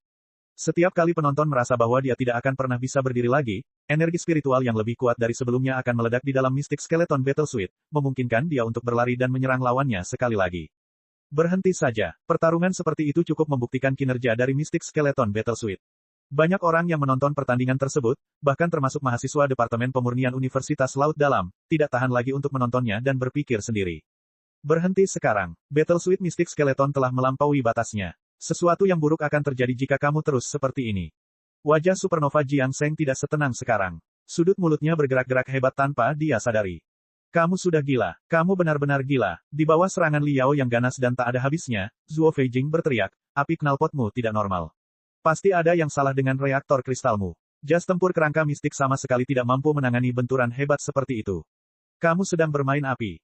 Setiap kali penonton merasa bahwa dia tidak akan pernah bisa berdiri lagi, energi spiritual yang lebih kuat dari sebelumnya akan meledak di dalam Mystic Skeleton Battle Suite, memungkinkan dia untuk berlari dan menyerang lawannya sekali lagi. Berhenti saja. Pertarungan seperti itu cukup membuktikan kinerja dari Mystic Skeleton Battle Suite. Banyak orang yang menonton pertandingan tersebut, bahkan termasuk mahasiswa Departemen Pemurnian Universitas Laut Dalam, tidak tahan lagi untuk menontonnya dan berpikir sendiri. Berhenti sekarang. Battle Suite Mystic Skeleton telah melampaui batasnya. Sesuatu yang buruk akan terjadi jika kamu terus seperti ini. Wajah Supernova Jiang Seng tidak setenang sekarang. Sudut mulutnya bergerak-gerak hebat tanpa dia sadari. Kamu sudah gila. Kamu benar-benar gila. Di bawah serangan Liao yang ganas dan tak ada habisnya, Zuo Feijing berteriak, api knalpotmu tidak normal. Pasti ada yang salah dengan reaktor kristalmu. Jas tempur kerangka mistik sama sekali tidak mampu menangani benturan hebat seperti itu. Kamu sedang bermain api.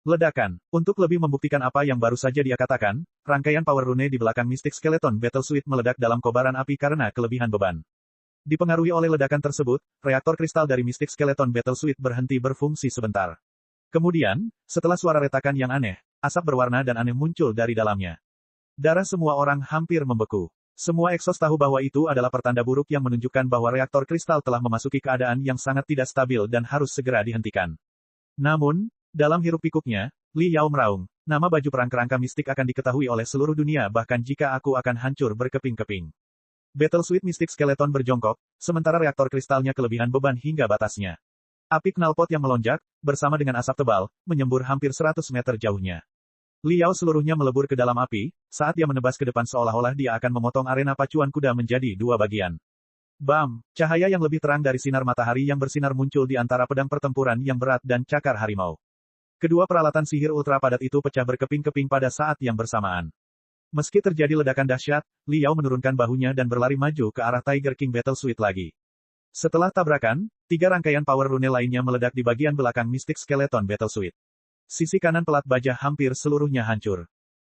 Ledakan. Untuk lebih membuktikan apa yang baru saja dia katakan, rangkaian power rune di belakang Mystic Skeleton Battle Suit meledak dalam kobaran api karena kelebihan beban. Dipengaruhi oleh ledakan tersebut, reaktor kristal dari Mystic Skeleton Battle Suit berhenti berfungsi sebentar. Kemudian, setelah suara retakan yang aneh, asap berwarna dan aneh muncul dari dalamnya. Darah semua orang hampir membeku. Semua Exos tahu bahwa itu adalah pertanda buruk yang menunjukkan bahwa reaktor kristal telah memasuki keadaan yang sangat tidak stabil dan harus segera dihentikan. Namun, dalam hiruk-pikuknya, Li Yao meraung, nama baju perang kerangka mistik akan diketahui oleh seluruh dunia bahkan jika aku akan hancur berkeping-keping. Battle Suit Mystic Skeleton berjongkok, sementara reaktor kristalnya kelebihan beban hingga batasnya. Api knalpot yang melonjak, bersama dengan asap tebal, menyembur hampir 100 meter jauhnya. Li Yao seluruhnya melebur ke dalam api, saat dia menebas ke depan seolah-olah dia akan memotong arena pacuan kuda menjadi dua bagian. Bam! Cahaya yang lebih terang dari sinar matahari yang bersinar muncul di antara pedang pertempuran yang berat dan cakar harimau. Kedua peralatan sihir ultra padat itu pecah berkeping-keping pada saat yang bersamaan. Meski terjadi ledakan dahsyat, Li Yao menurunkan bahunya dan berlari maju ke arah Tiger King Battle Suit lagi. Setelah tabrakan, 3 rangkaian power rune lainnya meledak di bagian belakang Mystic Skeleton Battle Suit. Sisi kanan pelat baja hampir seluruhnya hancur.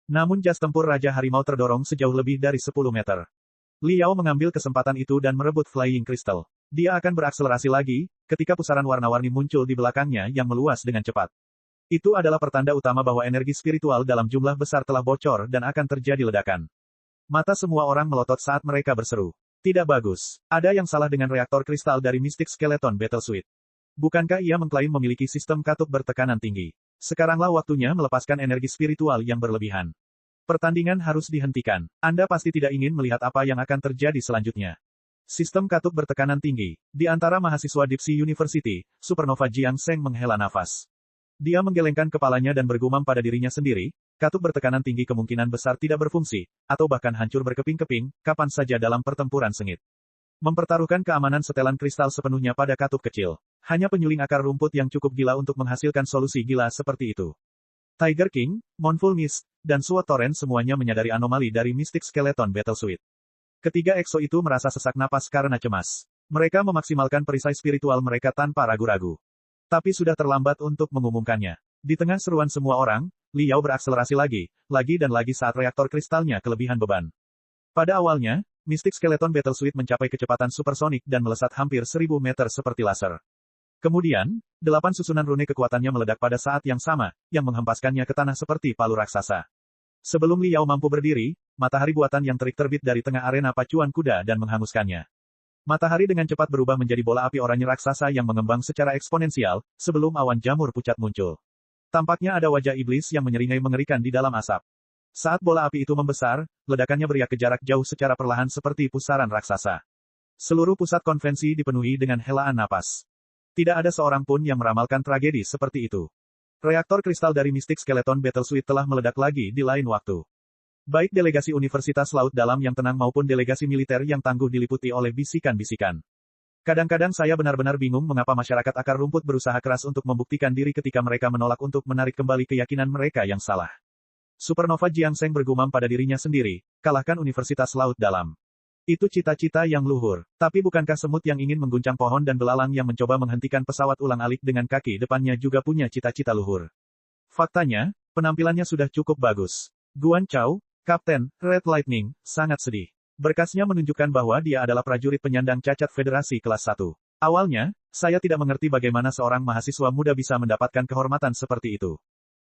Namun jas tempur Raja Harimau terdorong sejauh lebih dari 10 meter. Li Yao mengambil kesempatan itu dan merebut Flying Crystal. Dia akan berakselerasi lagi, ketika pusaran warna-warni muncul di belakangnya yang meluas dengan cepat. Itu adalah pertanda utama bahwa energi spiritual dalam jumlah besar telah bocor dan akan terjadi ledakan. Mata semua orang melotot saat mereka berseru. Tidak bagus. Ada yang salah dengan reaktor kristal dari Mystic Skeleton Battle Suit. Bukankah ia mengklaim memiliki sistem katup bertekanan tinggi? Sekaranglah waktunya melepaskan energi spiritual yang berlebihan. Pertandingan harus dihentikan. Anda pasti tidak ingin melihat apa yang akan terjadi selanjutnya. Sistem katup bertekanan tinggi. Di antara mahasiswa Deep Sea University, Supernova Jiang Seng menghela nafas. Dia menggelengkan kepalanya dan bergumam pada dirinya sendiri, katup bertekanan tinggi kemungkinan besar tidak berfungsi, atau bahkan hancur berkeping-keping, kapan saja dalam pertempuran sengit. Mempertaruhkan keamanan setelan kristal sepenuhnya pada katup kecil. Hanya penyuling akar rumput yang cukup gila untuk menghasilkan solusi gila seperti itu. Tiger King, Mournful Mist, dan Sword Torrent semuanya menyadari anomali dari Mystic Skeleton Battle Suit. Ketiga EXO itu merasa sesak napas karena cemas. Mereka memaksimalkan perisai spiritual mereka tanpa ragu-ragu. Tapi sudah terlambat untuk mengumumkannya. Di tengah seruan semua orang, Li Yao berakselerasi lagi dan lagi saat reaktor kristalnya kelebihan beban. Pada awalnya, Mystic Skeleton Battle Suit mencapai kecepatan supersonik dan melesat hampir 1000 meter seperti laser. Kemudian, 8 susunan rune kekuatannya meledak pada saat yang sama, yang menghempaskannya ke tanah seperti palu raksasa. Sebelum Li Yao mampu berdiri, matahari buatan yang terik terbit dari tengah arena pacuan kuda dan menghanguskannya. Matahari dengan cepat berubah menjadi bola api oranye raksasa yang mengembang secara eksponensial, sebelum awan jamur pucat muncul. Tampaknya ada wajah iblis yang menyeringai mengerikan di dalam asap. Saat bola api itu membesar, ledakannya beriak ke jarak jauh secara perlahan seperti pusaran raksasa. Seluruh pusat konvensi dipenuhi dengan helaan napas. Tidak ada seorang pun yang meramalkan tragedi seperti itu. Reaktor kristal dari Mystic Skeleton Battle Suit telah meledak lagi di lain waktu. Baik delegasi Universitas Laut Dalam yang tenang maupun delegasi militer yang tangguh diliputi oleh bisikan-bisikan. Kadang-kadang saya benar-benar bingung mengapa masyarakat akar rumput berusaha keras untuk membuktikan diri ketika mereka menolak untuk menarik kembali keyakinan mereka yang salah. Supernova Jiang Seng bergumam pada dirinya sendiri, kalahkan Universitas Laut Dalam. Itu cita-cita yang luhur. Tapi bukankah semut yang ingin mengguncang pohon dan belalang yang mencoba menghentikan pesawat ulang-alik dengan kaki depannya juga punya cita-cita luhur? Faktanya, penampilannya sudah cukup bagus. Guan Chao, Kapten Red Lightning, sangat sedih. Berkasnya menunjukkan bahwa dia adalah prajurit penyandang cacat Federasi kelas 1. Awalnya, saya tidak mengerti bagaimana seorang mahasiswa muda bisa mendapatkan kehormatan seperti itu.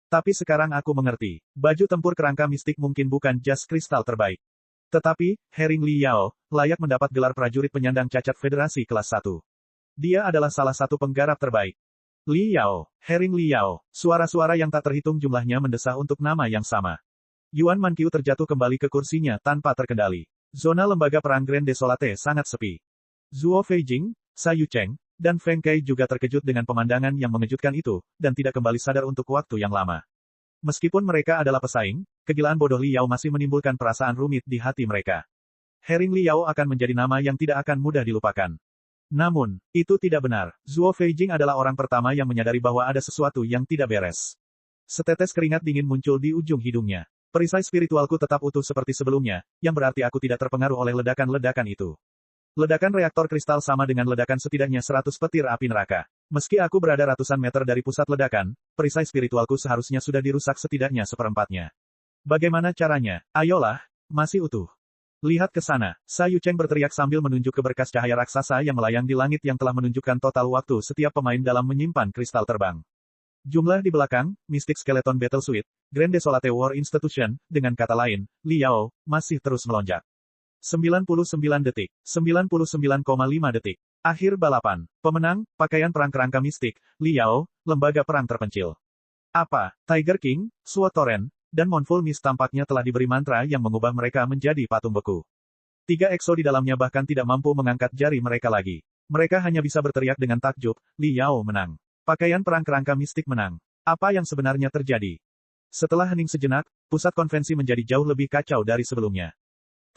Tapi sekarang aku mengerti. Baju tempur kerangka mistik mungkin bukan jas kristal terbaik. Tetapi, Herring Li Yao, layak mendapat gelar prajurit penyandang cacat Federasi kelas 1. Dia adalah salah satu penggarap terbaik. Li Yao, Herring Li Yao, suara-suara yang tak terhitung jumlahnya mendesah untuk nama yang sama. Yuan Manqiu terjatuh kembali ke kursinya tanpa terkendali. Zona lembaga perang Grand Desolate sangat sepi. Zhuo Feijing, Sa Yucheng, dan Feng Kai juga terkejut dengan pemandangan yang mengejutkan itu, dan tidak kembali sadar untuk waktu yang lama. Meskipun mereka adalah pesaing, kegilaan bodoh Li Yao masih menimbulkan perasaan rumit di hati mereka. Herring Li Yao akan menjadi nama yang tidak akan mudah dilupakan. Namun, itu tidak benar. Zhuo Feijing adalah orang pertama yang menyadari bahwa ada sesuatu yang tidak beres. Setetes keringat dingin muncul di ujung hidungnya. Perisai spiritualku tetap utuh seperti sebelumnya, yang berarti aku tidak terpengaruh oleh ledakan-ledakan itu. Ledakan reaktor kristal sama dengan ledakan setidaknya 100 petir api neraka. Meski aku berada ratusan meter dari pusat ledakan, perisai spiritualku seharusnya sudah dirusak setidaknya seperempatnya. Bagaimana caranya? Ayolah, masih utuh. Lihat ke sana, Sa Yucheng berteriak sambil menunjuk ke berkas cahaya raksasa yang melayang di langit yang telah menunjukkan total waktu setiap pemain dalam menyimpan kristal terbang. Jumlah di belakang, Mystic Skeleton Battle Suite, Grand Desolate War Institution, dengan kata lain, Liao, masih terus melonjak. 99 detik, 99,5 detik. Akhir balapan. Pemenang, pakaian perang kerangka mistik, Liao, lembaga perang terpencil. Apa, Tiger King, Sword Torrent, dan Mournful Mist tampaknya telah diberi mantra yang mengubah mereka menjadi patung beku. 3 EXO di dalamnya bahkan tidak mampu mengangkat jari mereka lagi. Mereka hanya bisa berteriak dengan takjub, Liao menang. Pakaian perang kerangka mistik menang. Apa yang sebenarnya terjadi? Setelah hening sejenak, pusat konvensi menjadi jauh lebih kacau dari sebelumnya.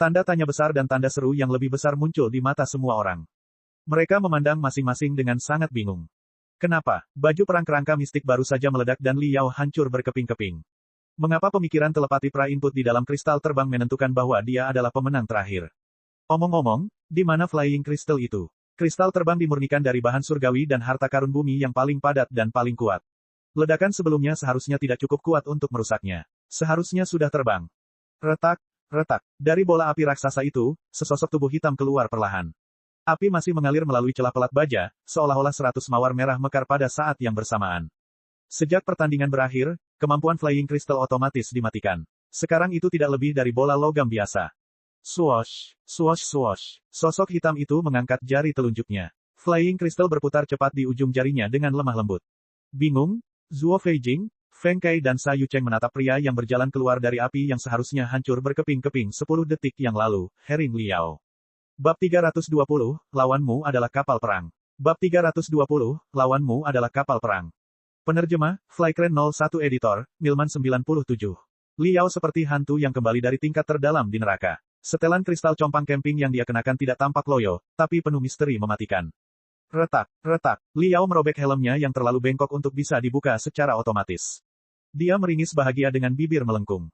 Tanda tanya besar dan tanda seru yang lebih besar muncul di mata semua orang. Mereka memandang masing-masing dengan sangat bingung. Kenapa? Baju perang kerangka mistik baru saja meledak dan Liao hancur berkeping-keping. Mengapa pemikiran telepati pra-input di dalam kristal terbang menentukan bahwa dia adalah pemenang terakhir? Omong-omong, di mana Flying Crystal itu? Kristal terbang dimurnikan dari bahan surgawi dan harta karun bumi yang paling padat dan paling kuat. Ledakan sebelumnya seharusnya tidak cukup kuat untuk merusaknya. Seharusnya sudah terbang. Retak. Retak. Dari bola api raksasa itu, sesosok tubuh hitam keluar perlahan. Api masih mengalir melalui celah pelat baja, seolah-olah 100 mawar merah mekar pada saat yang bersamaan. Sejak pertandingan berakhir, kemampuan Flying Crystal otomatis dimatikan. Sekarang itu tidak lebih dari bola logam biasa. Swoosh, swoosh, swoosh. Sosok hitam itu mengangkat jari telunjuknya. Flying Crystal berputar cepat di ujung jarinya dengan lemah lembut. Bingung, Zuo Feijing, Feng Kai dan Sa Yucheng menatap pria yang berjalan keluar dari api yang seharusnya hancur berkeping-keping 10 detik yang lalu, Herring Liao. Bab 320, lawanmu adalah kapal perang. Bab 320, lawanmu adalah kapal perang. Penerjemah, Flycrane 01 Editor, Milman 97. Liao seperti hantu yang kembali dari tingkat terdalam di neraka. Setelan kristal compang camping yang dia kenakan tidak tampak loyo, tapi penuh misteri mematikan. Retak, retak. Liao merobek helmnya yang terlalu bengkok untuk bisa dibuka secara otomatis. Dia meringis bahagia dengan bibir melengkung.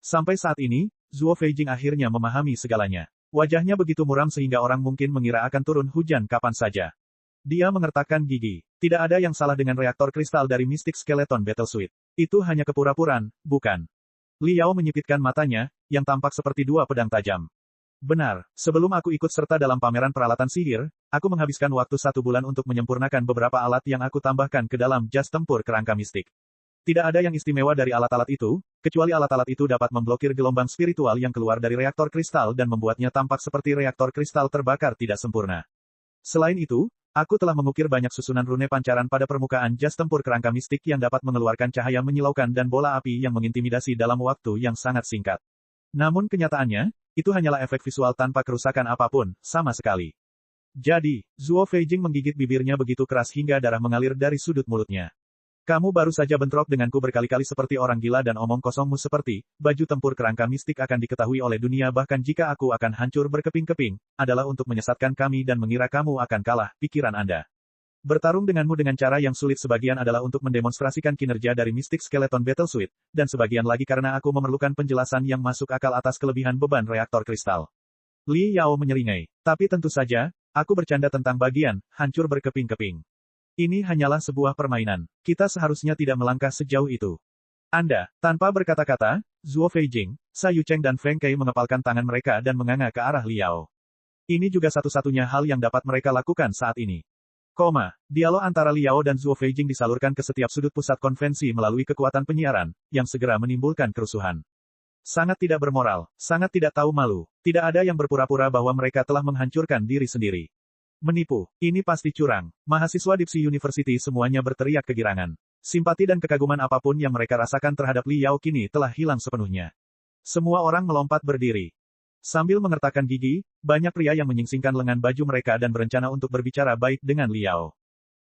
Sampai saat ini, Zuo Feijing akhirnya memahami segalanya. Wajahnya begitu muram sehingga orang mungkin mengira akan turun hujan kapan saja. Dia mengertakkan gigi. Tidak ada yang salah dengan reaktor kristal dari Mystic Skeleton Battle Suite. Itu hanya kepura-puraan, bukan? Liao menyipitkan matanya, yang tampak seperti 2 pedang tajam. Benar, sebelum aku ikut serta dalam pameran peralatan sihir, aku menghabiskan waktu 1 bulan untuk menyempurnakan beberapa alat yang aku tambahkan ke dalam jas tempur kerangka mistik. Tidak ada yang istimewa dari alat-alat itu, kecuali alat-alat itu dapat memblokir gelombang spiritual yang keluar dari reaktor kristal dan membuatnya tampak seperti reaktor kristal terbakar tidak sempurna. Selain itu, aku telah mengukir banyak susunan rune pancaran pada permukaan jas tempur kerangka mistik yang dapat mengeluarkan cahaya menyilaukan dan bola api yang mengintimidasi dalam waktu yang sangat singkat. Namun kenyataannya, itu hanyalah efek visual tanpa kerusakan apapun, sama sekali. Jadi, Zuo Feijing menggigit bibirnya begitu keras hingga darah mengalir dari sudut mulutnya. Kamu baru saja bentrok denganku berkali-kali seperti orang gila dan omong kosongmu seperti, baju tempur kerangka mistik akan diketahui oleh dunia bahkan jika aku akan hancur berkeping-keping, adalah untuk menyesatkan kami dan mengira kamu akan kalah, pikiran Anda. Bertarung denganmu dengan cara yang sulit sebagian adalah untuk mendemonstrasikan kinerja dari Mystic Skeleton Battle Suite, dan sebagian lagi karena aku memerlukan penjelasan yang masuk akal atas kelebihan beban reaktor kristal. Li Yao menyeringai. Tapi tentu saja, aku bercanda tentang bagian, hancur berkeping-keping. Ini hanyalah sebuah permainan. Kita seharusnya tidak melangkah sejauh itu. Anda, tanpa berkata-kata, Zuo Feijing, Sa Yucheng dan Feng Kai mengepalkan tangan mereka dan menganga ke arah Liao. Ini juga satu-satunya hal yang dapat mereka lakukan saat ini. Dialog antara Liao dan Zuo Feijing disalurkan ke setiap sudut pusat konvensi melalui kekuatan penyiaran, yang segera menimbulkan kerusuhan. Sangat tidak bermoral, sangat tidak tahu malu. Tidak ada yang berpura-pura bahwa mereka telah menghancurkan diri sendiri. Menipu, ini pasti curang. Mahasiswa Dipsy University semuanya berteriak kegirangan. Simpati dan kekaguman apapun yang mereka rasakan terhadap Liao kini telah hilang sepenuhnya. Semua orang melompat berdiri. Sambil mengertakkan gigi, banyak pria yang menyingsingkan lengan baju mereka dan berencana untuk berbicara baik dengan Liao.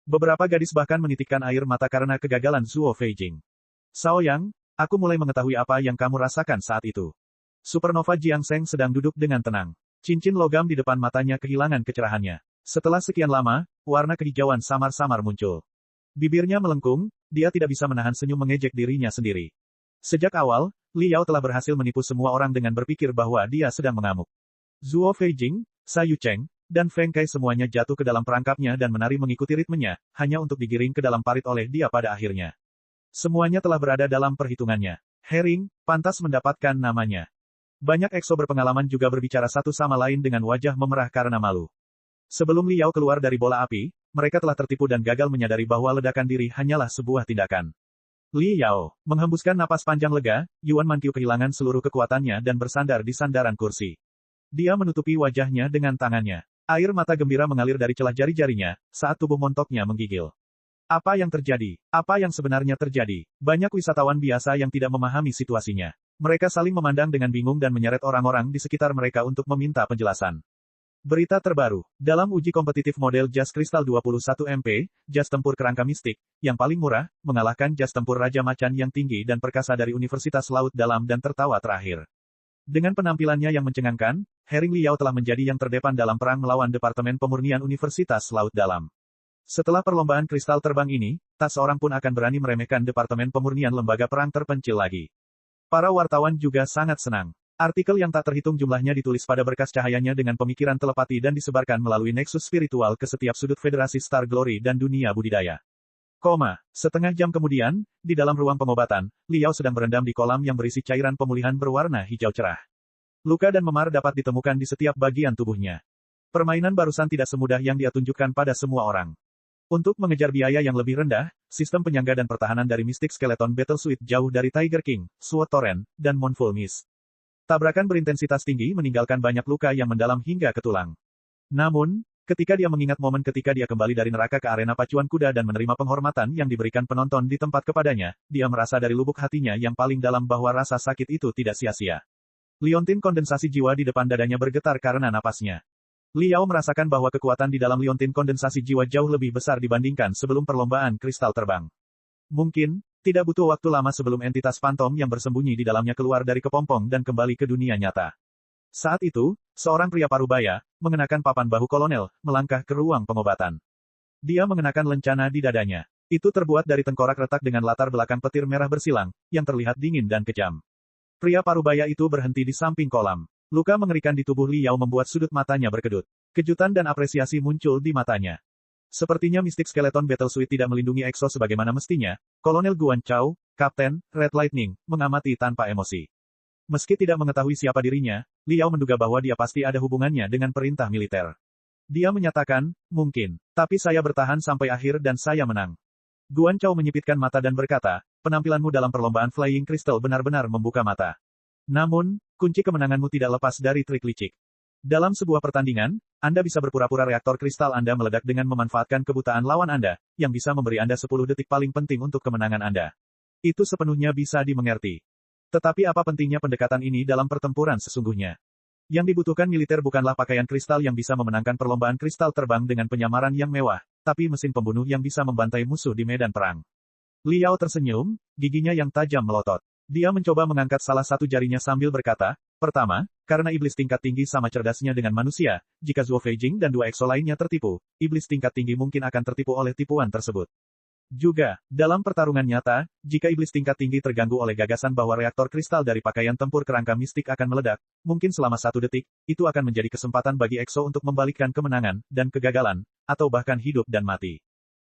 Beberapa gadis bahkan menitikkan air mata karena kegagalan Zuo Feijing. Shaoyang, aku mulai mengetahui apa yang kamu rasakan saat itu. Supernova Jiangsheng sedang duduk dengan tenang. Cincin logam di depan matanya kehilangan kecerahannya. Setelah sekian lama, warna kehijauan samar-samar muncul. Bibirnya melengkung, dia tidak bisa menahan senyum mengejek dirinya sendiri. Sejak awal, Liao telah berhasil menipu semua orang dengan berpikir bahwa dia sedang mengamuk. Zuo Feijing, Sa Yucheng, dan Feng Kai semuanya jatuh ke dalam perangkapnya dan menari mengikuti ritmenya, hanya untuk digiring ke dalam parit oleh dia pada akhirnya. Semuanya telah berada dalam perhitungannya. Herring, pantas mendapatkan namanya. Banyak EXO berpengalaman juga berbicara satu sama lain dengan wajah memerah karena malu. Sebelum Liao keluar dari bola api, mereka telah tertipu dan gagal menyadari bahwa ledakan diri hanyalah sebuah tindakan. Liao menghembuskan napas panjang lega, Yuan Mankyu kehilangan seluruh kekuatannya dan bersandar di sandaran kursi. Dia menutupi wajahnya dengan tangannya. Air mata gembira mengalir dari celah jari-jarinya, saat tubuh montoknya menggigil. Apa yang terjadi? Apa yang sebenarnya terjadi? Banyak wisatawan biasa yang tidak memahami situasinya. Mereka saling memandang dengan bingung dan menyeret orang-orang di sekitar mereka untuk meminta penjelasan. Berita terbaru, dalam uji kompetitif model jas kristal 21 MP, jas tempur kerangka mistik, yang paling murah, mengalahkan jas tempur Raja Macan yang tinggi dan perkasa dari Universitas Laut Dalam dan tertawa terakhir. Dengan penampilannya yang mencengangkan, Herring Liao telah menjadi yang terdepan dalam perang melawan Departemen Pemurnian Universitas Laut Dalam. Setelah perlombaan kristal terbang ini, tak seorang pun akan berani meremehkan Departemen Pemurnian lembaga perang terpencil lagi. Para wartawan juga sangat senang. Artikel yang tak terhitung jumlahnya ditulis pada berkas cahayanya dengan pemikiran telepati dan disebarkan melalui nexus spiritual ke setiap sudut Federasi Star Glory dan dunia budidaya. Setengah jam kemudian, di dalam ruang pengobatan, Liao sedang berendam di kolam yang berisi cairan pemulihan berwarna hijau cerah. Luka dan memar dapat ditemukan di setiap bagian tubuhnya. Permainan barusan tidak semudah yang dia tunjukkan pada semua orang. Untuk mengejar biaya yang lebih rendah, sistem penyangga dan pertahanan dari Mystic Skeleton Battle Suite jauh dari Tiger King, Sword Torrent, dan Moonful Mist. Tabrakan berintensitas tinggi meninggalkan banyak luka yang mendalam hingga ke tulang. Namun, ketika dia mengingat momen ketika dia kembali dari neraka ke arena pacuan kuda dan menerima penghormatan yang diberikan penonton di tempat kepadanya, dia merasa dari lubuk hatinya yang paling dalam bahwa rasa sakit itu tidak sia-sia. Liontin kondensasi jiwa di depan dadanya bergetar karena napasnya. Liao merasakan bahwa kekuatan di dalam liontin kondensasi jiwa jauh lebih besar dibandingkan sebelum perlombaan kristal terbang. Mungkin, tidak butuh waktu lama sebelum entitas fantom yang bersembunyi di dalamnya keluar dari kepompong dan kembali ke dunia nyata. Saat itu, seorang pria parubaya, mengenakan papan bahu kolonel, melangkah ke ruang pengobatan. Dia mengenakan lencana di dadanya. Itu terbuat dari tengkorak retak dengan latar belakang petir merah bersilang, yang terlihat dingin dan kejam. Pria parubaya itu berhenti di samping kolam. Luka mengerikan di tubuh Liao membuat sudut matanya berkedut. Kejutan dan apresiasi muncul di matanya. Sepertinya Mystic Skeleton Battle Suite tidak melindungi EXO sebagaimana mestinya, Kolonel Guan Chao, Kapten, Red Lightning, mengamati tanpa emosi. Meski tidak mengetahui siapa dirinya, Liao menduga bahwa dia pasti ada hubungannya dengan perintah militer. Dia menyatakan, mungkin, tapi saya bertahan sampai akhir dan saya menang. Guan Chao menyipitkan mata dan berkata, penampilanmu dalam perlombaan Flying Crystal benar-benar membuka mata. Namun, kunci kemenanganmu tidak lepas dari trik licik. Dalam sebuah pertandingan, Anda bisa berpura-pura reaktor kristal Anda meledak dengan memanfaatkan kebutaan lawan Anda, yang bisa memberi Anda 10 detik paling penting untuk kemenangan Anda. Itu sepenuhnya bisa dimengerti. Tetapi apa pentingnya pendekatan ini dalam pertempuran sesungguhnya? Yang dibutuhkan militer bukanlah pakaian kristal yang bisa memenangkan perlombaan kristal terbang dengan penyamaran yang mewah, tapi mesin pembunuh yang bisa membantai musuh di medan perang. Liao tersenyum, giginya yang tajam melotot. Dia mencoba mengangkat salah satu jarinya sambil berkata, pertama, karena iblis tingkat tinggi sama cerdasnya dengan manusia, jika Zuo Feijing dan dua EXO lainnya tertipu, iblis tingkat tinggi mungkin akan tertipu oleh tipuan tersebut. Juga, dalam pertarungan nyata, jika iblis tingkat tinggi terganggu oleh gagasan bahwa reaktor kristal dari pakaian tempur kerangka mistik akan meledak, mungkin selama 1 detik, itu akan menjadi kesempatan bagi EXO untuk membalikkan kemenangan, dan kegagalan, atau bahkan hidup dan mati.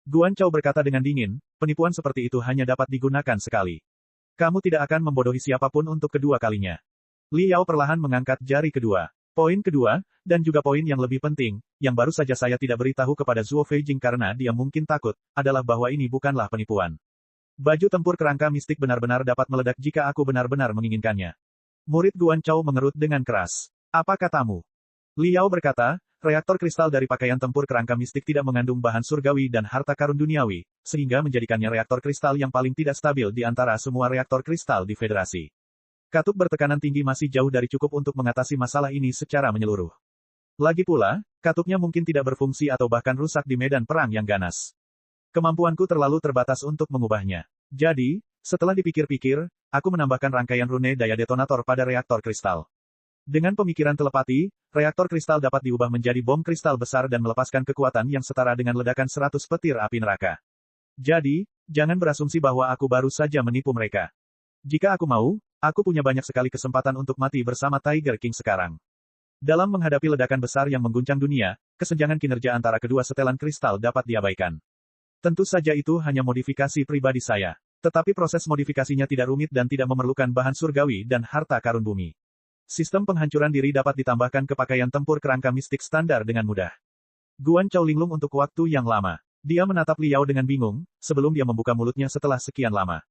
Guan Chao berkata dengan dingin, penipuan seperti itu hanya dapat digunakan sekali. Kamu tidak akan membodohi siapapun untuk kedua kalinya. Liao perlahan mengangkat jari kedua. Poin kedua, dan juga poin yang lebih penting, yang baru saja saya tidak beritahu kepada Zuo Feijing karena dia mungkin takut, adalah bahwa ini bukanlah penipuan. Baju tempur kerangka mistik benar-benar dapat meledak jika aku benar-benar menginginkannya. Murid Guan Chao mengerut dengan keras. Apa katamu? Liao berkata, reaktor kristal dari pakaian tempur kerangka mistik tidak mengandung bahan surgawi dan harta karun duniawi, sehingga menjadikannya reaktor kristal yang paling tidak stabil di antara semua reaktor kristal di Federasi. Katup bertekanan tinggi masih jauh dari cukup untuk mengatasi masalah ini secara menyeluruh. Lagi pula, katupnya mungkin tidak berfungsi atau bahkan rusak di medan perang yang ganas. Kemampuanku terlalu terbatas untuk mengubahnya. Jadi, setelah dipikir-pikir, aku menambahkan rangkaian rune daya detonator pada reaktor kristal. Dengan pemikiran telepati, reaktor kristal dapat diubah menjadi bom kristal besar dan melepaskan kekuatan yang setara dengan ledakan 100 petir api neraka. Jadi, jangan berasumsi bahwa aku baru saja menipu mereka. Jika aku mau, aku punya banyak sekali kesempatan untuk mati bersama Tiger King sekarang. Dalam menghadapi ledakan besar yang mengguncang dunia, kesenjangan kinerja antara kedua setelan kristal dapat diabaikan. Tentu saja itu hanya modifikasi pribadi saya. Tetapi proses modifikasinya tidak rumit dan tidak memerlukan bahan surgawi dan harta karun bumi. Sistem penghancuran diri dapat ditambahkan ke pakaian tempur kerangka mistik standar dengan mudah. Guan Chao linglung untuk waktu yang lama. Dia menatap Liao dengan bingung, sebelum dia membuka mulutnya setelah sekian lama.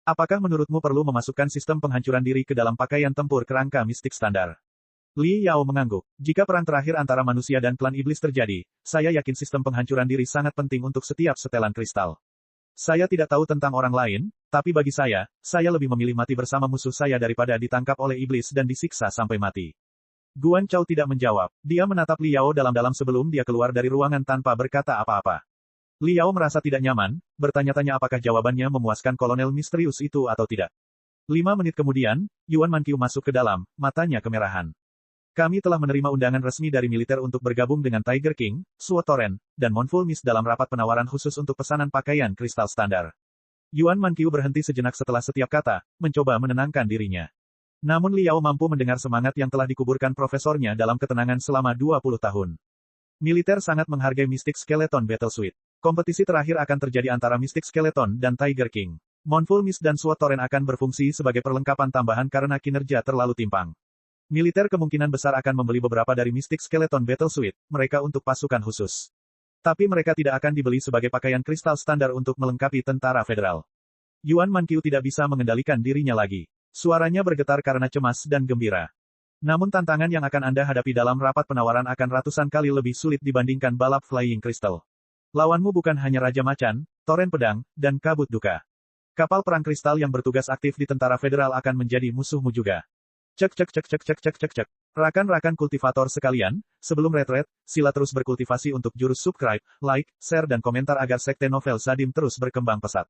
Apakah menurutmu perlu memasukkan sistem penghancuran diri ke dalam pakaian tempur kerangka mistik standar? Li Yao mengangguk. Jika perang terakhir antara manusia dan klan iblis terjadi, saya yakin sistem penghancuran diri sangat penting untuk setiap setelan kristal. Saya tidak tahu tentang orang lain, tapi bagi saya lebih memilih mati bersama musuh saya daripada ditangkap oleh iblis dan disiksa sampai mati. Guan Chao tidak menjawab. Dia menatap Li Yao dalam-dalam sebelum dia keluar dari ruangan tanpa berkata apa-apa. Li Yao merasa tidak nyaman, bertanya-tanya apakah jawabannya memuaskan kolonel misterius itu atau tidak. 5 menit kemudian, Yuan Manqiu masuk ke dalam, matanya kemerahan. Kami telah menerima undangan resmi dari militer untuk bergabung dengan Tiger King, Suo Torrent, dan Moonful Mist dalam rapat penawaran khusus untuk pesanan pakaian kristal standar. Yuan Manqiu berhenti sejenak setelah setiap kata, mencoba menenangkan dirinya. Namun Li Yao mampu mendengar semangat yang telah dikuburkan profesornya dalam ketenangan selama 20 tahun. Militer sangat menghargai Mystic Skeleton Battle Suite. Kompetisi terakhir akan terjadi antara Mystic Skeleton dan Tiger King. Moonful Mist dan Suo Torrent akan berfungsi sebagai perlengkapan tambahan karena kinerja terlalu timpang. Militer kemungkinan besar akan membeli beberapa dari Mystic Skeleton Battle Suite, mereka untuk pasukan khusus. Tapi mereka tidak akan dibeli sebagai pakaian kristal standar untuk melengkapi tentara federal. Yuan Manqiu tidak bisa mengendalikan dirinya lagi. Suaranya bergetar karena cemas dan gembira. Namun tantangan yang akan Anda hadapi dalam rapat penawaran akan ratusan kali lebih sulit dibandingkan balap Flying Crystal. Lawanmu bukan hanya Raja Macan, Toren Pedang, dan Kabut Duka. Kapal perang kristal yang bertugas aktif di tentara federal akan menjadi musuhmu juga. Cek. Rakan-rakan kultivator sekalian, sebelum retret, sila terus berkultivasi untuk jurus subscribe, like, share dan komentar agar sekte novel Sadim terus berkembang pesat.